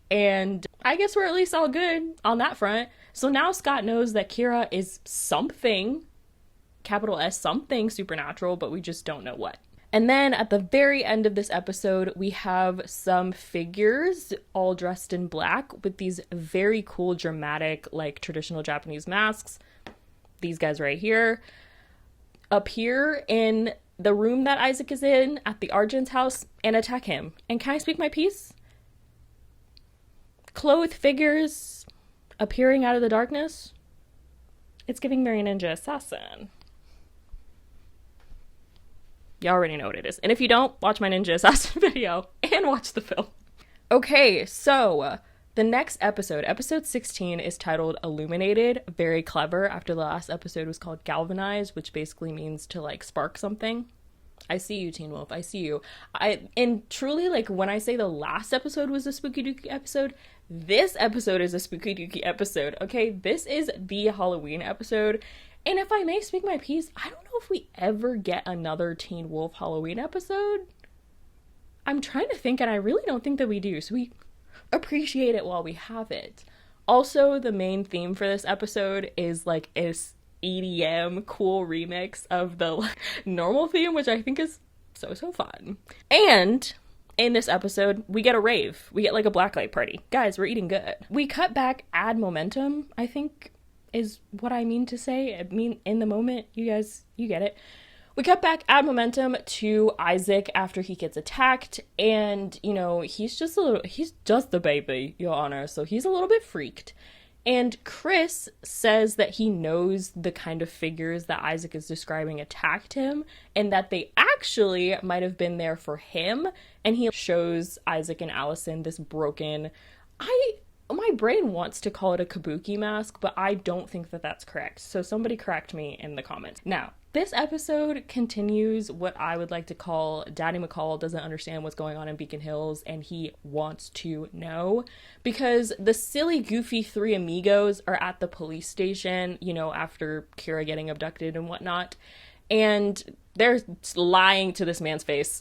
H: And I guess we're at least all good on that front. So now Scott knows that Kira is something, capital S, something supernatural, but we just don't know what. And then at the very end of this episode, we have some figures all dressed in black with these very cool, dramatic, like traditional Japanese masks. These guys right here appear in the room that Isaac is in at the Argent's house and attack him. And can I speak my piece? Clothed figures appearing out of the darkness. It's giving very Ninja Assassin. You already know what it is. And if you don't, watch my Ninja Assassin video and watch the film. Okay, so the next episode, episode 16, is titled Illuminated. Very clever, after the last episode was called Galvanized, which basically means to, like, spark something. I see you, Teen Wolf. I see you. And truly, like, when I say the last episode was a spooky dooky episode, this episode is a spooky dooky episode, okay? This is the Halloween episode. And if I may speak my piece, I don't know if we ever get another Teen Wolf Halloween episode. I'm trying to think, and I really don't think that we do. So we appreciate it while we have it. Also, the main theme for this episode is like a EDM cool remix of the normal theme, which I think is so fun. And in this episode, we get a rave. We get like a blacklight party. Guys, we're eating good. We cut back, add momentum, I think is what I mean to say. I mean, in the moment, you guys, you get it. We cut back, add momentum to Isaac after he gets attacked, and, you know, he's just the baby, Your Honor, so he's a little bit freaked. And Chris says that he knows the kind of figures that Isaac is describing attacked him, and that they actually might have been there for him, and he shows Isaac and Allison this broken, my brain wants to call it a kabuki mask, but I don't think that that's correct. So somebody correct me in the comments. Now, this episode continues what I would like to call Daddy McCall doesn't understand what's going on in Beacon Hills, and he wants to know, because the silly, goofy three amigos are at the police station, you know, after Kira getting abducted and whatnot, and they're lying to this man's face.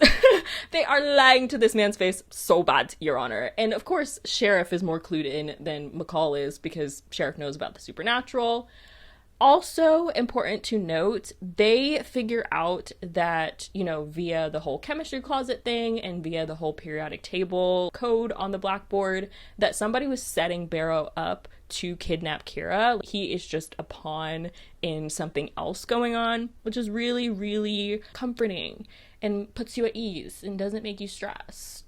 H: They are lying to this man's face so bad, Your Honor. And of course, Sheriff is more clued in than McCall is, because Sheriff knows about the supernatural. Also important to note, they figure out that, you know, via the whole chemistry closet thing and via the whole periodic table code on the blackboard, that somebody was setting Barrow up to kidnap Kira. He is just a pawn in something else going on, which is really, really comforting and puts you at ease and doesn't make you stressed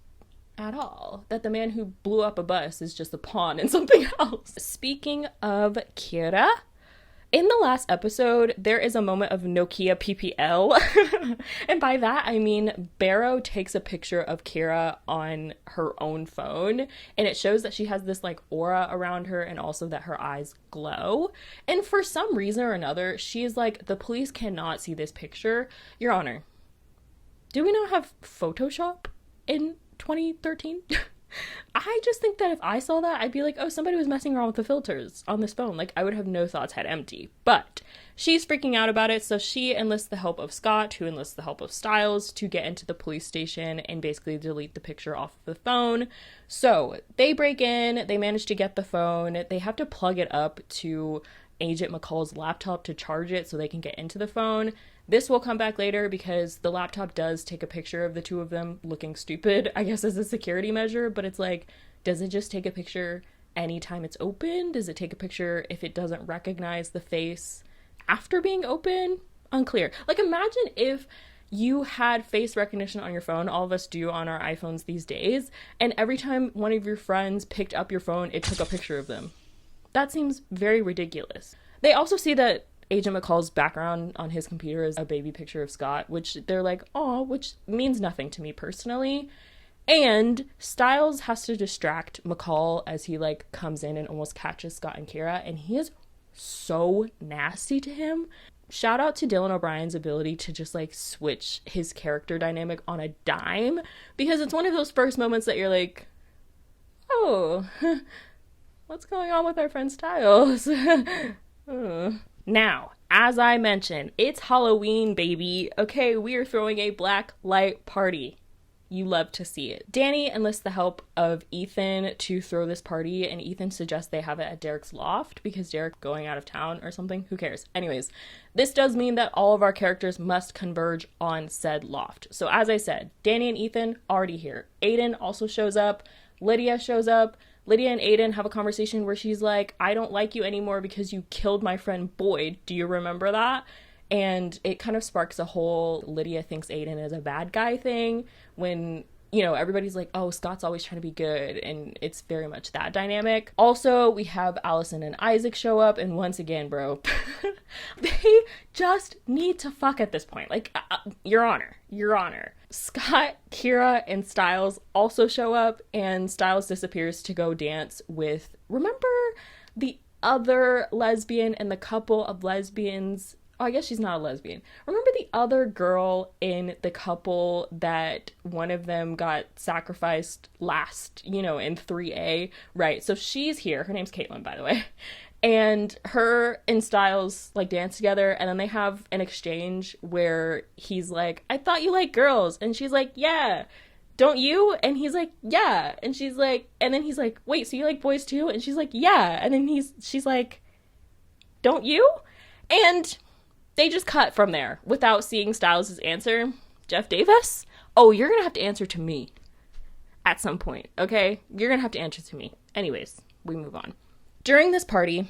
H: at all. That the man who blew up a bus is just a pawn in something else. Speaking of Kira, in the last episode, there is a moment of Nokia PPL. And by that, I mean Barrow takes a picture of Kira on her own phone, and it shows that she has this like aura around her, and also that her eyes glow. And for some reason or another, she is like, the police cannot see this picture. Your Honor, Do we not have Photoshop in 2013? I just think that if I saw that, I'd be like, oh, somebody was messing around with the filters on this phone. Like, I would have no thoughts had empty. But she's freaking out about it, so she enlists the help of Scott, who enlists the help of Styles, to get into the police station and basically delete the picture off of the phone. So they break in, they manage to get the phone, they have to plug it up to Agent McCall's laptop to charge it so they can get into the phone. This will come back later because the laptop does take a picture of the two of them looking stupid, I guess, as a security measure, but it's like, does it just take a picture anytime it's open? Does it take a picture if it doesn't recognize the face after being open? Unclear. Like, imagine if you had face recognition on your phone, all of us do on our iPhones these days, and every time one of your friends picked up your phone, it took a picture of them. That seems very ridiculous. They also see that Agent McCall's background on his computer is a baby picture of Scott, which they're like, oh, which means nothing to me personally. And Styles has to distract McCall as he like comes in and almost catches Scott and Kira, and he is so nasty to him. Shout out to Dylan O'Brien's ability to just like switch his character dynamic on a dime, because it's one of those first moments that you're like, oh, what's going on with our friend Styles? Now, as I mentioned, it's Halloween, baby. Okay, we are throwing a black light party. You love to see it. Danny enlists the help of Ethan to throw this party, and Ethan suggests they have it at Derek's loft because Derek's going out of town or something. Who cares? Anyways, this does mean that all of our characters must converge on said loft. So as I said, Danny and Ethan already here. Aiden also shows up. Lydia shows up. Lydia and Aiden have a conversation where she's like, I don't like you anymore because you killed my friend Boyd. Do you remember that? And it kind of sparks a whole Lydia thinks Aiden is a bad guy thing when, you know, everybody's like, oh, Scott's always trying to be good. And it's very much that dynamic. Also, we have Allison and Isaac show up. And once again, bro, they just need to fuck at this point. Like, Your Honor. Scott, Kira, and Styles also show up, and Styles disappears to go dance with, remember the other lesbian and the couple of lesbians? Oh, I guess she's not a lesbian. Remember the other girl in the couple that one of them got sacrificed last, you know, in 3A? Right, so she's here. Her name's Caitlin, by the way. And her and Styles like dance together, and then they have an exchange where he's like, I thought you liked girls, and she's like, yeah, don't you? And he's like, yeah, and she's like, and then he's like, wait, so you like boys too? And she's like, yeah, and then she's like, don't you? And they just cut from there without seeing Styles' answer. Jeff Davis? Oh, you're gonna have to answer to me at some point, okay? You're gonna have to answer to me. Anyways, we move on. During this party,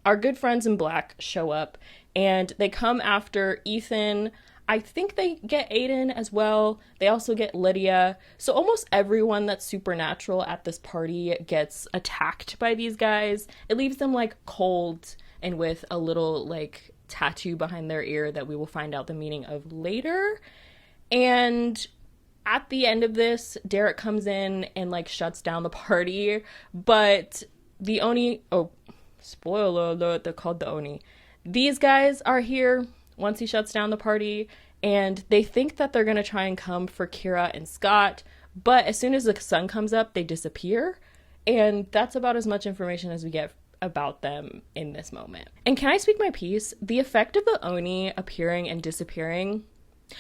H: our good friends in black show up, and they come after Ethan. I think they get Aiden as well. They also get Lydia. So almost everyone that's supernatural at this party gets attacked by these guys. It leaves them like cold and with a little like tattoo behind their ear that we will find out the meaning of later. And at the end of this, Derek comes in and like shuts down the party, but the Oni, oh, spoiler alert, they're called the Oni. These guys are here once he shuts down the party, and they think that they're going to try and come for Kira and Scott, but as soon as the sun comes up, they disappear, and that's about as much information as we get about them in this moment. And can I speak my piece? The effect of the Oni appearing and disappearing,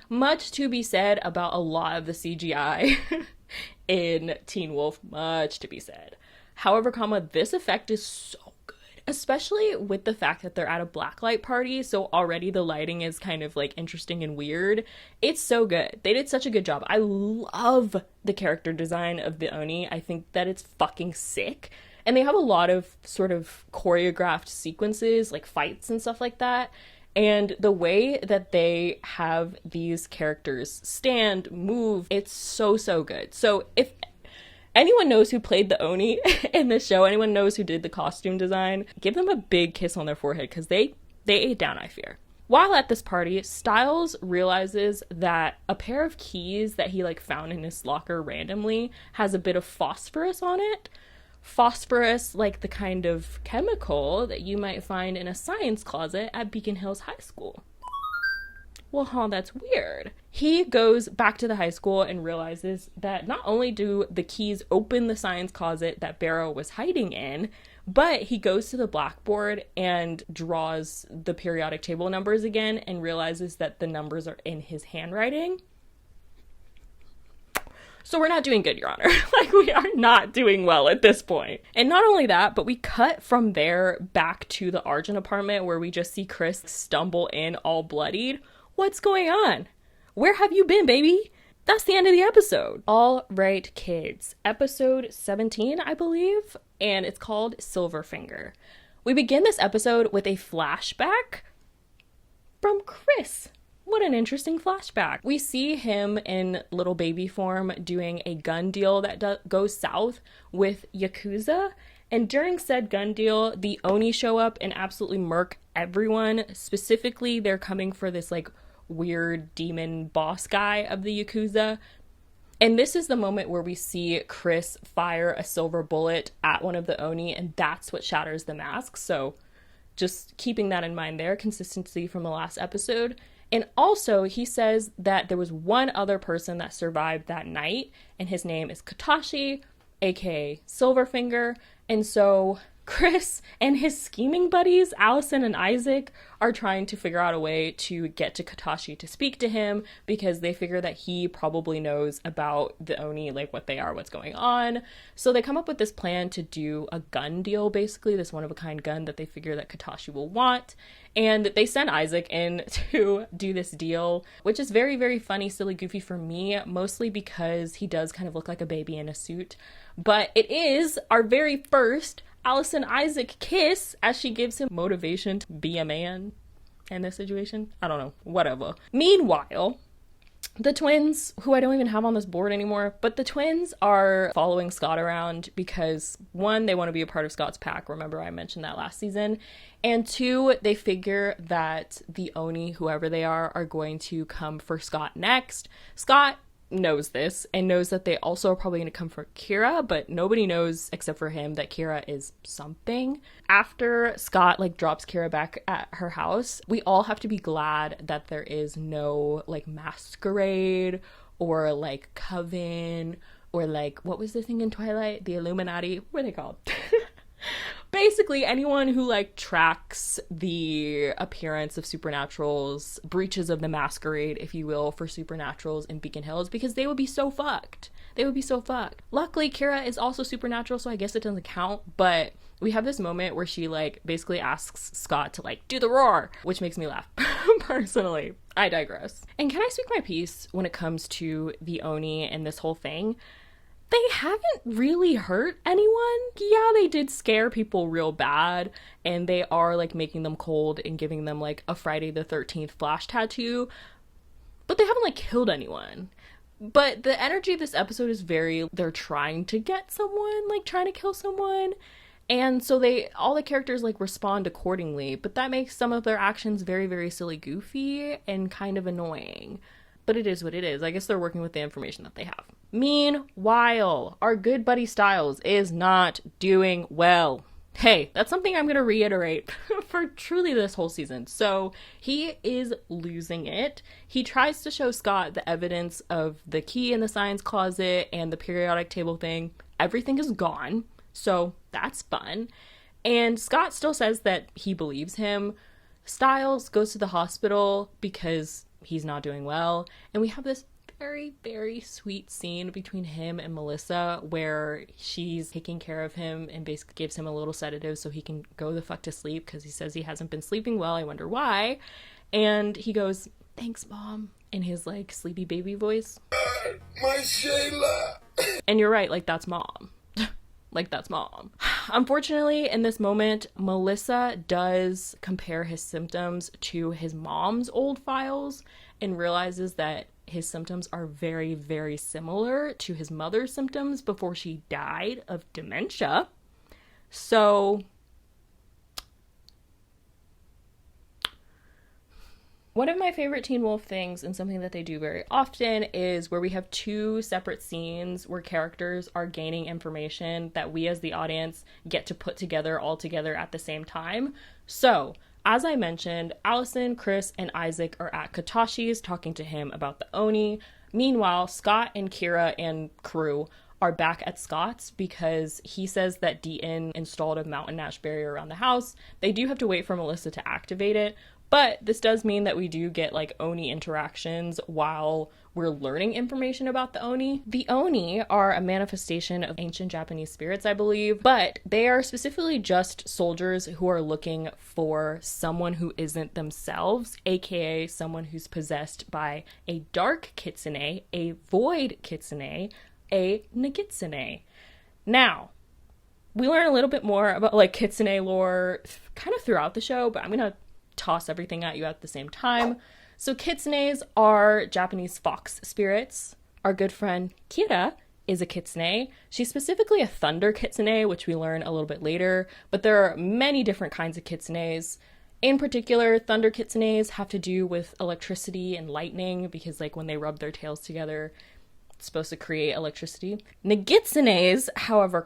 H: much to be said about a lot of the CGI in Teen Wolf, much to be said. However, this effect is so good, especially with the fact that they're at a blacklight party, so already the lighting is kind of like interesting and weird. It's so good. They did such a good job. I love the character design of the Oni. I think that it's fucking sick. And they have a lot of sort of choreographed sequences, like fights and stuff like that. And the way that they have these characters stand, move, it's so, so good. So if anyone knows who played the Oni in this show, anyone knows who did the costume design, give them a big kiss on their forehead because they ate down, I fear. While at this party, Styles realizes that a pair of keys that he like found in his locker randomly has a bit of phosphorus on it. Phosphorus, like the kind of chemical that you might find in a science closet at Beacon Hills High School. well, that's weird. He goes back to the high school and realizes that not only do the keys open the science closet that Barrow was hiding in, but he goes to the blackboard and draws the periodic table numbers again and realizes that the numbers are in his handwriting. So we're not doing good, Your Honor. Like, we are not doing well at this point. And not only that, but we cut from there back to the Argent apartment where we just see Chris stumble in all bloodied. What's going on? Where have you been, baby? That's the end of the episode. All right, kids. Episode 17, I believe, and it's called Silverfinger. We begin this episode with a flashback from Chris. What an interesting flashback. We see him in little baby form doing a gun deal that goes south with Yakuza. And during said gun deal, the Oni show up and absolutely murk everyone. Specifically, they're coming for this like weird demon boss guy of the Yakuza. And this is the moment where we see Chris fire a silver bullet at one of the Oni, and that's what shatters the mask. So just keeping that in mind there, consistency from the last episode. And also, he says that there was one other person that survived that night, and his name is Katashi, aka Silverfinger. And so Chris and his scheming buddies, Allison and Isaac, are trying to figure out a way to get to Katashi to speak to him because they figure that he probably knows about the Oni, like what they are, what's going on. So they come up with this plan to do a gun deal, basically, this one-of-a-kind gun that they figure that Katashi will want. And they send Isaac in to do this deal, which is very, very funny, silly, goofy for me, mostly because he does kind of look like a baby in a suit. But it is our very first Allison Isaac kiss as she gives him motivation to be a man in this situation. I don't know, whatever. Meanwhile, the twins, who I don't even have on this board anymore, but the twins are following Scott around because, one, they want to be a part of Scott's pack. Remember, I mentioned that last season. And two, they figure that the Oni, whoever they are going to come for Scott next. Scott knows this and knows that they also are probably going to come for Kira, but nobody knows except for him that Kira is something. After Scott drops Kira back at her house, we all have to be glad that there is no masquerade or coven or what was the thing in Twilight, the Illuminati, what are they called? Basically, anyone who tracks the appearance of supernaturals, breaches of the masquerade, if you will, for supernaturals in Beacon Hills, because they would be so fucked. They would be so fucked. Luckily, Kira is also supernatural, so I guess it doesn't count, but we have this moment where she basically asks Scott to do the roar, which makes me laugh, personally. I digress. And can I speak my piece when it comes to the Oni and this whole thing? They haven't really hurt anyone. Yeah, they did scare people real bad, and they are making them cold and giving them a Friday the 13th flash tattoo, but they haven't killed anyone. But the energy of this episode is they're trying to get someone, trying to kill someone, and so all the characters respond accordingly, but that makes some of their actions very, very silly, goofy, and kind of annoying. But it is what it is. I guess they're working with the information that they have. Meanwhile, our good buddy Styles is not doing well. Hey, that's something I'm going to reiterate for truly this whole season. So he is losing it. He tries to show Scott the evidence of the key in the science closet and the periodic table thing. Everything is gone. So that's fun. And Scott still says that he believes him. Styles goes to the hospital because he's not doing well, and we have this very, very sweet scene between him and Melissa where she's taking care of him and basically gives him a little sedative so he can go the fuck to sleep because he says he hasn't been sleeping well. I wonder why. And he goes, "Thanks, Mom," in his sleepy baby voice. My Shayla. And you're right, that's Mom. That's Mom. Unfortunately, in this moment, Melissa does compare his symptoms to his mom's old files and realizes that his symptoms are very, very similar to his mother's symptoms before she died of dementia. So one of my favorite Teen Wolf things, and something that they do very often, is where we have two separate scenes where characters are gaining information that we as the audience get to put together all together at the same time. So as I mentioned, Allison, Chris, and Isaac are at Katashi's talking to him about the Oni. Meanwhile, Scott and Kira and crew are back at Scott's because he says that Deaton installed a mountain ash barrier around the house. They do have to wait for Melissa to activate it, but this does mean that we do get like Oni interactions while we're learning information about the Oni. The Oni are a manifestation of ancient Japanese spirits, I believe, but they are specifically just soldiers who are looking for someone who isn't themselves, aka someone who's possessed by a dark kitsune, a void kitsune, a Nagitsune. Now, we learn a little bit more about like kitsune lore kind of throughout the show, but I'm gonna toss everything at you at the same time. So kitsunes are Japanese fox spirits. Our good friend Kira is a kitsune. She's specifically a thunder kitsune, which we learn a little bit later, but there are many different kinds of kitsunes. In particular, thunder kitsunes have to do with electricity and lightning because like when they rub their tails together, it's supposed to create electricity. Nagitsunes, however,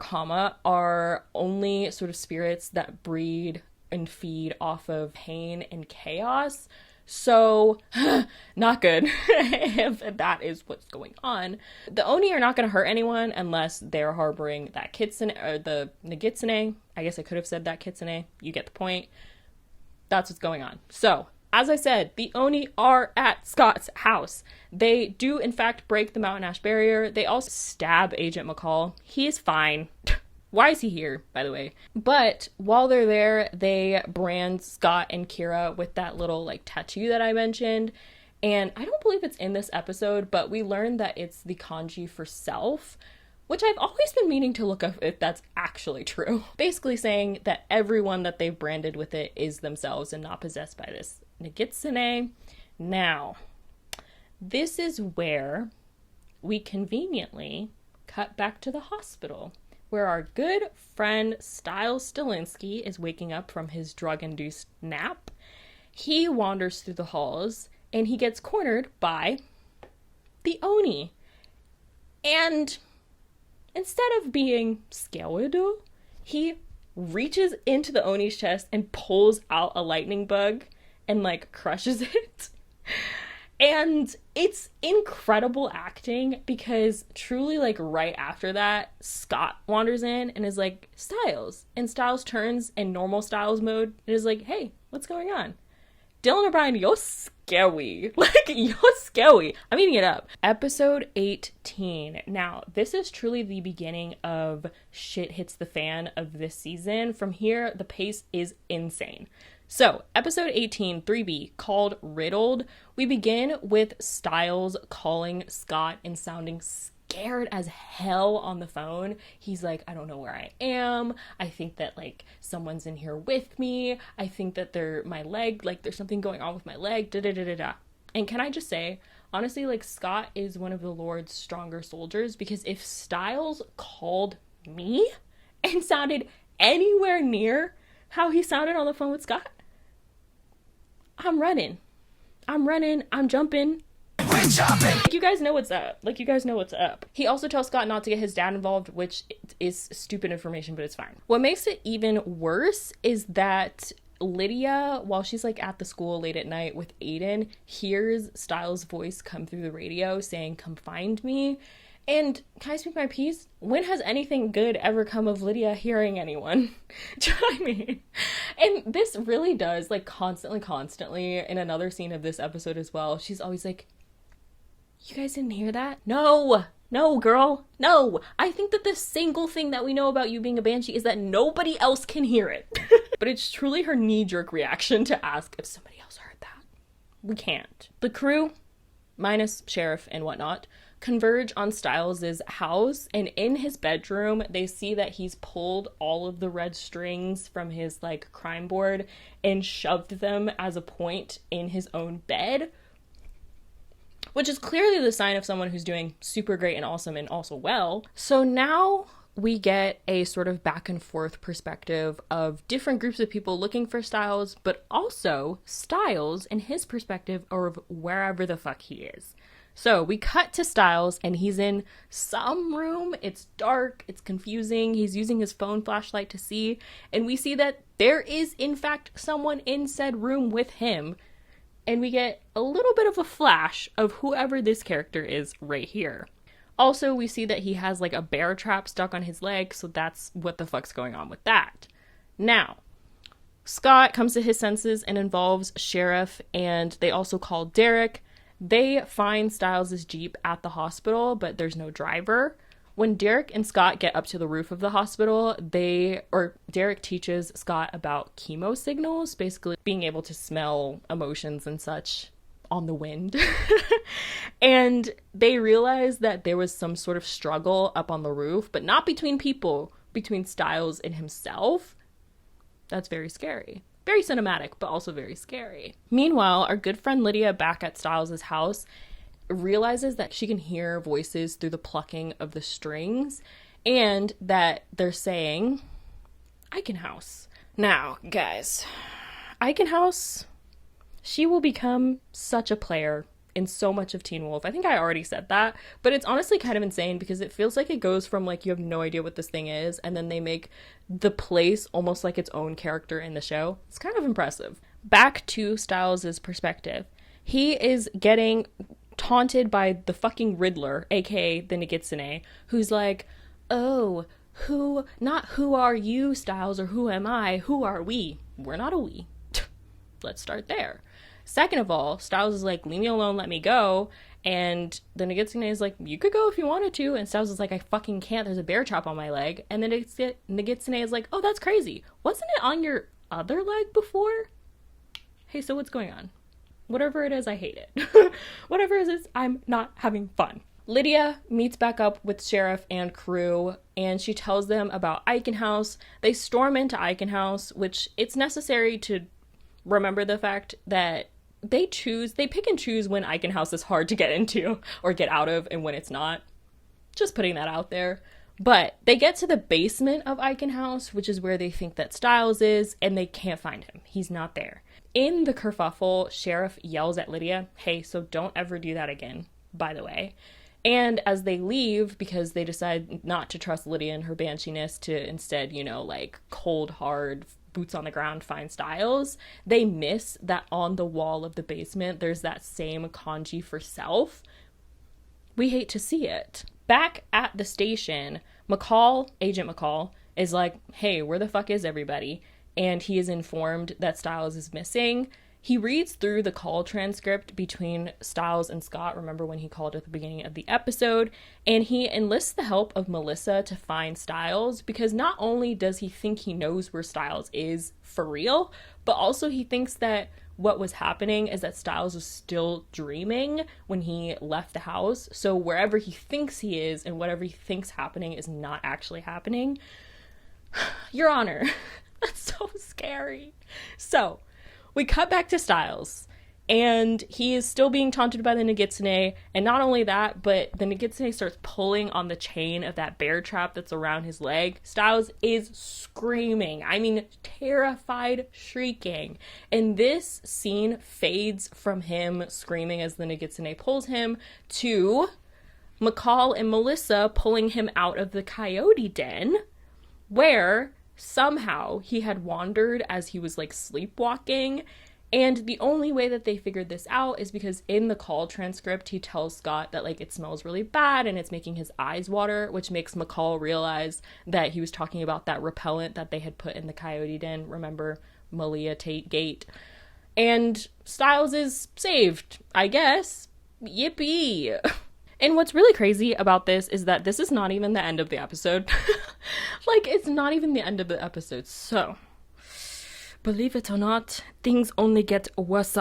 H: are only sort of spirits that breed and feed off of pain and chaos. So, not good if that is what's going on. The Oni are not going to hurt anyone unless they're harboring that kitsune, or the Nagitsune. I guess I could have said that kitsune. You get the point. That's what's going on. So, as I said, the Oni are at Scott's house. They do, in fact, break the mountain ash barrier. They also stab Agent McCall. He is fine. Why is he here, by the way? But while they're there, they brand Scott and Kira with that little like tattoo that I mentioned. And I don't believe it's in this episode, but we learned that it's the kanji for self, which I've always been meaning to look up if that's actually true. Basically saying that everyone that they've branded with it is themselves and not possessed by this Nagitsune. Now, this is where we conveniently cut back to the hospital, where our good friend Styles Stilinski is waking up from his drug-induced nap. He wanders through the halls, and he gets cornered by the And instead of being scared, he reaches into the Oni's chest and pulls out a lightning bug and like crushes it. And it's incredible acting because truly, like, right after that, Scott wanders in and is like, Styles. And Styles turns in normal Styles mode and is like, hey, what's going on? Dylan O'Brien, you're scary. Like, you're scary. I'm eating it up. Episode 18. Now, this is truly the beginning of shit hits the fan of this season. From here, the pace is insane. So, episode 18, 3B, called Riddled, we begin with Styles calling Scott and sounding scared as hell on the phone. He's like, I don't know where I am. I think that, like, someone's in here with me. I think that my leg, like, there's something going on with my leg, da-da-da-da-da. And can I just say, honestly, like, Scott is one of the Lord's stronger soldiers, because if Styles called me and sounded anywhere near how he sounded on the phone with Scott, I'm running, I'm jumping. We're jumping! Like, you guys know what's up. He also tells Scott not to get his dad involved, which is stupid information, but it's fine. What makes it even worse is that Lydia, while she's like at the school late at night with Aiden, hears Styles' voice come through the radio saying, come find me. And can I speak my piece? When has anything good ever come of Lydia hearing anyone? Do you know what I mean? And this really does, like, constantly, in another scene of this episode as well, she's always like, you guys didn't hear that? No, girl, no. I think that the single thing that we know about you being a banshee is that nobody else can hear it. But it's truly her knee-jerk reaction to ask if somebody else heard that. We can't. The crew, minus Sheriff and whatnot, converge on Styles' house, and in his bedroom they see that he's pulled all of the red strings from his like crime board and shoved them as a point in his own bed, which is clearly the sign of someone who's doing super great and awesome and also well. So now we get a sort of back and forth perspective of different groups of people looking for Styles, but also Styles and his perspective of wherever the fuck he is. So we cut to Styles, and he's in some room. It's dark, it's confusing. He's using his phone flashlight to see, and we see that there is, in fact, someone in said room with him. And we get a little bit of a flash of whoever this character is right here. Also, we see that he has like a bear trap stuck on his leg, so that's what the fuck's going on with that. Now, Scott comes to his senses and involves Sheriff, and they also call Derek. They find Styles' Jeep at the hospital, but there's no driver. When Derek and Scott get up to the roof of the hospital, Derek teaches Scott about chemo signals, basically being able to smell emotions and such on the wind. And they realize that there was some sort of struggle up on the roof, but not between people, between Styles and himself. That's very scary. Very cinematic, but also very scary. Meanwhile, our good friend Lydia, back at Styles' house, realizes that she can hear voices through the plucking of the strings, and that they're saying, Eichenhaus. Now, guys, Eichenhaus, she will become such a player in so much of Teen Wolf. I think I already said that, but it's honestly kind of insane because it feels like it goes from like you have no idea what this thing is, and then they make the place almost like its own character in the show. It's kind of impressive. Back to Styles' perspective. He is getting taunted by the fucking Riddler, aka the Nagitsune, who's like, oh, who are you, Styles, or who am I? Who are we? We're not a we. Let's start there. Second of all, Styles is like, leave me alone, let me go. And the Nagitsune is like, you could go if you wanted to. And Styles is like, I fucking can't. There's a bear trap on my leg. And then Nagitsune is like, oh, that's crazy. Wasn't it on your other leg before? Hey, so what's going on? Whatever it is, I hate it. Whatever it is, I'm not having fun. Lydia meets back up with Sheriff and crew, and she tells them about Eichenhaus. They storm into Eichenhaus, which it's necessary to remember the fact that they pick and choose when Eichenhaus is hard to get into or get out of and when it's not. Just putting that out there. But they get to the basement of Eichenhaus, which is where they think that Styles is, and they can't find him. He's not there. In the kerfuffle, Sheriff yells at Lydia, hey, so don't ever do that again, by the way. And as they leave, because they decide not to trust Lydia and her banshiness to instead, like cold, hard, boots on the ground find Styles, they miss that on the wall of the basement, there's that same kanji for self. We hate to see it. Back at the station, Agent McCall, is like, hey, where the fuck is everybody? And he is informed that Styles is missing. He reads through the call transcript between Styles and Scott, remember when he called at the beginning of the episode, and he enlists the help of Melissa to find Styles, because not only does he think he knows where Styles is for real, but also he thinks that what was happening is that Styles was still dreaming when he left the house, so wherever he thinks he is and whatever he thinks happening is not actually happening. Your Honor, that's so scary. So, we cut back to Styles, and he is still being taunted by the Nagitsune, and not only that, but the Nagitsune starts pulling on the chain of that bear trap that's around his leg. Styles is screaming, terrified, shrieking, and this scene fades from him screaming as the Nagitsune pulls him to McCall and Melissa pulling him out of the coyote den, where somehow he had wandered as he was sleepwalking, and the only way that they figured this out is because in the call transcript he tells Scott that it smells really bad and it's making his eyes water, which makes McCall realize that he was talking about that repellent that they had put in the coyote den, remember, Malia Tate Gate. And Styles is saved, I guess. Yippee. And what's really crazy about this is that this is not even the end of the episode. It's not even the end of the episode. So, believe it or not, things only get worse.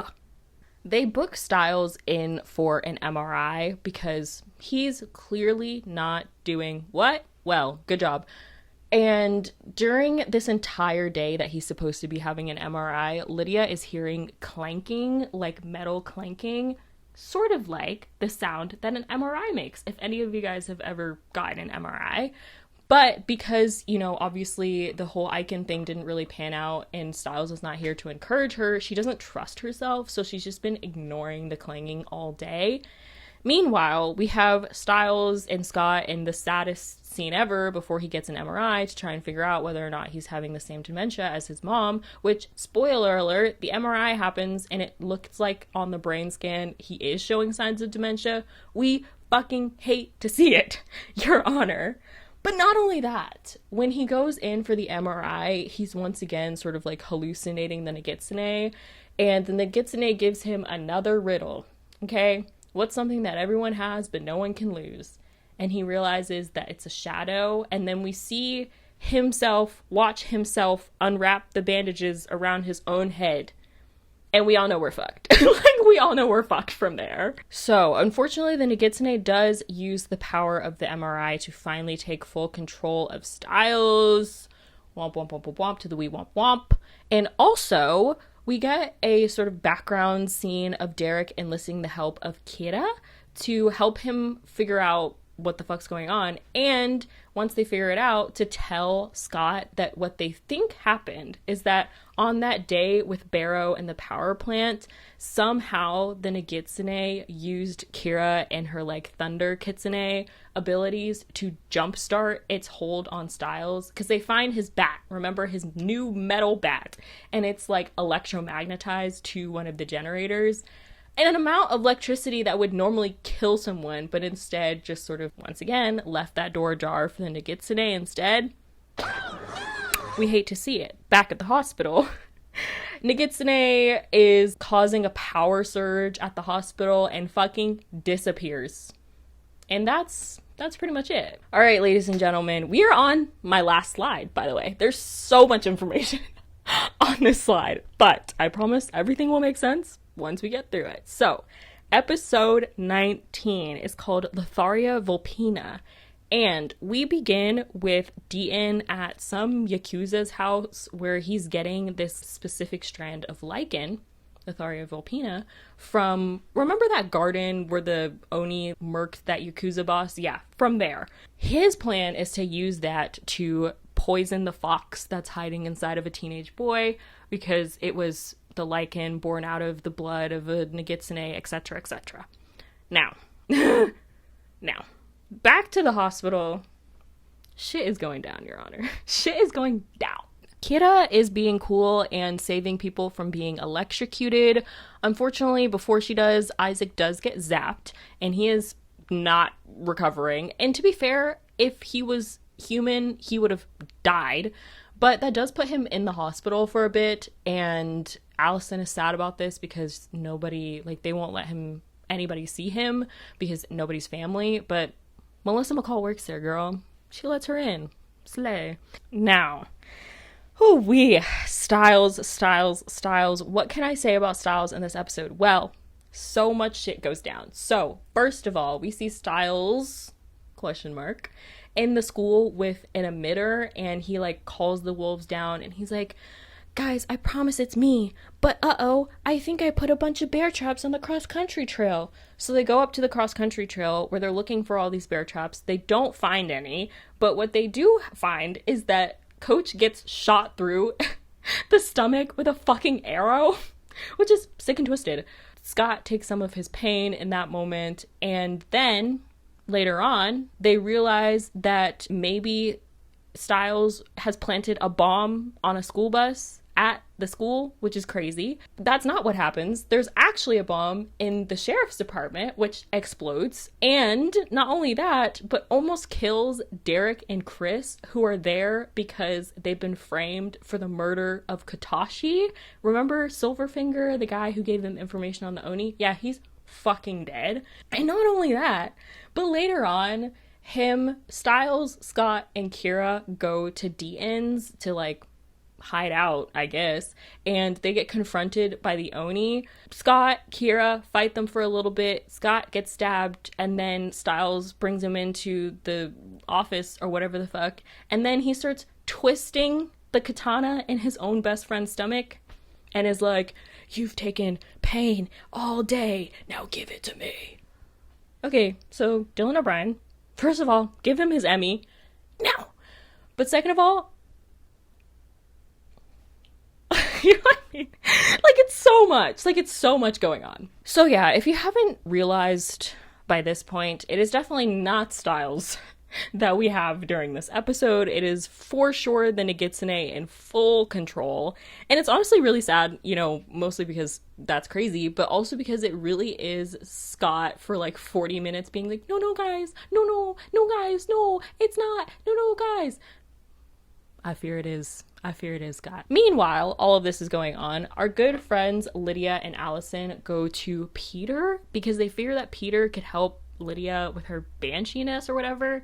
H: They book Styles in for an MRI because he's clearly not doing what? Well, good job. And during this entire day that he's supposed to be having an MRI, Lydia is hearing clanking, metal clanking, sort of like the sound that an MRI makes, if any of you guys have ever gotten an MRI. But because, obviously the whole Icon thing didn't really pan out and Styles is not here to encourage her, she doesn't trust herself, so she's just been ignoring the clanging all day. Meanwhile, we have Styles and Scott in the saddest scene ever before he gets an MRI to try and figure out whether or not he's having the same dementia as his mom, which, spoiler alert, the MRI happens and it looks like on the brain scan he is showing signs of dementia. We fucking hate to see it, Your Honor. But not only that, when he goes in for the MRI, he's once again sort of like hallucinating the Nagitsune, and the Nagitsune gives him another riddle, okay? What's something that everyone has but no one can lose? And he realizes that it's a shadow, and then we see watch himself unwrap the bandages around his own head. And we all know we're fucked. We all know we're fucked from there. So, unfortunately, the Nagitsune does use the power of the MRI to finally take full control of Styles. Womp, womp, womp, womp, womp to the wee womp, womp. And also, we get a sort of background scene of Derek enlisting the help of Kira to help him figure out what the fuck's going on, and once they figure it out, to tell Scott that what they think happened is that on that day with Barrow and the power plant, somehow the Nagitsune used Kira and her like Thunder Kitsune abilities to jumpstart its hold on Styles, because they find his bat, remember his new metal bat, and it's like electromagnetized to one of the generators. And an amount of electricity that would normally kill someone, but instead just sort of, once again, left that door ajar for the Nagitsune instead. We hate to see it. Back at the hospital, Nagitsune is causing a power surge at the hospital and fucking disappears. And that's pretty much it. All right, ladies and gentlemen, we are on my last slide, by the way. There's so much information on this slide, but I promise everything will make sense once we get through it. So, episode 19 is called Lotharia Volpina, and we begin with Deaton at some Yakuza's house where he's getting this specific strand of lichen, Lotharia Volpina, from, remember that garden where the Oni murked that Yakuza boss? Yeah, from there. His plan is to use that to poison the fox that's hiding inside of a teenage boy, because it was the lichen born out of the blood of a Nagitsune, etc., etc. Now, back to the hospital. Shit is going down, Your Honor. Shit is going down. Kira is being cool and saving people from being electrocuted. Unfortunately, before she does, Isaac does get zapped, and he is not recovering. And to be fair, if he was human, he would have died. But that does put him in the hospital for a bit, and Allison is sad about this because nobody, like, they won't let anybody see him because nobody's family, but Melissa McCall works there, girl. She lets her in. Slay. Now, Styles. What can I say about Styles in this episode? Well, so much shit goes down. So, first of all, we see Styles, ? In the school with an emitter, and he like calls the wolves down, and he's like, guys, I promise it's me, but I think I put a bunch of bear traps on the cross-country trail. So they go up to the cross-country trail where they're looking for all these bear traps. They don't find any, but what they do find is that Coach gets shot through the stomach with a fucking arrow, which is sick and twisted. Scott takes some of his pain in that moment, and then later on, they realize that maybe Styles has planted a bomb on a school bus at the school, which is crazy. That's not what happens. There's actually a bomb in the sheriff's department, which explodes. And not only that, but almost kills Derek and Chris, who are there because they've been framed for the murder of Katashi. Remember Silverfinger, the guy who gave them information on the Oni? Yeah, he's fucking dead. And not only that, but later on, Styles, Scott, and Kira go to Deaton's to like hide out, I guess, and they get confronted by the Oni. Scott, Kira fight them for a little bit. Scott gets stabbed, and then Styles brings him into the office or whatever the fuck, and then he starts twisting the katana in his own best friend's stomach and is like, you've taken pain all day, now give it to me. Okay, so Dylan O'Brien, first of all, give him his Emmy now. But second of all, you know what I mean? Like, it's so much going on. So yeah, if you haven't realized by this point, it is definitely not Styles that we have during this episode. It is for sure the Nagitsune in full control. And it's honestly really sad, you know, mostly because that's crazy, but also because it really is Scott for like 40 minutes being like, no, guys, no, guys, no, it's not, no, guys. I fear it is, Scott. Meanwhile, all of this is going on. Our good friends Lydia and Allison go to Peter because they fear that Peter could help Lydia with her banshiness or whatever.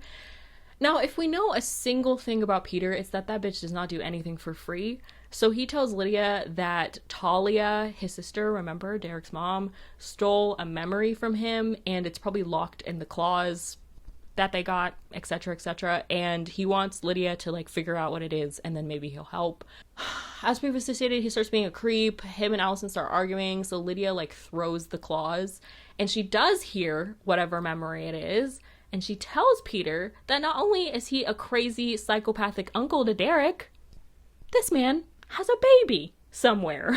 H: Now, if we know a single thing about Peter, it's that bitch does not do anything for free. So he tells Lydia that Talia, his sister, remember, Derek's mom, stole a memory from him, and it's probably locked in the claws that they got, etc., etc. And he wants Lydia to like figure out what it is, and then maybe he'll help. As previously stated, he starts being a creep. Him and Allison start arguing, so Lydia like throws the claws, and she does hear whatever memory it is, and she tells Peter that not only is he a crazy psychopathic uncle to Derek, this man has a baby somewhere.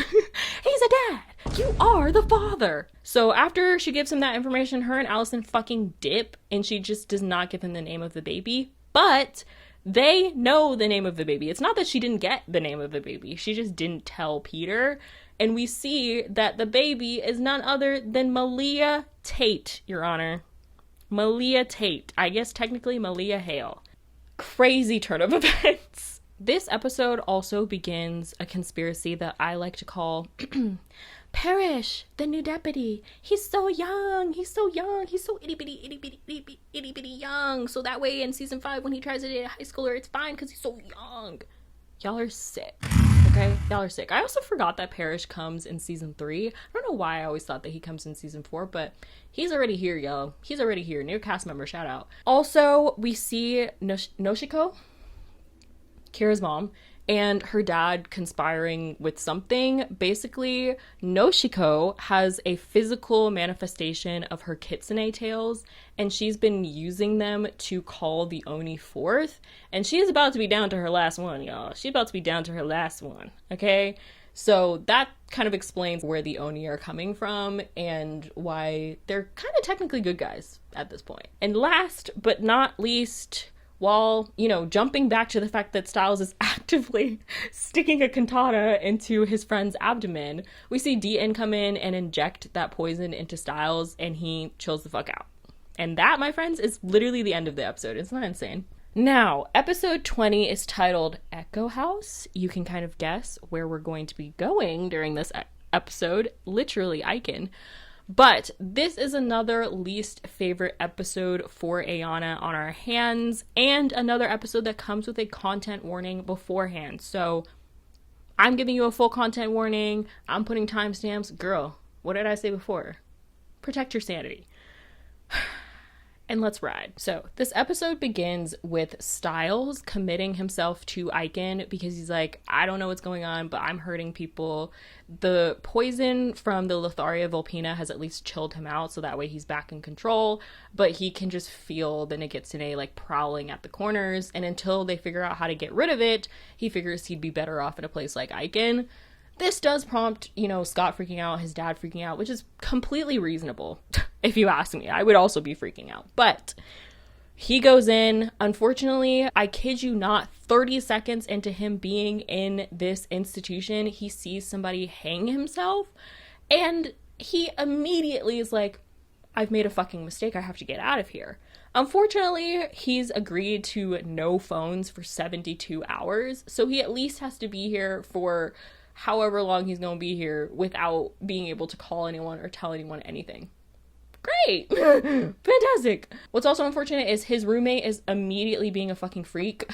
H: He's a dad. You are the father. So after she gives him that information, her and Allison fucking dip, and she just does not give him the name of the baby. But they know the name of the baby. It's not that she didn't get the name of the baby. She just didn't tell Peter. And we see that the baby is none other than Malia Tate, Your Honor. Malia Tate. I guess technically Malia Hale. Crazy turn of events. This episode also begins a conspiracy that I like to call Parrish, the new deputy. He's so young. He's so itty bitty young. So that way in season 5 when he tries to date a high schooler, it's fine because he's so young. Y'all are sick. Okay? Y'all are sick. I also forgot that Parrish comes in season 3. I don't know why I always thought that he comes in season 4, but he's already here, yo. He's already here. New cast member, shout out. Also, we see Noshiko, Kira's mom, and her dad conspiring with something. Basically, Noshiko has a physical manifestation of her kitsune tails, and she's been using them to call the Oni forth, and she's about to be down to her last one, y'all. She's about to be down to her last one, okay? So that kind of explains where the Oni are coming from and why they're kind of technically good guys at this point. And last but not least, while, you know, jumping back to the fact that Styles is actively sticking a katana into his friend's abdomen, we see Deaton come in and inject that poison into Styles, and he chills the fuck out. And that, my friends, is literally the end of the episode. Isn't that insane? Now, episode 20 is titled Echo House. You can kind of guess where we're going to be going during this episode. Literally, Icon. But this is another least favorite episode for Ayana on our hands, and another episode that comes with a content warning beforehand. So I'm giving you a full content warning. I'm putting timestamps. Girl, what did I say before? Protect your sanity. And let's ride. So this episode begins with Styles committing himself to Icon because he's like, I don't know what's going on, but I'm hurting people. The poison from the Lotharia Vulpina has at least chilled him out, so that way he's back in control, but he can just feel the Nagitsune like prowling at the corners, and until they figure out how to get rid of it, he figures he'd be better off in a place like Icon. This does prompt, you know, Scott freaking out, his dad freaking out, which is completely reasonable. If you ask me, I would also be freaking out. But he goes in. Unfortunately, I kid you not, 30 seconds into him being in this institution, he sees somebody hang himself, and he immediately is like, I've made a fucking mistake. I have to get out of here. Unfortunately, he's agreed to no phones for 72 hours, so he at least has to be here for however long he's going to be here without being able to call anyone or tell anyone anything. Great! Fantastic! What's also unfortunate is his roommate is immediately being a fucking freak.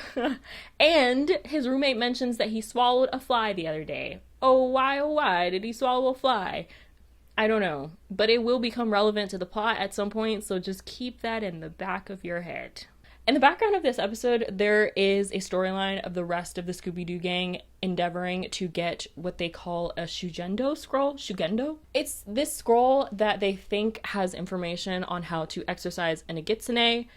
H: And his roommate mentions that he swallowed a fly the other day. Oh, why did he swallow a fly? I don't know. But it will become relevant to the plot at some point, so just keep that in the back of your head. In the background of this episode, there is a storyline of the rest of the Scooby-Doo gang endeavoring to get what they call a Shugendo scroll. Shugendo? It's this scroll that they think has information on how to exorcise a Nagitsune.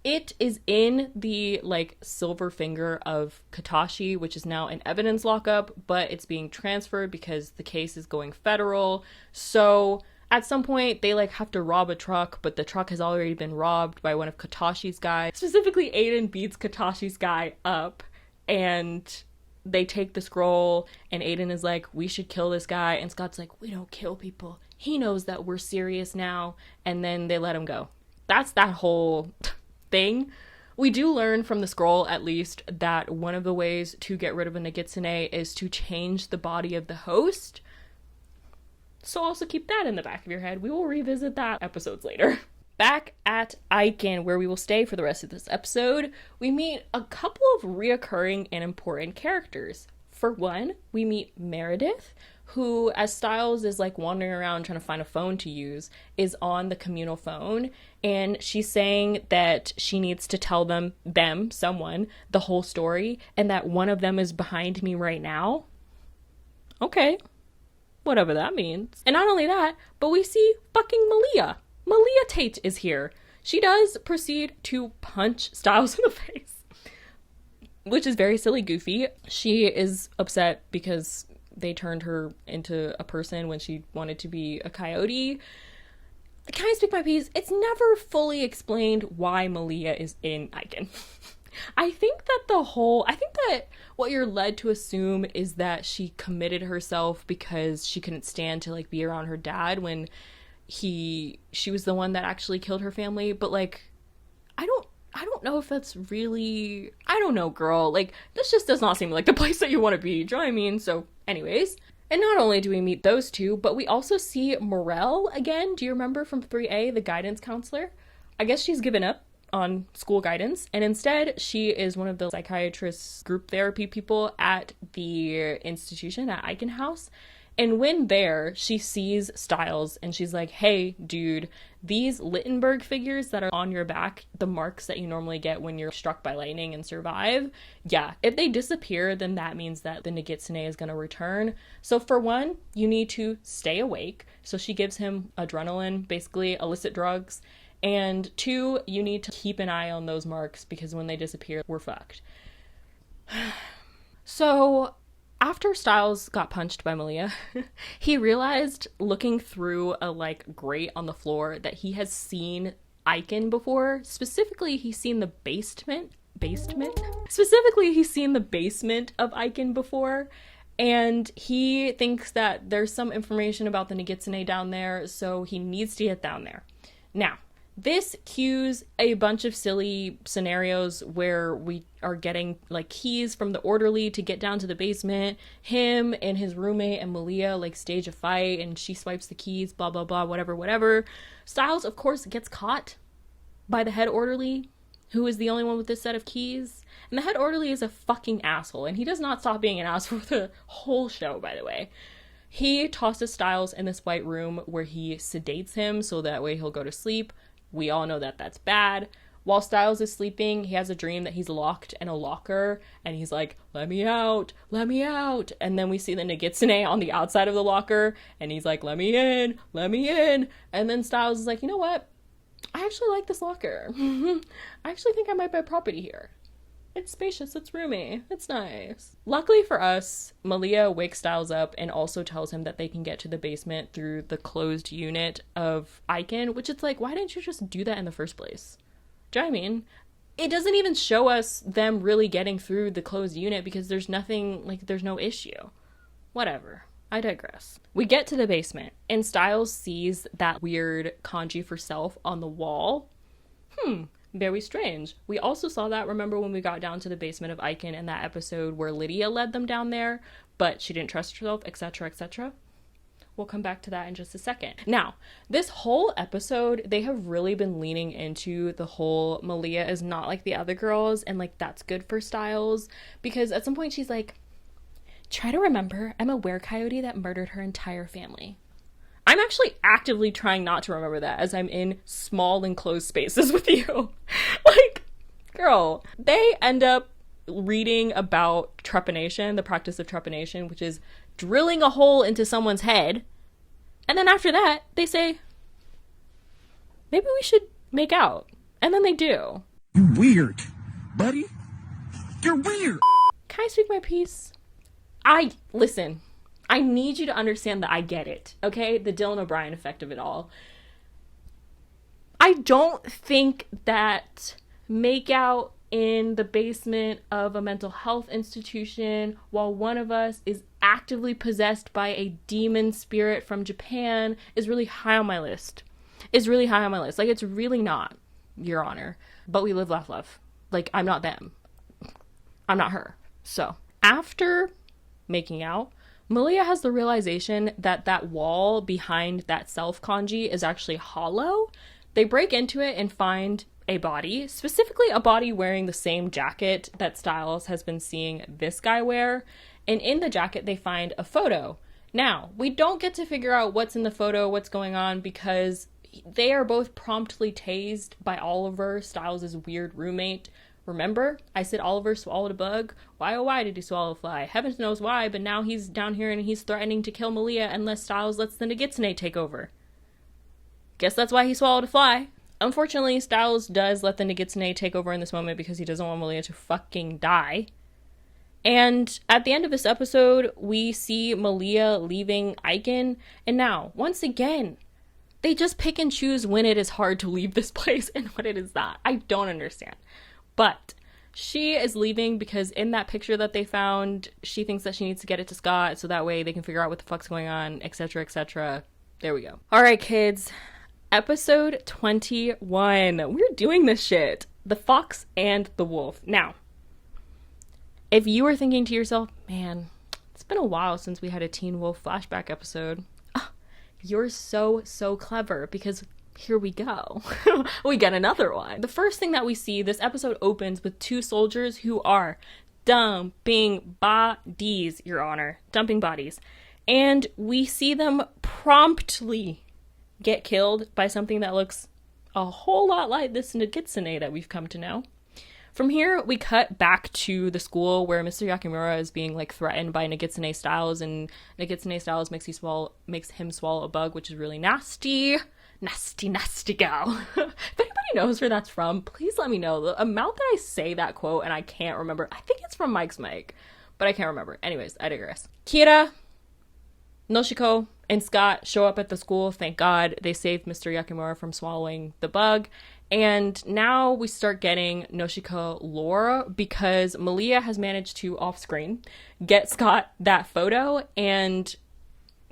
H: It is in the, like, silver finger of Katashi, which is now in evidence lockup, but it's being transferred because the case is going federal. So At some point, they like have to rob a truck, but the truck has already been robbed by one of Katashi's guys. Specifically, Aiden beats Katashi's guy up, and they take the scroll, and Aiden is like, we should kill this guy, and Scott's like, we don't kill people. He knows that we're serious now, and then they let him go. That's that whole thing. We do learn from the scroll, at least, that one of the ways to get rid of a Nagitsune is to change the body of the host. So also keep that in the back of your head. We will revisit that episodes later. Back at Aiken, where we will stay for the rest of this episode, we meet a couple of reoccurring and important characters. For one, we meet Meredith, who, as Styles is like wandering around trying to find a phone to use, is on the communal phone, and she's saying that she needs to tell someone, the whole story, and that one of them is behind me right now. Okay. Whatever that means. And not only that, but we see fucking Malia. Malia Tate is here. She does proceed to punch Styles in the face, which is very silly goofy. She is upset because they turned her into a person when she wanted to be a coyote. Can I speak my piece? It's never fully explained why Malia is in Aiken. I think that what you're led to assume is that she committed herself because she couldn't stand to like be around her dad when she was the one that actually killed her family. But like, I don't know if that's really, I don't know, girl. Like, this just does not seem like the place that you want to be. Do you know what I mean? So anyways, and not only do we meet those two, but we also see Morel again. Do you remember from 3A, the guidance counselor? I guess she's given up on school guidance, and instead she is one of the psychiatrist group therapy people at the institution at Aiken House. And when there, she sees Styles and she's like, hey dude, these Littenberg figures that are on your back, the marks that you normally get when you're struck by lightning and survive, yeah, if they disappear, then that means that the Nagitsune is going to return. So for one, you need to stay awake. So she gives him adrenaline, basically illicit drugs. And two, you need to keep an eye on those marks because when they disappear, we're fucked. So after Styles got punched by Malia, he realized, looking through a like grate on the floor, that he has seen Aiken before. Specifically, he's seen the basement of Aiken before. And he thinks that there's some information about the Nagitsune down there, so he needs to get down there. Now, this cues a bunch of silly scenarios where we are getting like keys from the orderly to get down to the basement. Him and his roommate and Malia like stage a fight and she swipes the keys, blah, blah, blah, whatever. Styles, of course, gets caught by the head orderly, who is the only one with this set of keys. And the head orderly is a fucking asshole, and he does not stop being an asshole for the whole show, by the way. He tosses Styles in this white room where he sedates him so that way he'll go to sleep. We all know that that's bad. While Styles is sleeping, he has a dream that he's locked in a locker, and he's like, let me out, let me out. And then we see the Nagitsune on the outside of the locker, and he's like, let me in, let me in. And then Styles is like, you know what? I actually like this locker. I actually think I might buy property here. It's spacious, it's roomy, it's nice. Luckily for us, Malia wakes Styles up and also tells him that they can get to the basement through the closed unit of Aiken, which it's like, why didn't you just do that in the first place? Do you know what I mean? It doesn't even show us them really getting through the closed unit because there's nothing, like, there's no issue. Whatever. I digress. We get to the basement, and Styles sees that weird kanji for self on the wall. Very strange. We also saw that, remember when we got down to the basement of Aiken in that episode where Lydia led them down there, but she didn't trust herself, etc., etc. We'll come back to that in just a second. Now, this whole episode, they have really been leaning into the whole Malia is not like the other girls, and like that's good for Styles, because at some point she's like, try to remember I'm a were-coyote that murdered her entire family. I'm actually actively trying not to remember that as I'm in small enclosed spaces with you. Like, girl, they end up reading about trepanation, the practice of trepanation, which is drilling a hole into someone's head. And then after that, they say, maybe we should make out. And then they do.
O: You weird, buddy. You're weird.
H: Can I speak my piece? Listen, I need you to understand that I get it, okay? The Dylan O'Brien effect of it all. I don't think that makeout in the basement of a mental health institution while one of us is actively possessed by a demon spirit from Japan is really high on my list. Like, it's really not, Your Honor. But we live, laugh, love. Like, I'm not them. I'm not her. So, after making out, Malia has the realization that that wall behind that self-kanji is actually hollow. They break into it and find a body, specifically a body wearing the same jacket that Styles has been seeing this guy wear. And in the jacket, they find a photo. Now, we don't get to figure out what's in the photo, what's going on, because they are both promptly tased by Oliver, Styles' weird roommate. Remember, I said Oliver swallowed a bug? Why, oh why did he swallow a fly? Heaven knows why, but now he's down here and he's threatening to kill Malia unless Styles lets the Nagitsune take over. Guess that's why he swallowed a fly. Unfortunately, Styles does let the Nagitsune take over in this moment because he doesn't want Malia to fucking die. And at the end of this episode, we see Malia leaving Aiken. And now, once again, they just pick and choose when it is hard to leave this place and when it is not. I don't understand. But she is leaving because in that picture that they found, she thinks that she needs to get it to Scott so that way they can figure out what the fuck's going on, etc., etc. There we go. All right, kids. Episode 21. We're doing this shit. The Fox and the Wolf. Now, if you were thinking to yourself, man, it's been a while since we had a Teen Wolf flashback episode. Oh, you're so clever because here we go. We get another one. The first thing that we see, this episode opens with two soldiers who are dumping bodies, Your Honor. Dumping bodies. And we see them promptly get killed by something that looks a whole lot like this Nagitsune that we've come to know. From here, we cut back to the school where Mr. Yakimura is being like threatened by Nagitsune Styles, and Nagitsune Styles makes him swallow a bug, which is really nasty. Nasty gal. If anybody knows where that's from, please let me know. The amount that I say that quote and I can't remember, I think it's from Mike's Mike, but I can't remember. Anyways, I digress. Kira, Noshiko, and Scott show up at the school. Thank God they saved Mr. Yakimura from swallowing the bug. And now we start getting Noshiko lore because Malia has managed to, off-screen, get Scott that photo, and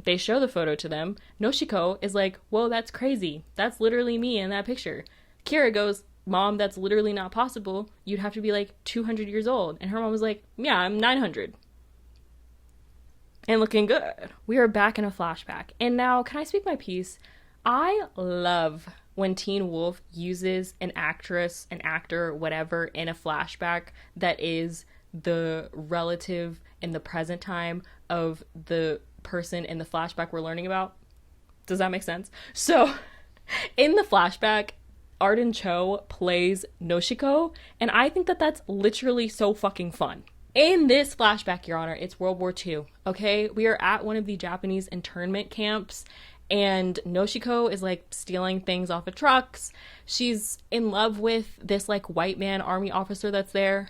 H: they show the photo to them. Noshiko is like, whoa, that's crazy. That's literally me in that picture. Kira goes, Mom, that's literally not possible. You'd have to be like 200 years old. And her mom was like, yeah, I'm 900. And looking good. We are back in a flashback. And now, can I speak my piece? I love when Teen Wolf uses an actress, an actor, whatever, in a flashback that is the relative in the present time of the person in the flashback we're learning about. Does that make sense? So, in the flashback, Arden Cho plays Noshiko, and I think that that's literally so fucking fun. In this flashback, Your Honor, it's World War II, okay? We are at one of the Japanese internment camps, and Noshiko is, like, stealing things off of trucks. She's in love with this, like, white man army officer that's there.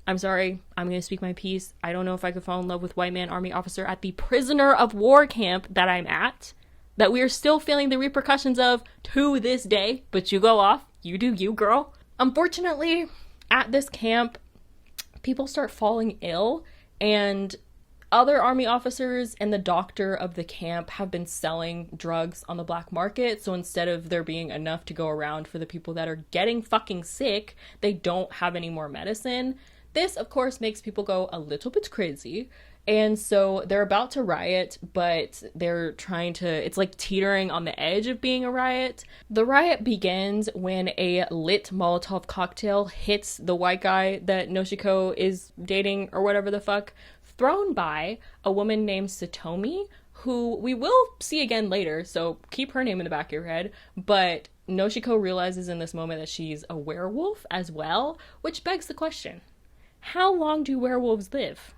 H: I'm sorry, I'm gonna speak my piece. I don't know if I could fall in love with white man army officer at the prisoner of war camp that I'm at, that we are still feeling the repercussions of to this day, but you go off. You do you, girl. Unfortunately, at this camp, people start falling ill, and other army officers and the doctor of the camp have been selling drugs on the black market. So instead of there being enough to go around for the people that are getting fucking sick, they don't have any more medicine. This, of course, makes people go a little bit crazy. And so they're about to riot, but they're trying to, it's like teetering on the edge of being a riot. The riot begins when a lit Molotov cocktail hits the white guy that Noshiko is dating or whatever the fuck, thrown by a woman named Satomi, who we will see again later, so keep her name in the back of your head. But Noshiko realizes in this moment that she's a werewolf as well, which begs the question, how long do werewolves live?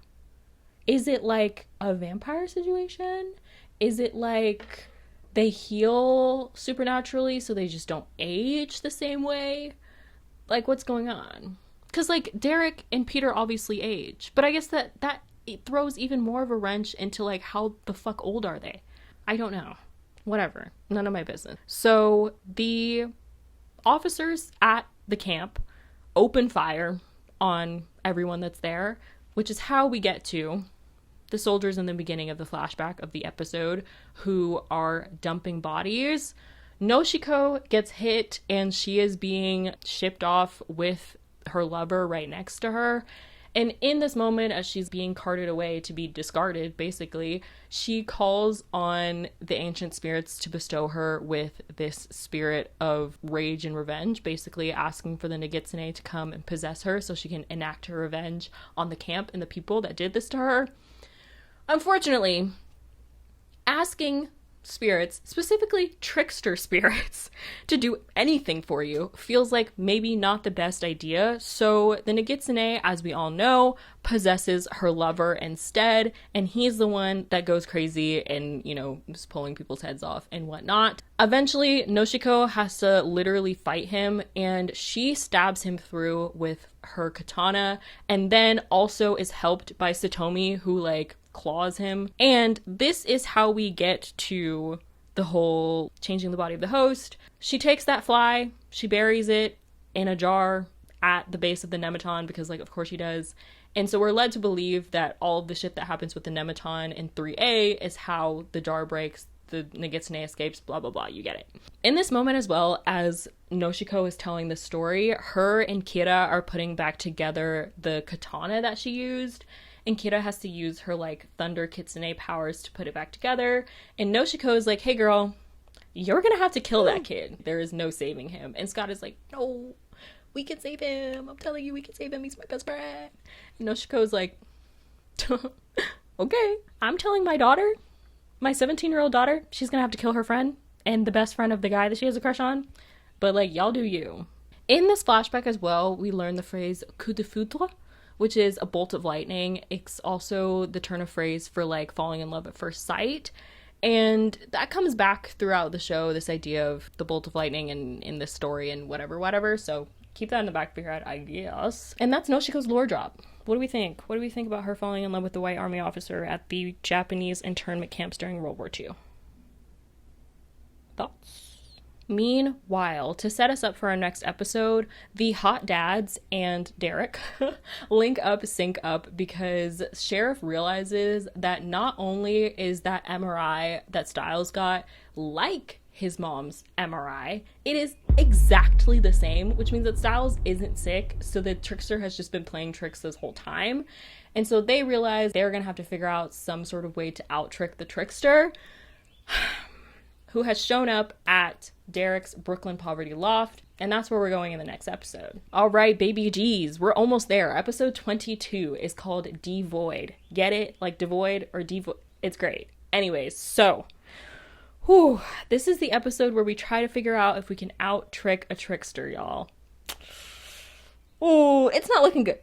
H: Is it like a vampire situation? Is it like they heal supernaturally so they just don't age the same way? Like, what's going on? Because, like, Derek and Peter obviously age. But I guess that it throws even more of a wrench into like, how the fuck old are they? I don't know. Whatever. None of my business. So the officers at the camp open fire on everyone that's there, which is how we get to the soldiers in the beginning of the flashback of the episode who are dumping bodies. Noshiko gets hit and she is being shipped off with her lover right next to her. And in this moment, as she's being carted away to be discarded, basically, she calls on the ancient spirits to bestow her with this spirit of rage and revenge, basically asking for the Nogitsune to come and possess her so she can enact her revenge on the camp and the people that did this to her. Unfortunately, asking spirits, specifically trickster spirits, to do anything for you feels like maybe not the best idea. So the Nogitsune, as we all know, possesses her lover instead, and he's the one that goes crazy and, you know, is pulling people's heads off and whatnot. Eventually, Noshiko has to literally fight him, and she stabs him through with her katana, and then also is helped by Satomi, who, like, claws him. And this is how we get to the whole changing the body of the host. She takes that fly, she buries it in a jar at the base of the Nematon, because, like, of course she does. And so we're led to believe that all of the shit that happens with the Nematon in 3A is how the jar breaks, the Nogitsune escapes, blah blah blah, you get it. In this moment, as well, as Noshiko is telling the story, her and Kira are putting back together the katana that she used, and Kira has to use her, like, Thunder Kitsune powers to put it back together. And Noshiko is like, hey girl, you're gonna have to kill that kid. There is no saving him. And Scott is like, no, we can save him. I'm telling you, we can save him. He's my best friend. And Noshiko is like, okay. I'm telling my daughter, my 17-year-old daughter, she's gonna have to kill her friend and the best friend of the guy that she has a crush on. But, like, y'all do you. In this flashback as well, we learn the phrase coup de foudre, which is a bolt of lightning. It's also the turn of phrase for, like, falling in love at first sight. And that comes back throughout the show, this idea of the bolt of lightning in this story and whatever. So keep that in the back of your head, I guess. And that's Noshiko's lore drop. What do we think? What do we think about her falling in love with the white army officer at the Japanese internment camps during World War II? Thoughts? Meanwhile, to set us up for our next episode, the hot dads and Derek sync up because Sheriff realizes that not only is that MRI that Styles got like his mom's MRI, it is exactly the same, which means that Styles isn't sick, so the trickster has just been playing tricks this whole time. And so they realize they're gonna have to figure out some sort of way to out-trick the trickster, who has shown up at Derek's Brooklyn Poverty Loft, and that's where we're going in the next episode. All right, baby G's, we're almost there. Episode 22 is called Devoid. Get it? Like devoid or devoid? It's great. Anyways, so, this is the episode where we try to figure out if we can out-trick a trickster, y'all. Oh, it's not looking good.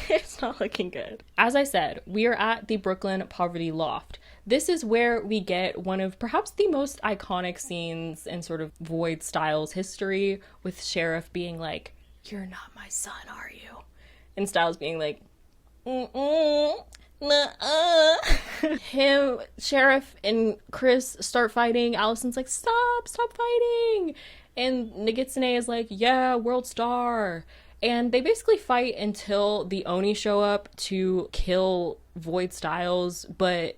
H: It's not looking good. As I said, we are at the Brooklyn Poverty Loft. This is where we get one of perhaps the most iconic scenes in sort of Void Styles history, with Sheriff being like, "You're not my son, are you?" And Styles being like, nuh-uh. Him, Sheriff, and Chris start fighting. Allison's like, stop fighting. And Nogitsune is like, yeah, World Star. And they basically fight until the Oni show up to kill Void Styles, but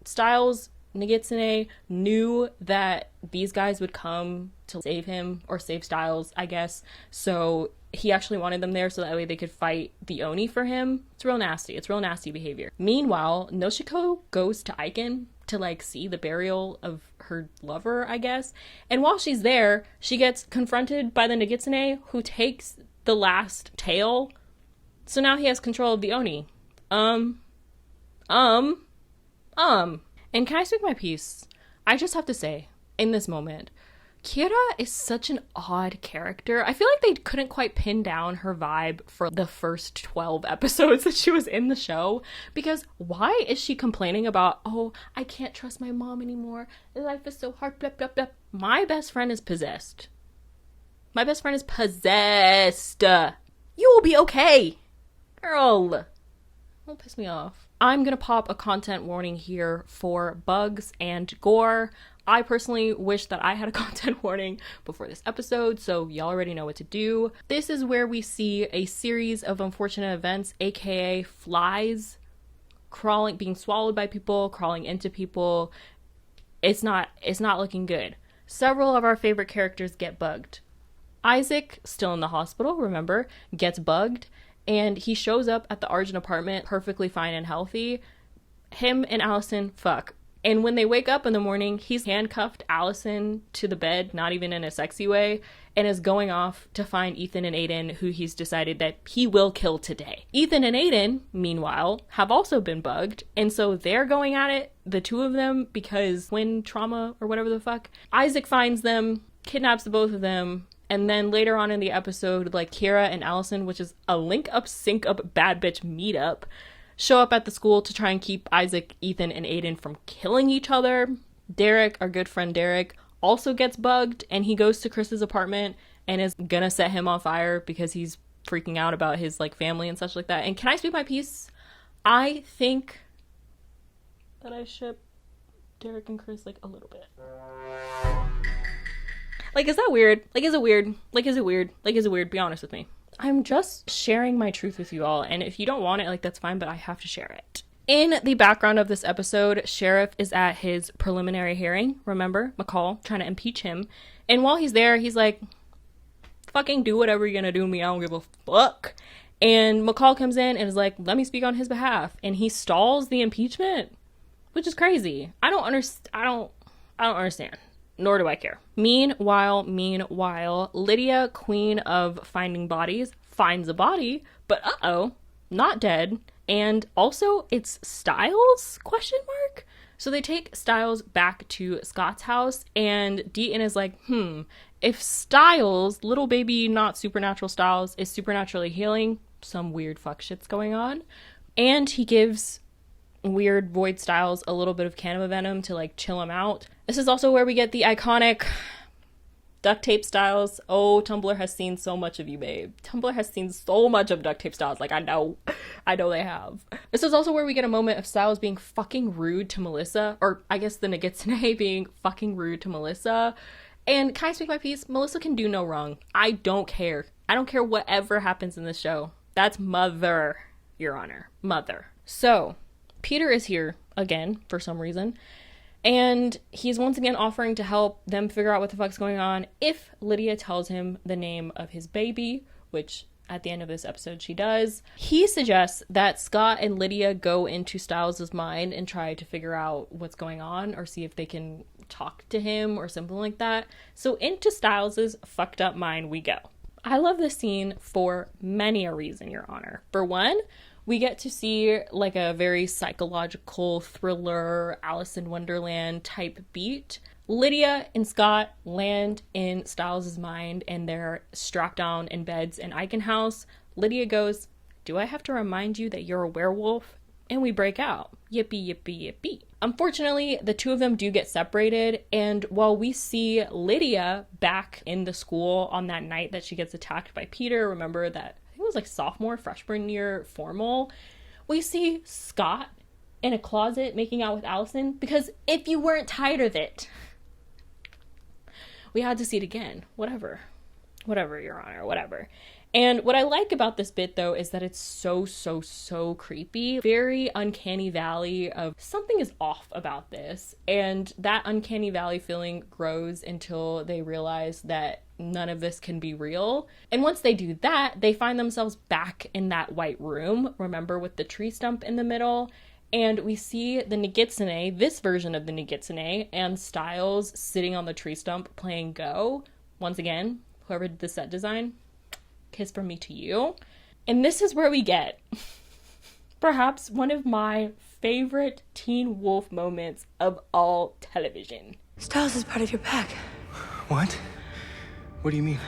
H: Styles, Nogitsune, knew that these guys would come to save him, or save Styles, I guess, so he actually wanted them there so that way they could fight the Oni for him. It's real nasty. It's real nasty behavior. Meanwhile, Noshiko goes to Aiken to, like, see the burial of her lover, I guess, and while she's there, she gets confronted by the Nogitsune, who takes the last tail, so now he has control of the Oni. And can I speak my piece? I just have to say, in this moment, Kira is such an odd character. I feel like they couldn't quite pin down her vibe for the first 12 episodes that she was in the show, because why is she complaining about, oh, I can't trust my mom anymore, life is so hard, blah, blah, blah. My best friend is possessed. My best friend is possessed. You will be okay. Girl. Don't piss me off. I'm gonna pop a content warning here for bugs and gore. I personally wish that I had a content warning before this episode, so y'all already know what to do. This is where we see a series of unfortunate events, aka flies crawling, being swallowed by people, crawling into people. It's not looking good. Several of our favorite characters get bugged. Isaac, still in the hospital, remember, gets bugged, and he shows up at the Argent apartment perfectly fine and healthy. Him and Allison fuck. And when they wake up in the morning, he's handcuffed Allison to the bed, not even in a sexy way, and is going off to find Ethan and Aiden, who he's decided that he will kill today. Ethan and Aiden, meanwhile, have also been bugged, and so they're going at it, the two of them, because twin trauma or whatever the fuck. Isaac finds them, kidnaps the both of them, and then later on in the episode, like Kira and Allison, which is a link up, sync up, bad bitch meetup, show up at the school to try and keep Isaac, Ethan, and Aiden from killing each other. Derek, our good friend Derek, also gets bugged, and he goes to Chris's apartment and is gonna set him on fire because he's freaking out about his like family and such like that. And can I speak my piece? I think that I ship Derek and Chris like a little bit. Like, is that weird? Like, is it weird? Like, is it weird? Like, is it weird? Be honest with me. I'm just sharing my truth with you all, and if you don't want it, like, that's fine, but I have to share it. In the background of this episode, Sheriff is at his preliminary hearing, remember? McCall, trying to impeach him, and while he's there, he's like, fucking do whatever you're gonna do to me, I don't give a fuck. And McCall comes in and is like, let me speak on his behalf, and he stalls the impeachment, which is crazy. I don't understand. Nor do I care. Meanwhile, Lydia, queen of finding bodies, finds a body, but not dead. And also, it's Styles, ? So they take Styles back to Scott's house, and Deaton is like, if Styles, little baby not supernatural Styles, is supernaturally healing, some weird fuck shit's going on. And he gives weird Void Styles a little bit of cannabis venom to like chill him out. This is also where we get the iconic duct tape Styles. Oh, Tumblr has seen so much of you, babe. Tumblr has seen so much of duct tape Styles. Like, I know they have. This is also where we get a moment of Styles being fucking rude to Melissa, or I guess the Nagitsune being fucking rude to Melissa. And can I speak my piece? Melissa can do no wrong. I don't care. I don't care whatever happens in this show. That's mother, Your Honor. Mother. So Peter is here again for some reason, and he's once again offering to help them figure out what the fuck's going on if Lydia tells him the name of his baby, which at the end of this episode she does. He suggests that Scott and Lydia go into Styles' mind and try to figure out what's going on, or see if they can talk to him or something like that. So into Styles' fucked up mind we go. I love this scene for many a reason, Your Honor. For one, we get to see like a very psychological thriller, Alice in Wonderland type beat. Lydia and Scott land in Styles' mind, and they're strapped down in beds in Eichen House. Lydia goes, do I have to remind you that you're a werewolf? And we break out. Yippee, yippee, yippee. Unfortunately, the two of them do get separated, and while we see Lydia back in the school on that night that she gets attacked by Peter, remember that it was like sophomore, freshman year formal, we see Scott in a closet making out with Allison, because if you weren't tired of it, we had to see it again. Whatever, Your Honor, whatever. And what I like about this bit, though, is that it's so creepy. Very uncanny valley of something is off about this. And that uncanny valley feeling grows until they realize that none of this can be real. And once they do that, they find themselves back in that white room, remember, with the tree stump in the middle. And we see the Nagitsune, this version of the Nagitsune, and Styles sitting on the tree stump playing Go. Once again, whoever did the set design, kiss from me to you. And this is where we get perhaps one of my favorite Teen Wolf moments of all television.
P: Styles is part of your pack.
J: What? What do you mean?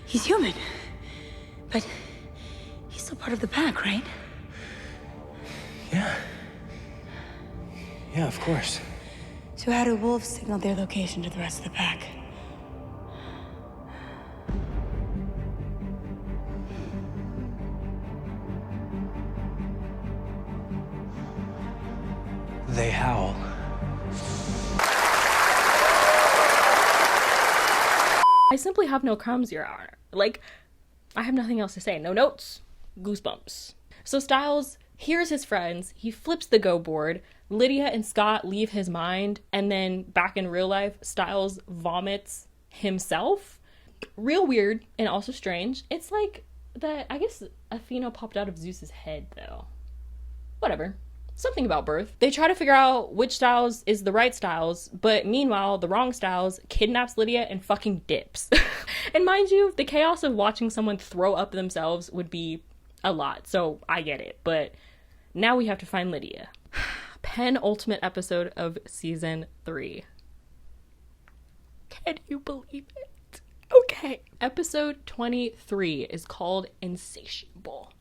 P: He's human. But he's still part of the pack, right?
J: Yeah. Yeah, of course.
P: So how do wolves signal their location to the rest of the pack?
J: they howl.
H: I simply have no crumbs, Your Honor. Like, I have nothing else to say. No notes. Goosebumps. So Styles hears his friends. He flips the go board. Lydia and Scott leave his mind. And then back in real life, Styles vomits himself. Real weird and also strange. It's like that, I guess Athena popped out of Zeus's head, though. Whatever. Something about birth. They try to figure out which Styles is the right Styles, but meanwhile, the wrong Styles kidnaps Lydia and fucking dips. And mind you, the chaos of watching someone throw up themselves would be a lot, so I get it. But now we have to find Lydia. Penultimate episode of season 3. Can you believe it? Okay. Episode 23 is called Insatiable.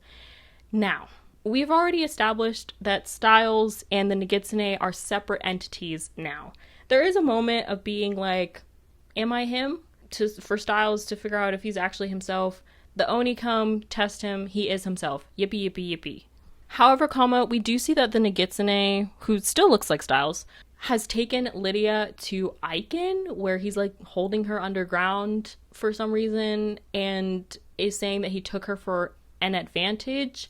H: Now, we've already established that Styles and the Nogitsune are separate entities now. There is a moment of being like, am I him? For Styles to figure out if he's actually himself. The Oni come, test him, he is himself. Yippee, yippee, yippee. However, we do see that the Nogitsune, who still looks like Styles, has taken Lydia to Aiken, where he's like holding her underground for some reason, and is saying that he took her for an advantage.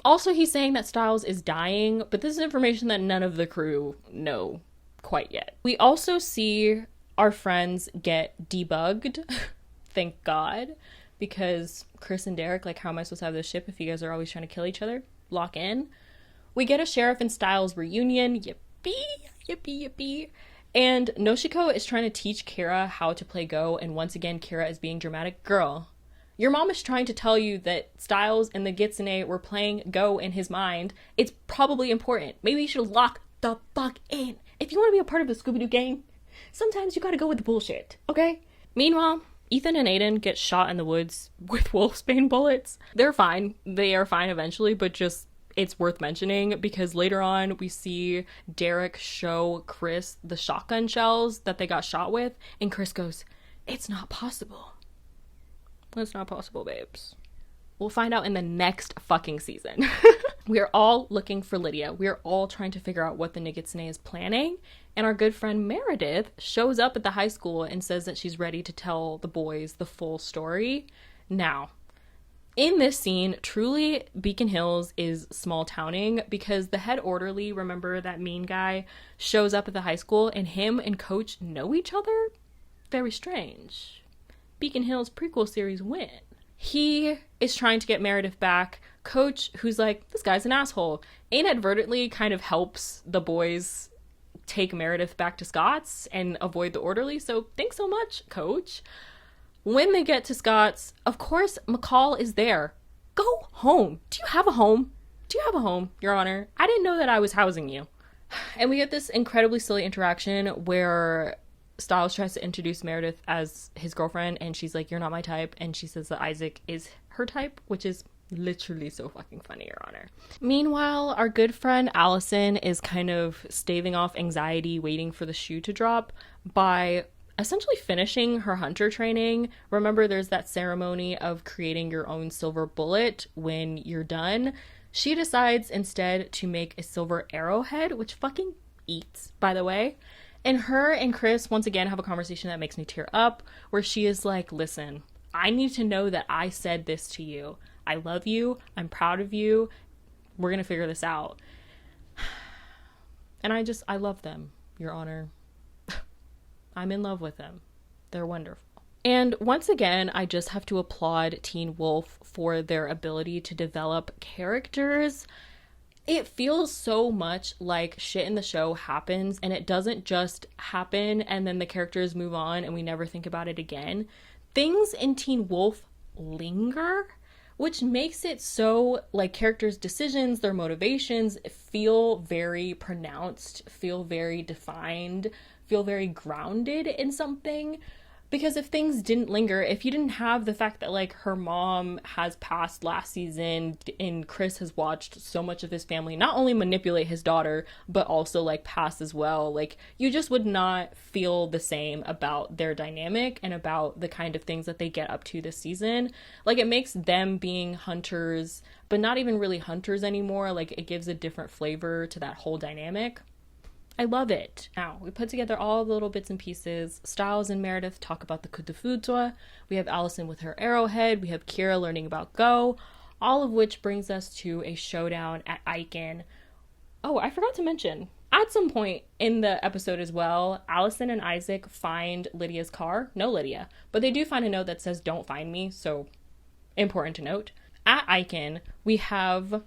H: Also, he's saying that Styles is dying, but this is information that none of the crew know quite yet. We also see our friends get debugged. Thank God. Because Chris and Derek, like, how am I supposed to have this ship if you guys are always trying to kill each other? Lock in. We get a Sheriff and Styles reunion. Yippee, yippee, yippee. And Noshiko is trying to teach Kira how to play Go, and once again, Kira is being dramatic. Girl, your mom is trying to tell you that Styles and the Nogitsune were playing Go in his mind. It's probably important. Maybe you should lock the fuck in. If you want to be a part of the Scooby-Doo gang, sometimes you gotta go with the bullshit, okay? Meanwhile, Ethan and Aiden get shot in the woods with wolfsbane bullets. They're fine. They are fine eventually, but just, it's worth mentioning because later on we see Derek show Chris the shotgun shells that they got shot with, and Chris goes, "It's not possible." It's not possible, babes. We'll find out in the next fucking season. We are all looking for Lydia. We are all trying to figure out what the Nogitsune is planning. And our good friend Meredith shows up at the high school and says that she's ready to tell the boys the full story. Now, in this scene, truly Beacon Hills is small towning because the head orderly, remember that mean guy, shows up at the high school and him and Coach know each other? Very strange. Beacon Hills prequel series win. He is trying to get Meredith back. Coach, who's like, this guy's an asshole, inadvertently kind of helps the boys take Meredith back to Scott's and avoid the orderly. So thanks so much, Coach. When they get to Scott's, of course, McCall is there. Go home. Do you have a home? Do you have a home, Your Honor? I didn't know that I was housing you. And we get this incredibly silly interaction where Styles tries to introduce Meredith as his girlfriend, and she's like, "You're not my type," and she says that Isaac is her type, which is literally so fucking funny, Your Honor. Meanwhile, our good friend Allison is kind of staving off anxiety, waiting for the shoe to drop by essentially finishing her hunter training. Remember, there's that ceremony of creating your own silver bullet when you're done. She decides instead to make a silver arrowhead, which fucking eats, by the way. And her and Chris once again have a conversation that makes me tear up, where she is like, "Listen, I need to know that I said this to you. I love you. I'm proud of you. We're going to figure this out." And I love them, Your Honor. I'm in love with them. They're wonderful. And once again, I just have to applaud Teen Wolf for their ability to develop characters. It feels so much like shit in the show happens, and it doesn't just happen and then the characters move on and we never think about it again. Things in Teen Wolf linger, which makes it so like characters' decisions, their motivations feel very pronounced, feel very defined, feel very grounded in something. Because if things didn't linger, if you didn't have the fact that like her mom has passed last season and Chris has watched so much of his family not only manipulate his daughter, but also like pass as well, like you just would not feel the same about their dynamic and about the kind of things that they get up to this season. Like it makes them being hunters, but not even really hunters anymore. Like it gives a different flavor to that whole dynamic. I love it. Now, we put together all the little bits and pieces. Styles and Meredith talk about the coup de foudre. We have Allison with her arrowhead. We have Kira learning about Go. All of which brings us to a showdown at Aiken. Oh, I forgot to mention, at some point in the episode as well, Allison and Isaac find Lydia's car. No Lydia. But they do find a note that says, "Don't find me." So, important to note. At Aiken, we have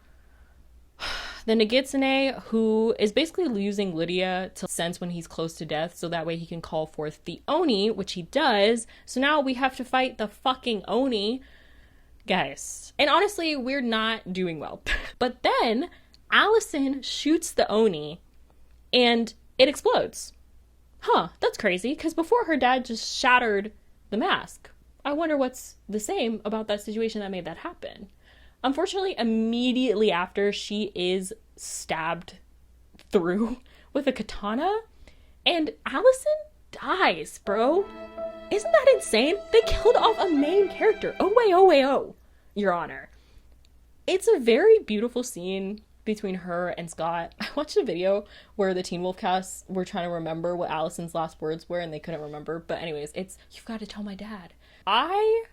H: the Nagitsune, who is basically using Lydia to sense when he's close to death, so that way he can call forth the Oni, which he does. So now we have to fight the fucking Oni. Guys. And honestly, we're not doing well. But then, Allison shoots the Oni, and it explodes. Huh, that's crazy, because before her dad just shattered the mask. I wonder what's the same about that situation that made that happen. Unfortunately, immediately after, she is stabbed through with a katana, and Allison dies, bro. Isn't that insane? They killed off a main character. Oh, Your Honor. It's a very beautiful scene between her and Scott. I watched a video where the Teen Wolf cast were trying to remember what Allison's last words were, and they couldn't remember. But anyways, it's, "You've got to tell my dad." I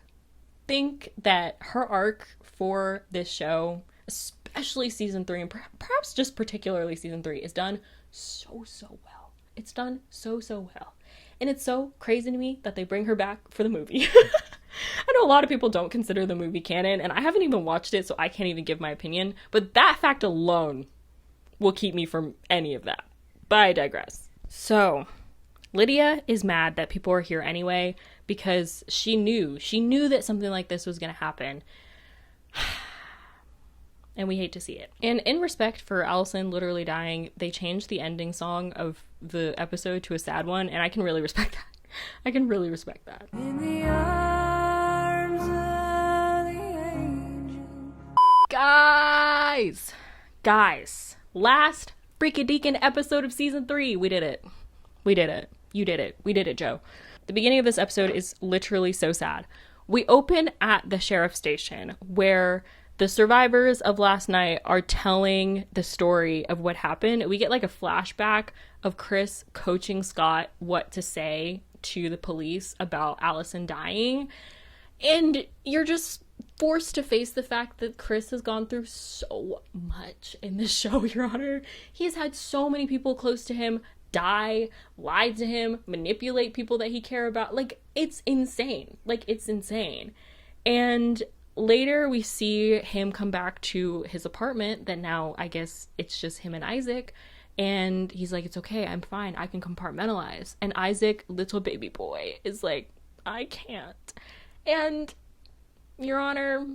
H: think that her arc for this show, especially season 3 and perhaps just particularly season 3, is done so well. It's done so well, and it's so crazy to me that they bring her back for the movie. I know a lot of people don't consider the movie canon, and I haven't even watched it, so I can't even give my opinion, but that fact alone will keep me from any of that. But I digress. So Lydia is mad that people are here anyway, because she knew that something like this was going to happen. And we hate to see it. And in respect for Allison literally dying, they changed the ending song of the episode to a sad one, and I can really respect that. I can really respect that. In the arms of the angel. Guys, last freaking episode of season 3. We did it. You did it. We did it, Joe. The beginning of this episode is literally so sad. We open at the sheriff's station where the survivors of last night are telling the story of what happened. We get like a flashback of Chris coaching Scott what to say to the police about Allison dying. And you're just forced to face the fact that Chris has gone through so much in this show, Your Honor. He's had so many people close to him die, lie to him, manipulate people that he care about. Like, it's insane. And later we see him come back to his apartment that now I guess it's just him and Isaac, and he's like, "It's okay, I'm fine, I can compartmentalize." And Isaac, little baby boy, is like, "I can't." And Your Honor,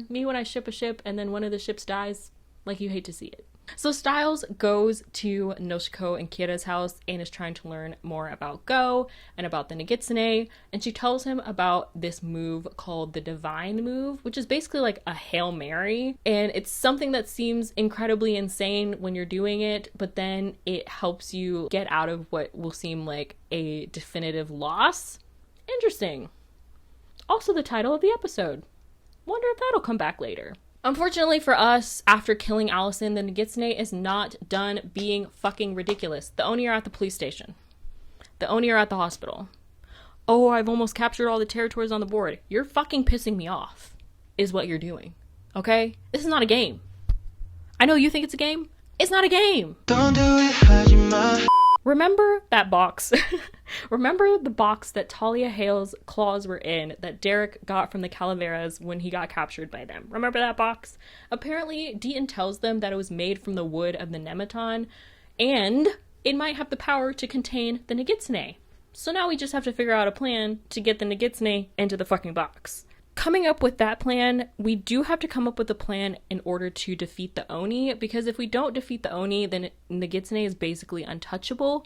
H: me when I ship a ship and then one of the ships dies, like, you hate to see it. So Styles goes to Noshiko and Kira's house and is trying to learn more about Go and about the Nagitsune, and she tells him about this move called the Divine Move, which is basically like a Hail Mary, and it's something that seems incredibly insane when you're doing it, but then it helps you get out of what will seem like a definitive loss. Interesting. Also the title of the episode. Wonder if that'll come back later. Unfortunately for us, after killing Allison, the Nagitsune is not done being fucking ridiculous. The Oni are at the police station. The Oni are at the hospital. "Oh, I've almost captured all the territories on the board." You're fucking pissing me off, is what you're doing. Okay? This is not a game. I know you think it's a game. It's not a game. Don't do it, Hajima. Remember that box? Remember the box that Talia Hale's claws were in that Derek got from the Calaveras when he got captured by them? Remember that box? Apparently, Deaton tells them that it was made from the wood of the Nematon, and it might have the power to contain the Nagitsune. So now we just have to figure out a plan to get the Nagitsune into the fucking box. Coming up with that plan, we do have to come up with a plan in order to defeat the Oni, because if we don't defeat the Oni, then Nagitsune is basically untouchable.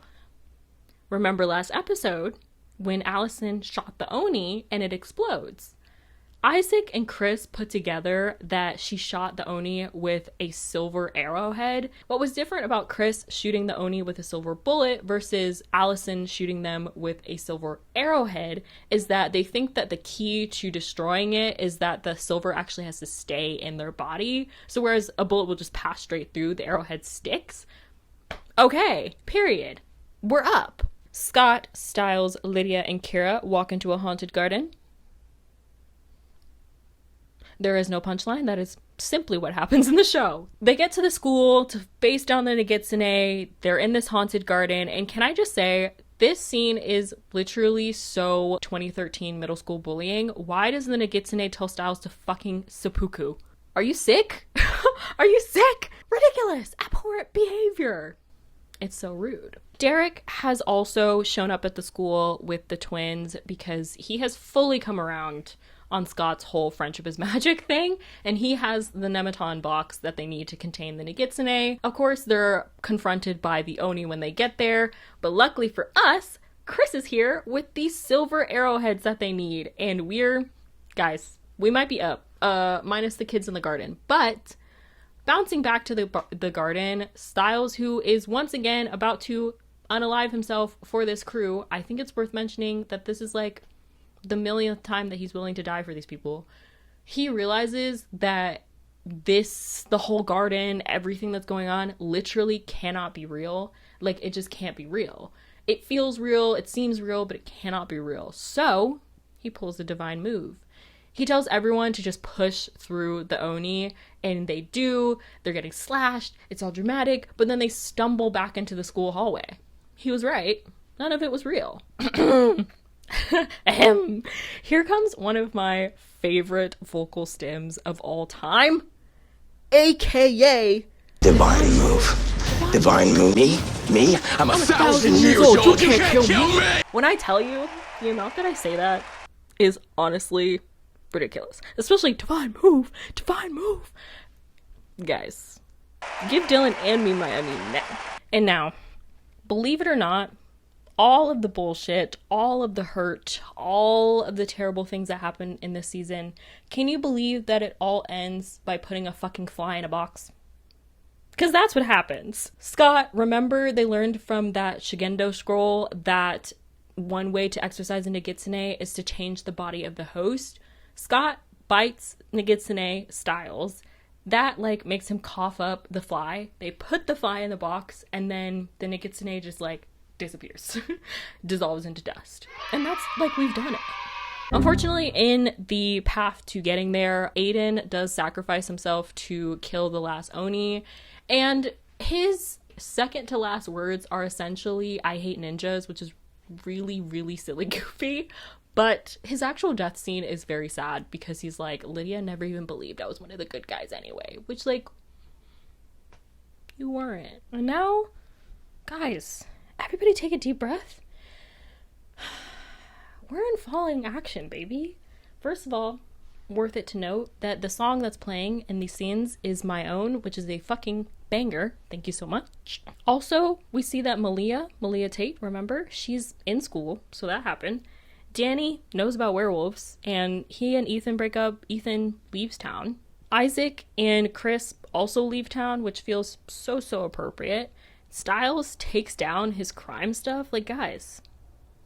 H: Remember last episode, when Allison shot the Oni and it explodes. Isaac and Chris put together that she shot the Oni with a silver arrowhead. What was different about Chris shooting the Oni with a silver bullet versus Allison shooting them with a silver arrowhead is that they think that the key to destroying it is that the silver actually has to stay in their body. So whereas a bullet will just pass straight through, the arrowhead sticks. Okay, period. We're up. Scott, Styles, Lydia, and Kira walk into a haunted garden. There is no punchline. That is simply what happens in the show. They get to the school to face down the Nagitsune. They're in this haunted garden. And can I just say, this scene is literally so 2013 middle school bullying. Why does the Nagitsune tell Styles to fucking seppuku? Are you sick? Are you sick? Ridiculous. Abhorrent behavior. It's so rude. Derek has also shown up at the school with the twins because he has fully come around on Scott's whole friendship is magic thing, and he has the Nematon box that they need to contain the Nagitsune. Of course, they're confronted by the Oni when they get there, but luckily for us, Chris is here with these silver arrowheads that they need, and guys, we might be up, minus the kids in the garden, but bouncing back to the garden, Styles, who is once again about to unalive himself for this crew, I think it's worth mentioning that this is like the millionth time that he's willing to die for these people. He realizes that the whole garden, everything that's going on, literally cannot be real. Like, it just can't be real. It feels real, it seems real, but it cannot be real. So, he pulls the divine move. He tells everyone to just push through the Oni, and they do. They're getting slashed, it's all dramatic, but then they stumble back into the school hallway. He was right. None of it was real. Here comes one of my favorite vocal stems of all time, aka
E: Divine move. Divine move. Me? I'm 1,000 years old. You can't kill me.
H: When I tell you, the amount that I say that is honestly ridiculous. Especially divine move. Guys, give Dylan and me my And now, believe it or not, all of the bullshit, all of the hurt, all of the terrible things that happen in this season, can you believe that it all ends by putting a fucking fly in a box? Because that's what happens. Scott, remember they learned from that Shigendo scroll that one way to exorcise a Nagitsune is to change the body of the host. Scott bites Nagitsune Styles. That, makes him cough up the fly. They put the fly in the box, and then the Nagitsune just, disappears. Dissolves into dust. And that's, we've done it. Unfortunately, in the path to getting there, Aiden does sacrifice himself to kill the last Oni, and his second to last words are essentially, "I hate ninjas," which is really, really silly goofy. But his actual death scene is very sad because he's like, Lydia never even believed I was one of the good guys anyway. Which, you weren't. And now, guys, everybody take a deep breath. We're in falling action, baby. First of all, worth it to note that the song that's playing in these scenes is My Own, which is a fucking banger. Thank you so much. Also, we see that Malia Tate, remember? She's in school, so that happened. Danny knows about werewolves, and he and Ethan break up. Ethan leaves town. Isaac and Chris also leave town, which feels so appropriate. Styles takes down his crime stuff. Guys,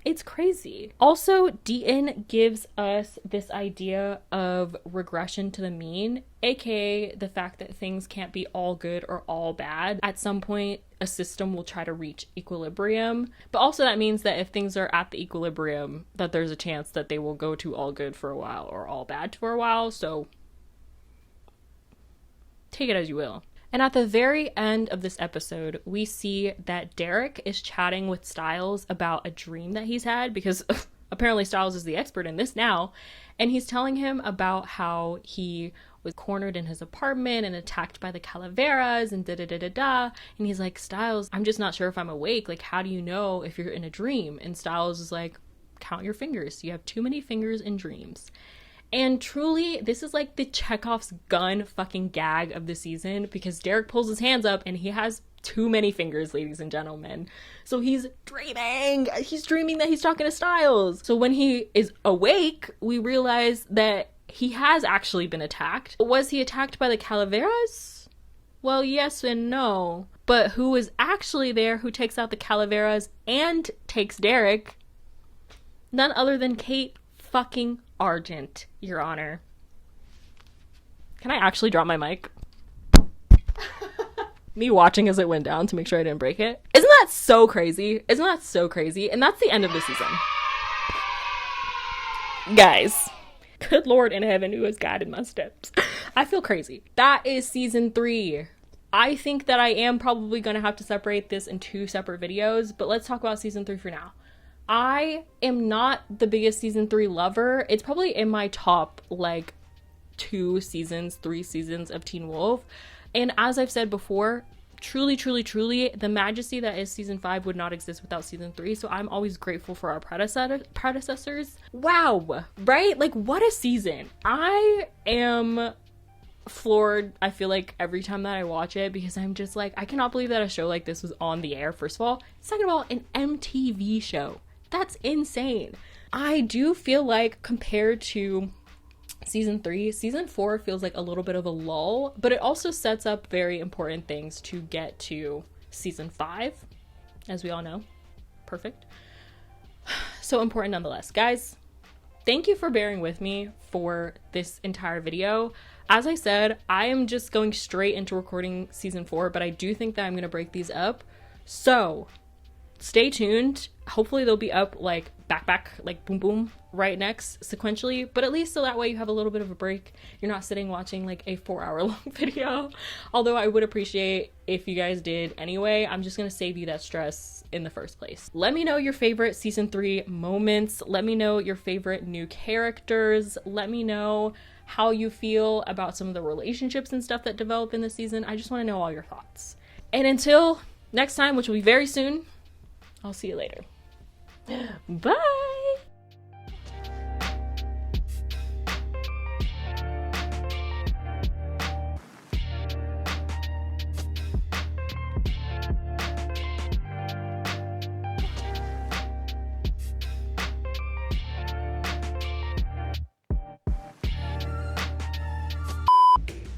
H: it's crazy. Also, Deaton gives us this idea of regression to the mean, aka the fact that things can't be all good or all bad. At some point, a system will try to reach equilibrium, but also that means that if things are at the equilibrium, that there's a chance that they will go to all good for a while or all bad for a while, so take it as you will. And at the very end of this episode, we see that Derek is chatting with Styles about a dream that he's had, because apparently Styles is the expert in this now, and he's telling him about how he was cornered in his apartment and attacked by the Calaveras and da-da-da-da-da, and he's like, Styles, I'm just not sure if I'm awake, how do you know if you're in a dream? And Styles is like, count your fingers, you have too many fingers in dreams. And truly, this is the Chekhov's gun fucking gag of the season, because Derek pulls his hands up and he has Too many fingers, ladies and gentlemen. So he's dreaming that he's talking to Styles. So when he is awake, we realize that he has actually been attacked. Was he attacked by the Calaveras? Well, yes and no. But who is actually there who takes out the Calaveras and takes Derek? None other than Kate fucking Argent, Your Honor. Can I actually drop my mic? Me watching as it went down to make sure I didn't break it. Isn't that so crazy? Isn't that so crazy? And that's the end of the season. Guys, good Lord in heaven who has guided my steps. I feel crazy. That is season 3. I think that I am probably going to have to separate this in 2 separate videos, but let's talk about season 3 for now. I am not the biggest season 3 lover. It's probably in my top, like, 3 seasons of Teen Wolf. And as I've said before, truly, the majesty that is season 5 would not exist without season 3. So I'm always grateful for our predecessors. Wow, right? Like, what a season. I am floored, I feel like, every time that I watch it, because I'm just like, I cannot believe that a show like this was on the air, first of all. Second of all, an MTV show. That's insane. I do feel like, compared to season 3, season 4 feels like a little bit of a lull, but it also sets up very important things to get to season 5, as we all know. Perfect. So important nonetheless. Guys, thank you for bearing with me for this entire video. As I said, I am just going straight into recording season 4, but I do think that I'm going to break these up. So stay tuned. Hopefully they'll be up like back, like boom boom, right next sequentially, but at least so that way you have a little bit of a break. You're not sitting watching like a 4-hour long video, although I would appreciate if you guys did anyway. I'm just gonna save you that stress in the first place. Let me know your favorite season 3 moments. Let me know your favorite new characters. Let me know how you feel about some of the relationships and stuff that develop in the season. I just want to know all your thoughts. And until next time, which will be very soon, I'll see you later. Bye!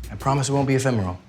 F: I promise it won't be ephemeral.